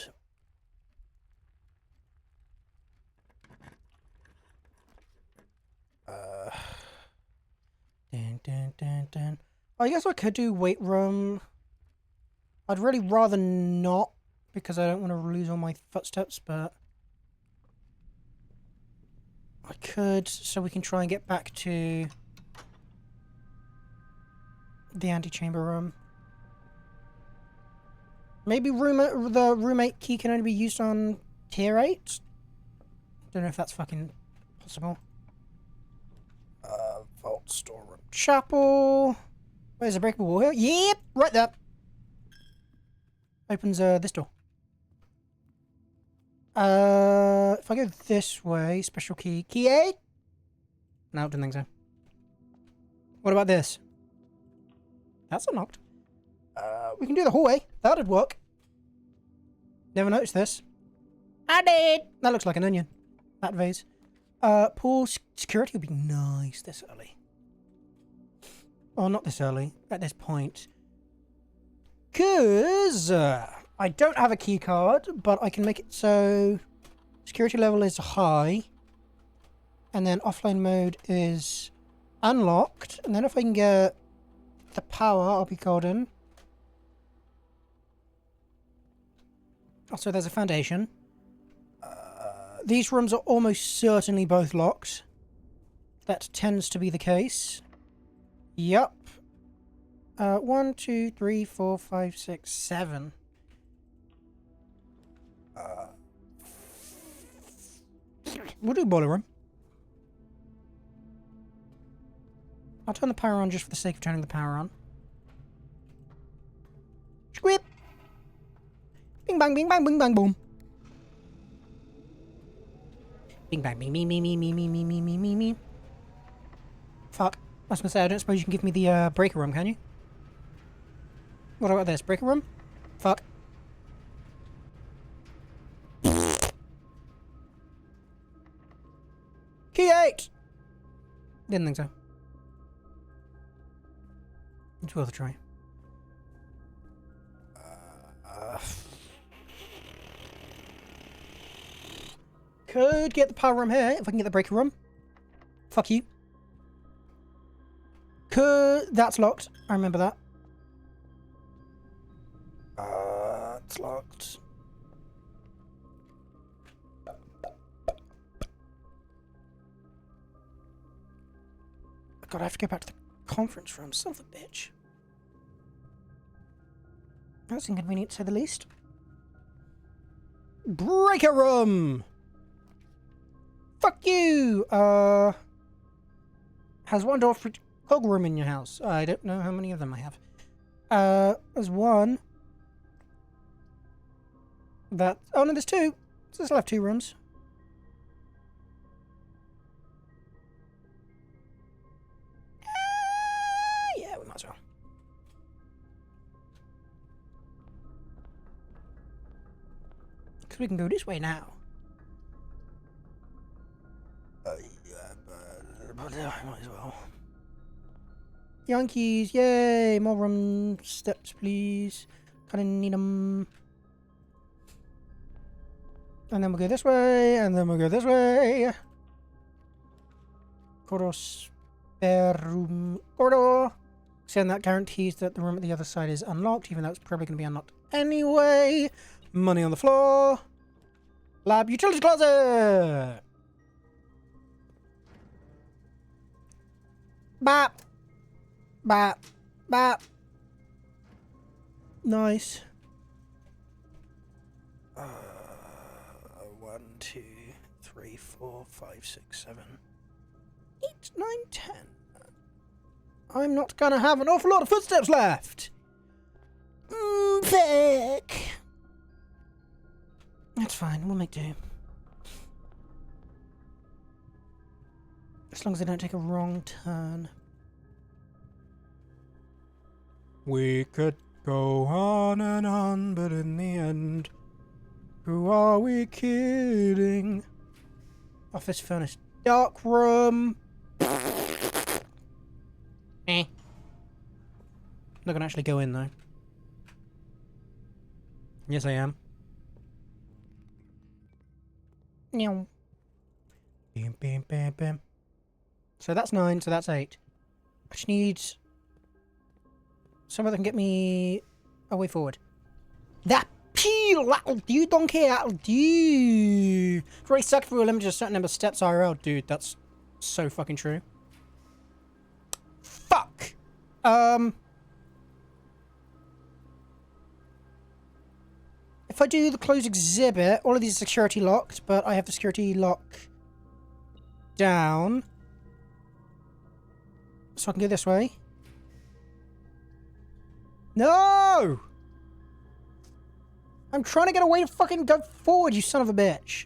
Dun. I guess I could do weight room. I'd really rather not, because I don't want to lose all my footsteps, but I could, so we can try and get back to the antechamber room. Maybe the roommate key can only be used on tier 8? Don't know if that's fucking possible. Vault storeroom. Chapel. Where's the breakable wall here? Yep, right there. Opens this door. If I go this way, special key. Key 8? No, didn't think so. What about this? That's unlocked. We can do the hallway. That'd work. Never noticed this. I did. That looks like an onion. That vase. Pool security would be nice this early. Or not this early. At this point. Cause I don't have a key card, but I can make it so security level is high. And then offline mode is unlocked. And then if I can get the power, I'll be golden. Also, there's a foundation. These rooms are almost certainly both locked. That tends to be the case. Yup. 1, 2, 3, 4, 5, 6, 7. We'll do boiler room. I'll turn the power on just for the sake of turning the power on. Squip! Bing bang, bing bang, bing bang, boom. Bing bang, bing, me, me, me, me, me, me, me, me, me, me. Fuck. I was gonna say, I don't suppose you can give me the breaker room, can you? What about this? Breaker room? Fuck. Key 8! Didn't think so. It's worth a try. Could get the power room here if I can get the breaker room. Fuck you. That's locked. I remember that. It's locked. God, I have to go back to the conference room. Son of a bitch. That's inconvenient to say the least. Breaker room! Fuck you! Has one door for cog room in your house? I don't know how many of them I have. There's one. That. Oh no, there's two. So I still have 2 rooms. Yeah, we might as well. Because we can go this way now. I might as well. Yankees, yay! More room steps, please. Kinda need them. And then we'll go this way, and then we'll go this way. Corridor, spare room, corridor. So that guarantees that the room at the other side is unlocked, even though it's probably going to be unlocked anyway. Money on the floor. Lab utility closet. Bap. Bap. Bap. Nice. 1, 2, 3, 4, 5, 6, 7, 8, 9, 10. I'm not gonna have an awful lot of footsteps left. Fuck. That's fine. We'll make do. As long as I don't take a wrong turn. We could go on and on, but in the end, who are we kidding? Office furnace, dark room. Eh. Not gonna actually go in though. Yes, I am. Meow. Bam, bam, bam, bam. So that's 9, so that's 8. I just need somewhere that can get me a way forward. That peel! That'll do, donkey! That'll do! It's really sucked if we were limited to a certain number of steps IRL. Dude, that's so fucking true. Fuck! If I do the closed exhibit, all of these are security locked, but I have the security lock down. So I can go this way. No! I'm trying to get away to fucking go forward, you son of a bitch.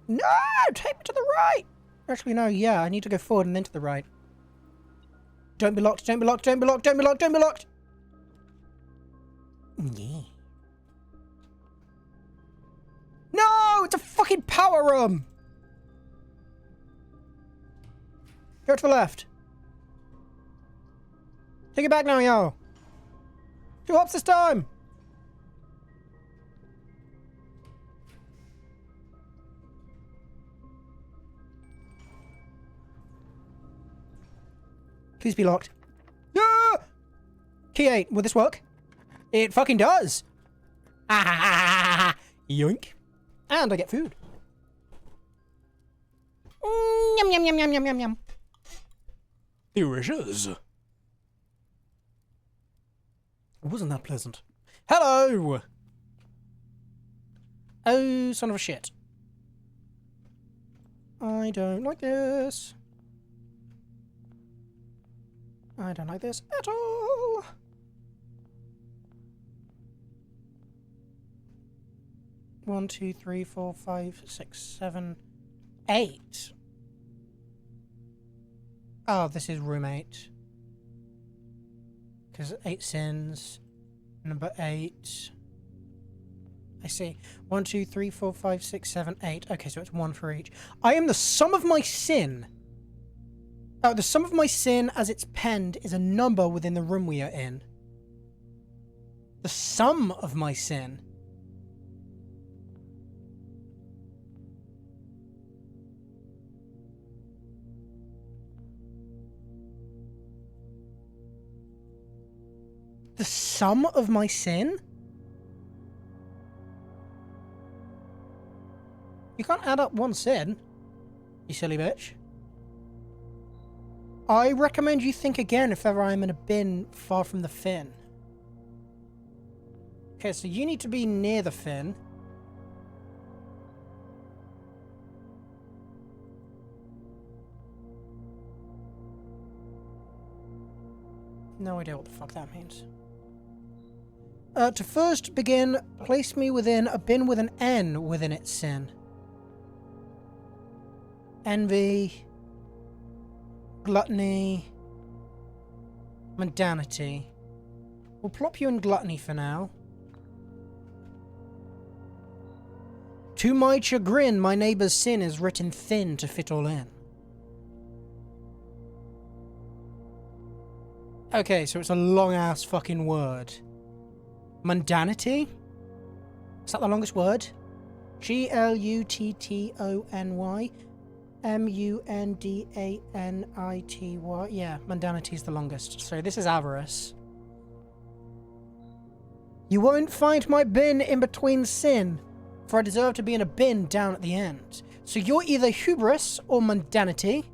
No! Take me to the right! Actually, no, yeah, I need to go forward and then to the right. Don't be locked, don't be locked, don't be locked, don't be locked, don't be locked! Yeah. No! It's a fucking power room! Go to the left. Take it back now, yo. 2 hops this time! Please be locked. Yeah! Key 8. Will this work? It fucking does! Yoink. And I get food. Yum, yum, yum, yum, yum, yum, yum. Delicious. Wasn't that pleasant? Hello! Oh, son of a shit. I don't like this. I don't like this at all. One, two, three, 4, 5, 6, 7, 8. Oh, this is room 8. Because 8 sins. Number 8. I see. 1, 2, 3, 4, 5, 6, 7, 8. Okay, so it's 1 for each. I am the sum of my sin. Oh, the sum of my sin as it's penned is a number within the room we are in. The sum of my sin. The sum of my sin? You can't add up one sin, you silly bitch. I recommend you think again if ever I'm in a bin far from the fin. Okay, so you need to be near the fin. No idea what the fuck that means. To first begin, place me within a bin with an N within its sin. Envy, gluttony, mundanity. We'll plop you in gluttony for now. To my chagrin, my neighbour's sin is written thin to fit all in. Okay, so it's a long-ass fucking word. Mundanity? Is that the longest word? G-L-U-T-T-O-N-Y. M-U-N-D-A-N-I-T-Y. Yeah, mundanity is the longest. So this is avarice. You won't find my bin in between sin, for I deserve to be in a bin down at the end. So you're either hubris or mundanity.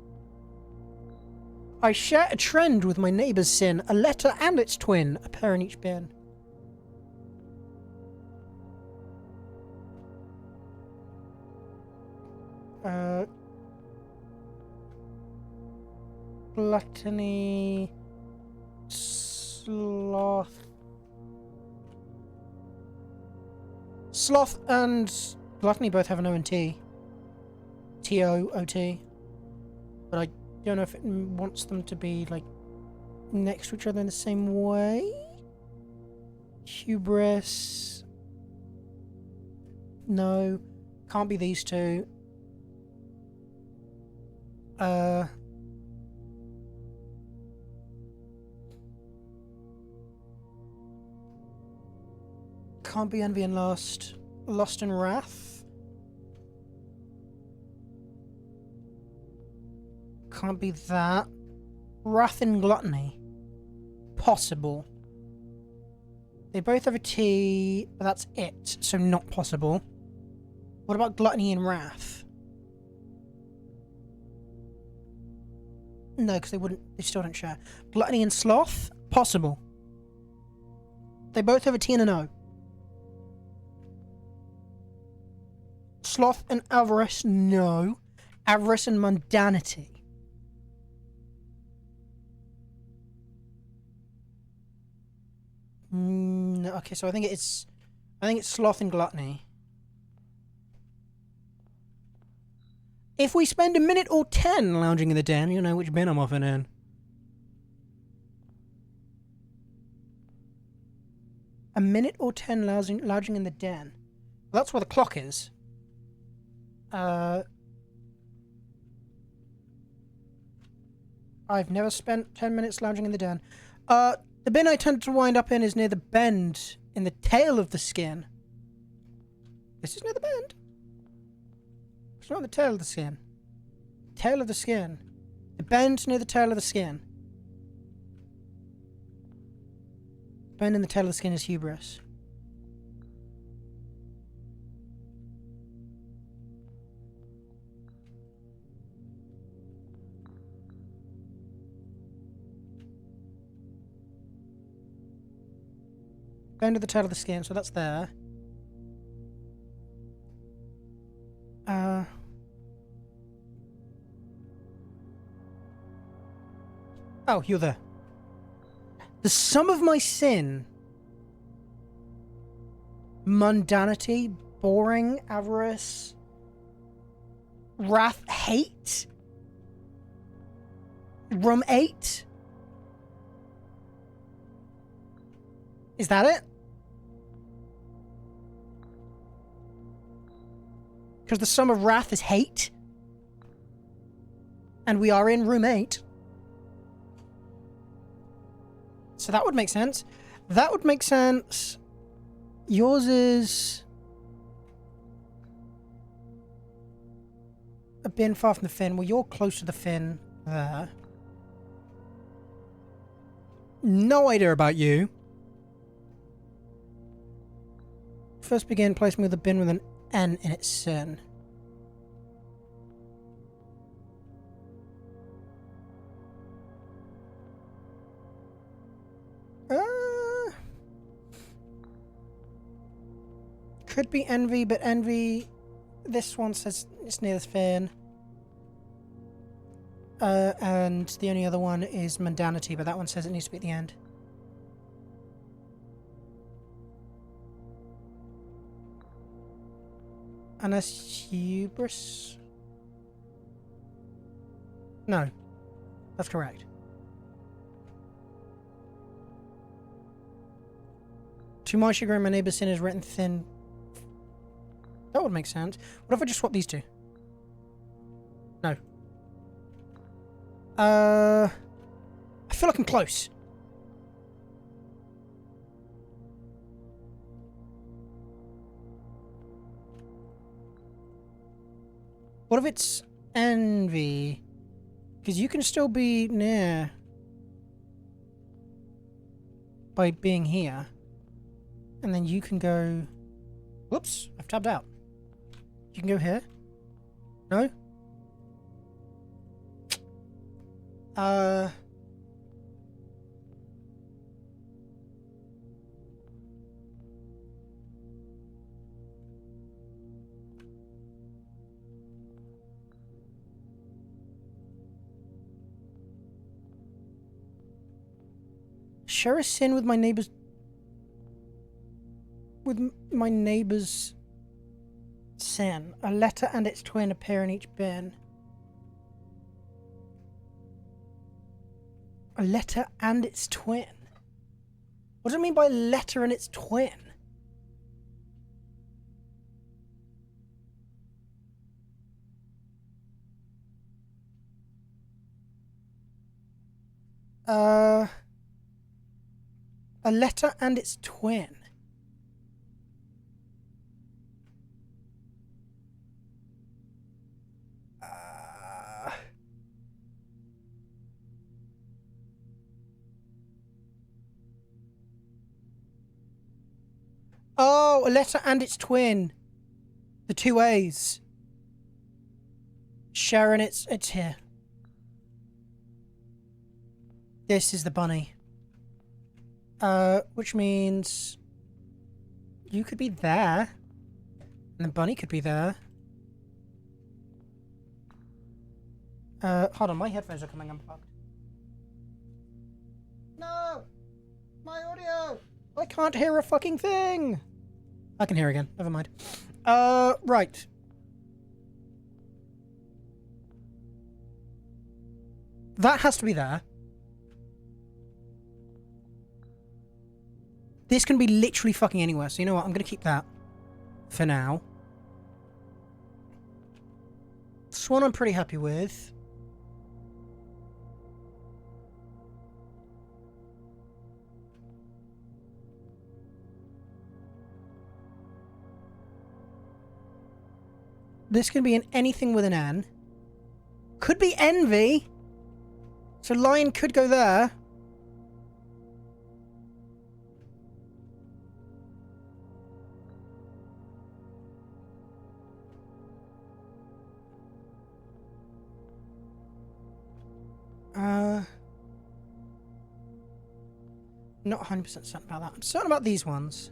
I share a trend with my neighbour's sin, a letter and its twin, a pair in each bin. Gluttony, sloth. Sloth and gluttony both have an O and T. T-O-O-T. But I don't know if it wants them to be, like, next to each other in the same way. Hubris. No. Can't be these two. Can't be envy and lust. Lust and wrath. Can't be that. Wrath and gluttony. Possible. They both have a T, but that's it, so not possible. What about gluttony and wrath? No, because they still don't share. Gluttony and sloth? Possible. They both have a T and an O. Sloth and avarice? No. Avarice and mundanity. No, okay, so I think it's sloth and gluttony. If we spend a minute or 10 lounging in the den, you know which bin I'm often in. A minute or 10 lounging in the den. Well, that's where the clock is. I've never spent 10 minutes lounging in the den. The bin I tend to wind up in is near the bend in the tail of the skin. This is near the bend. It's not the tail of the skin. Tail of the skin. The bend near the tail of the skin. Bending the tail of the skin is hubris. Bend of the tail of the skin, so that's there. Oh, you're there. The sum of my sin. Mundanity, boring, avarice, wrath, hate. Rum 8. Is that it? Because the sum of wrath is hate. And we are in room 8. So that would make sense. That would make sense. Yours is a bin far from the fin. Well, you're close to the fin there. No idea about you. First begin placing with a bin with an N in its sin. Could be envy, but envy... This one says it's near the fin. And the only other one is mundanity, but that one says it needs to be at the end. Unless hubris? No. That's correct. To my chagrin, my neighbour's sin is written thin. That would make sense. What if I just swap these two? No. I feel like I'm close. What if it's envy? Because you can still be near by being here. And then you can go... Whoops, I've tabbed out. You can go here. No? Share a sin with my neighbor's... With my neighbor's sin. A letter and its twin appear in each bin. A letter and its twin? What do I mean by letter and its twin? A letter and its twin. Oh, a letter and its twin. The two A's. Sharon, it's here. This is the bunny. Which means you could be there. And the bunny could be there. Hold on, my headphones are coming unplugged. No! My audio! I can't hear a fucking thing! I can hear again, never mind. Right. That has to be there. This can be literally fucking anywhere, so you know what? I'm gonna keep that for now. This one I'm pretty happy with. This can be in anything with an N. Could be envy. So lion could go there. Not 100% certain about that. I'm certain about these ones.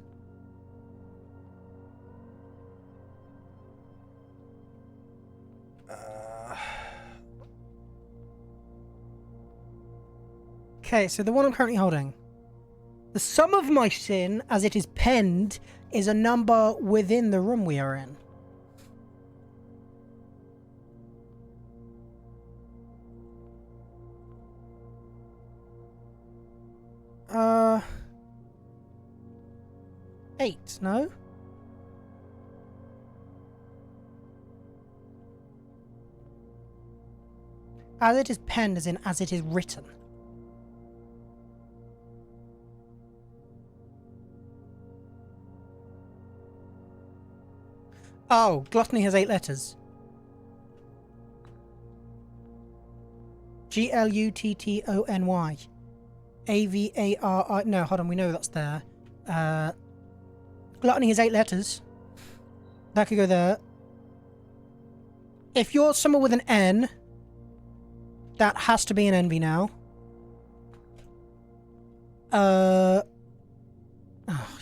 Okay, so the one I'm currently holding. The sum of my sin, as it is penned, is a number within the room we are in. Uh... 8, no? As it is penned, as in as it is written. Oh, gluttony has 8 letters. Gluttony. Avary. No, hold on, we know that's there. Gluttony has 8 letters. That could go there. If you're somewhere with an N, that has to be an envy now.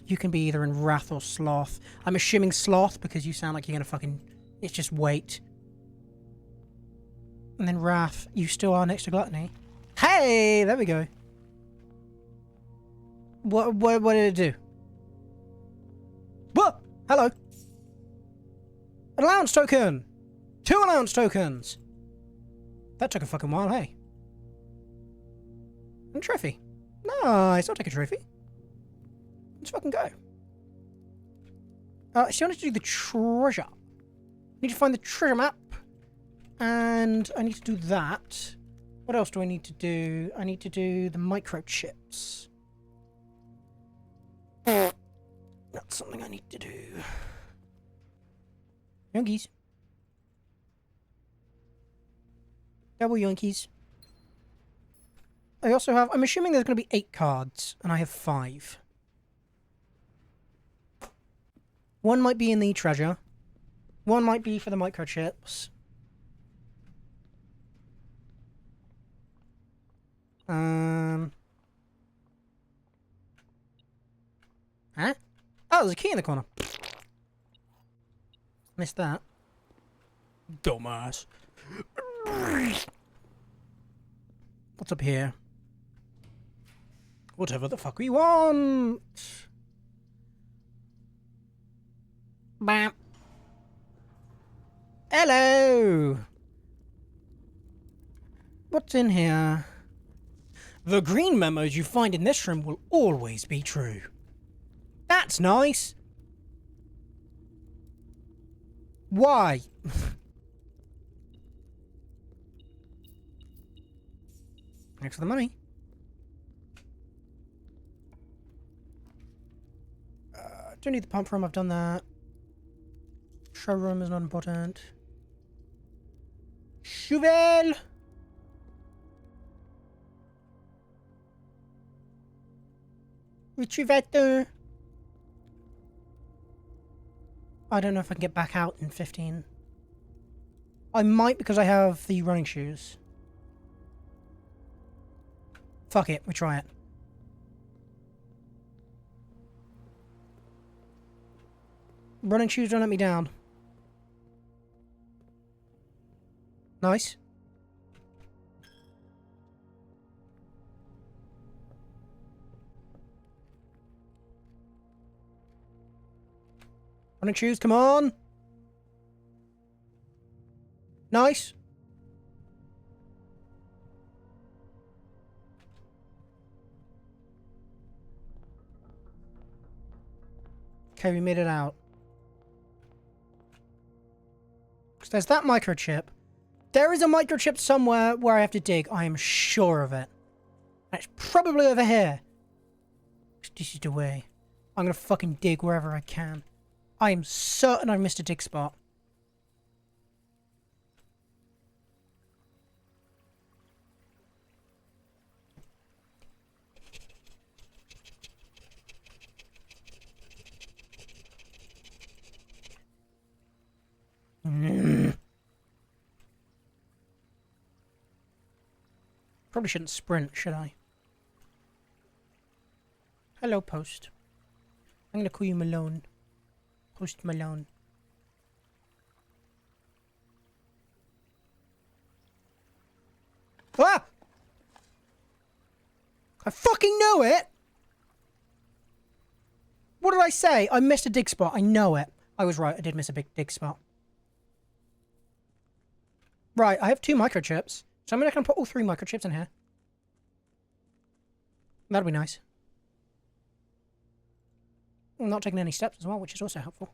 You can be either in wrath or sloth. I'm assuming sloth because you sound like you're gonna fucking... It's just wait. And then wrath, you still are next to gluttony. Hey! There we go. What did it do? What? Hello. An allowance token! 2 allowance tokens! That took a fucking while, hey? And a trophy. Nice, I'll take a trophy. Let's fucking go. So I wanted to do the treasure. I need to find the treasure map. And I need to do that. What else do I need to do? I need to do the microchips. That's something I need to do. Yonkies. Double yonkies. I also have... I'm assuming there's going to be 8 cards, and I have 5. One might be in the treasure. One might be for the microchips. Huh? Oh, there's a key in the corner. Missed that. Dumbass. What's up here? Whatever the fuck we want. Bam. Hello. What's in here? The green memos you find in this room will always be true. That's nice. Why? Thanks for the money. Don't need the pump room, I've done that. Showroom is not important. Chouvel! Retrivateur. I don't know if I can get back out in 15. I might because I have the running shoes. Fuck it, we try it. Running shoes don't let me down. Nice. Running shoes, come on. Nice. Okay, we made it out. So there's that microchip. There is a microchip somewhere where I have to dig. I am sure of it. And it's probably over here. This is the way. I'm gonna fucking dig wherever I can. I am certain I missed a dig spot. Probably shouldn't sprint, should I? Hello, Post. I'm gonna call you Malone. Post Malone. Ah! I fucking know it! What did I say? I missed a dig spot. I know it. I was right. I did miss a big dig spot. Right, I have 2 microchips. So I'm gonna put all 3 microchips in here. That'll be nice. I'm not taking any steps as well, which is also helpful.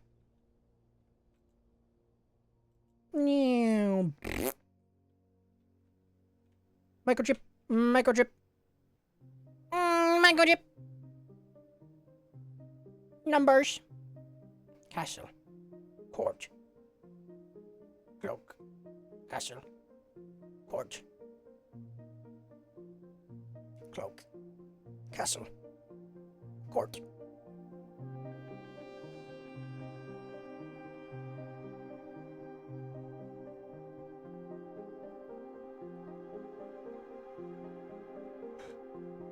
Microchip. Microchip. Microchip. Numbers. Castle. Court. Cloak. Castle. Court. Cloak. Castle. Court.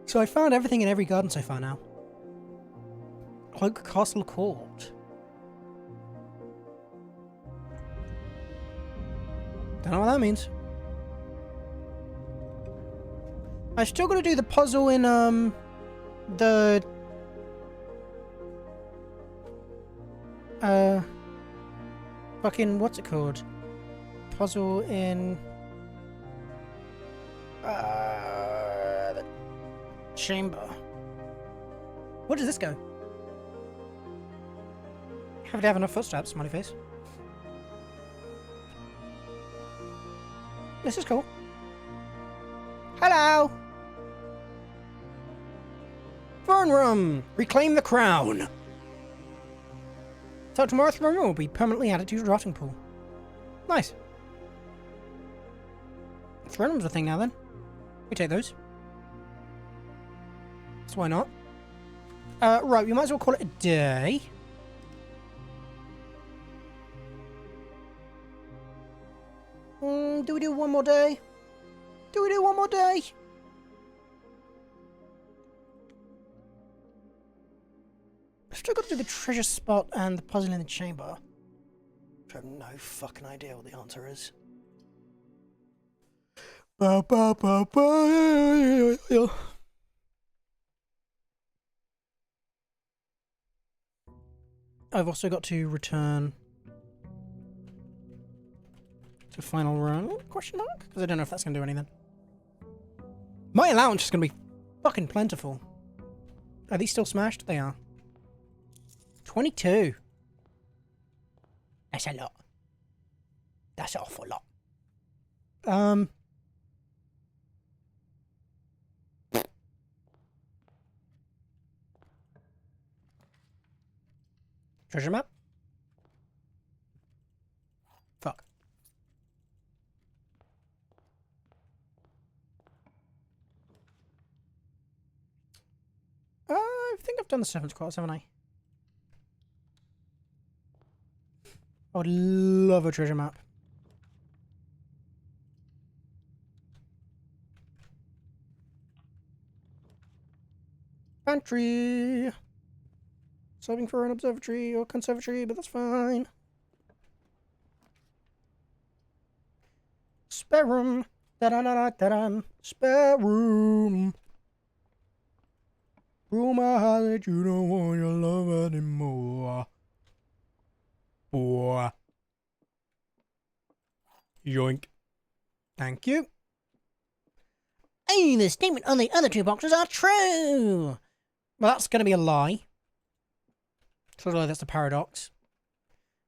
So I found everything in every garden so far now. Cloak, Castle, Court. Don't know what that means. I still gotta do the puzzle in, the... Fucking, what's it called? Puzzle in... the chamber. Where does this go? Have to have enough footsteps, smiley face. This is cool. Hello! Throne Room! Reclaim the crown! So tomorrow Throne Room will be permanently added to your drafting pool. Nice. Throne Room's a thing now then. We take those. So why not? Right, we might as well call it a day. Do we do one more day? Do we do one more day? I've still got to do the treasure spot and the puzzle in the chamber. I have no fucking idea what the answer is. I've also got to return to final run, question mark? Because I don't know if that's going to do anything. My allowance is going to be fucking plentiful. Are these still smashed? They are. 22. That's a lot. That's an awful lot. Treasure map? Fuck. I think I've done the 7th class, haven't I? I would love a treasure map. Pantry! Subbing for an observatory or conservatory, but that's fine. Spare room. Da-da-da-da-da-da. Spare room. Rumor that you don't want your love anymore. Boy. Yoink. Thank you. Hey, the statement on the other 2 boxes are true. Well, that's going to be a lie. Totally, that's a paradox.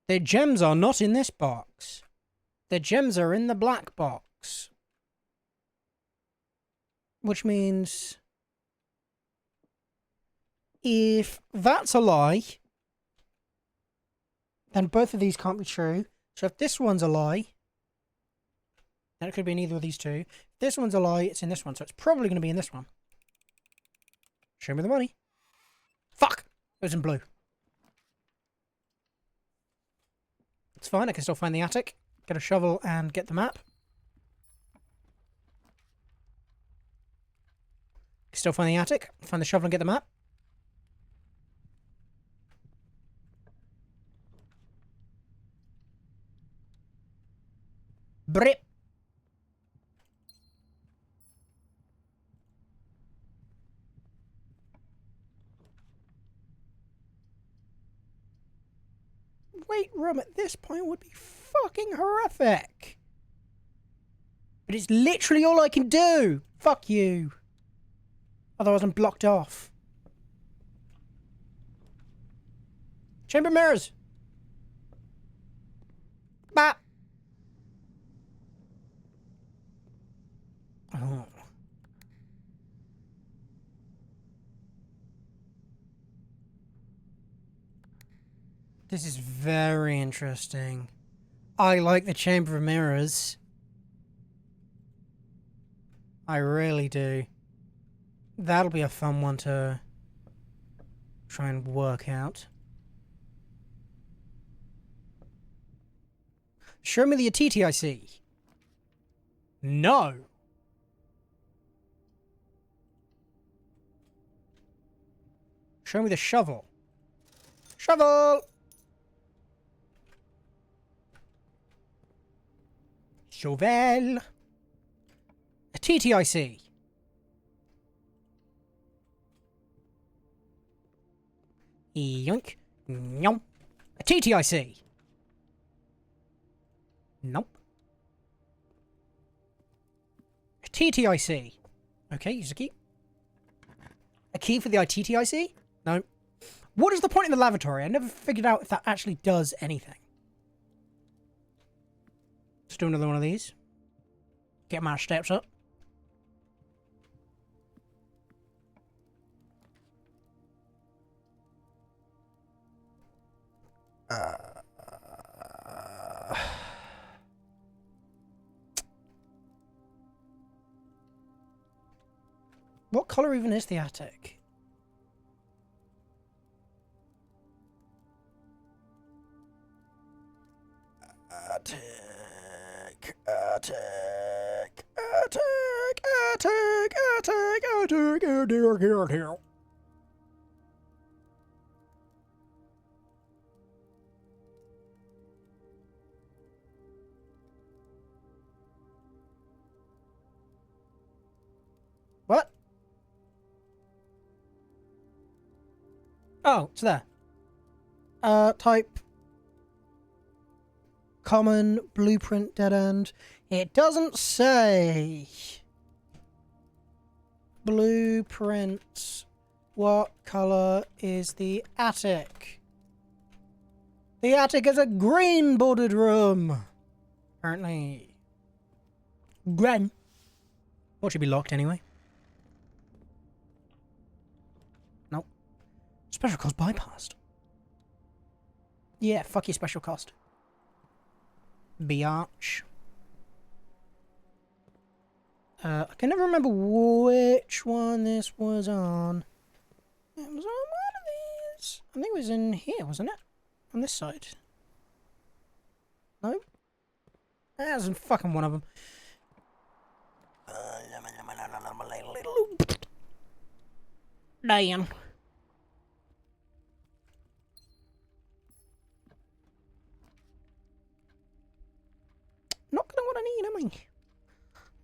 The gems are not in this box. The gems are in the black box. Which means... if that's a lie, then both of these can't be true. So if this one's a lie, then it could be in either of these 2. If this one's a lie, it's in this one. So it's probably going to be in this one. Show me the money. Fuck! It was in blue. It's fine, I can still find the attic, get a shovel and get the map. Still find the attic. Find the shovel and get the map. Brip. Weight room at this point would be fucking horrific. But it's literally all I can do. Fuck you. Otherwise I'm blocked off. Chamber mirrors. Bah. Oh. This is very interesting. I like the Chamber of Mirrors. I really do. That'll be a fun one to try and work out. Show me the TTIC. No. Show me the shovel. Shovel! Shovel. A TTIC. Yoink. Yum. A TTIC. Nope. A TTIC. Okay, use a key. A key for the ITTIC? No. What is the point in the lavatory? I never figured out if that actually does anything. Let's do another one of these. Get my steps up. What colour even is the attic? Attic, attic, attic, attic, attic, attic. What? Oh, it's there. Type common blueprint dead end. It doesn't say. Blueprints. What color is the attic? The attic is a green bordered room. Apparently. Green. What should be locked anyway? Nope. Special cost bypassed. Yeah, fuck your special cost. Biatch. I can never remember which one this was on. It was on one of these. I think it was in here, wasn't it? On this side. No? That was in fucking one of them. Damn. Not getting what I need, am I?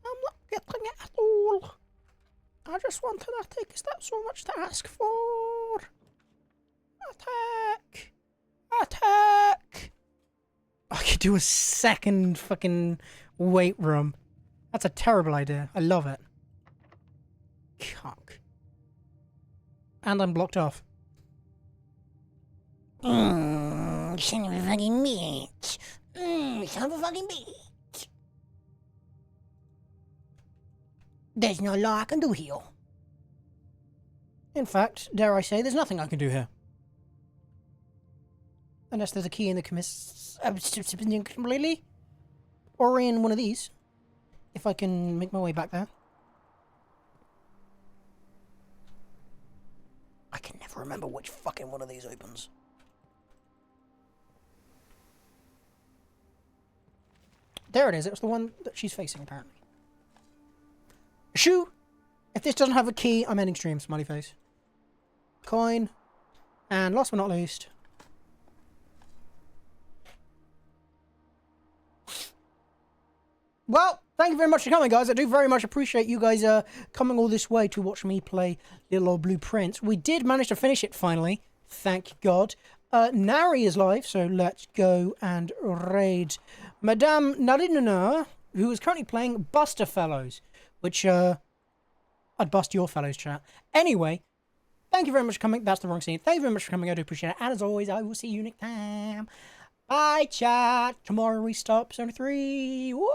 I'm not getting it at all. I just want an attic. Is that so much to ask for? Attack! Attack! I could do a second fucking weight room. That's a terrible idea. I love it. Cock. And I'm blocked off. Son of a fucking bitch. Son of a fucking bitch. There's no law I can do here. In fact, dare I say, there's nothing I can do here. Unless there's a key in the completely. Or in one of these. If I can make my way back there. I can never remember which fucking one of these opens. There it is. It was the one that she's facing, apparently. Shoo! If this doesn't have a key, I'm ending stream, smiley face. Coin. And last but not least. Well, thank you very much for coming, guys. I do very much appreciate you guys coming all this way to watch me play Little Old Blue Prince. We did manage to finish it finally. Thank God. Nari is live, so let's go and raid Madame Narinana, who is currently playing Buster Fellows, which, I'd bust your fellows, chat. Anyway, thank you very much for coming. That's the wrong scene. Thank you very much for coming. I do appreciate it. And as always, I will see you next time. Bye, chat. Tomorrow we start episode 3. Woo!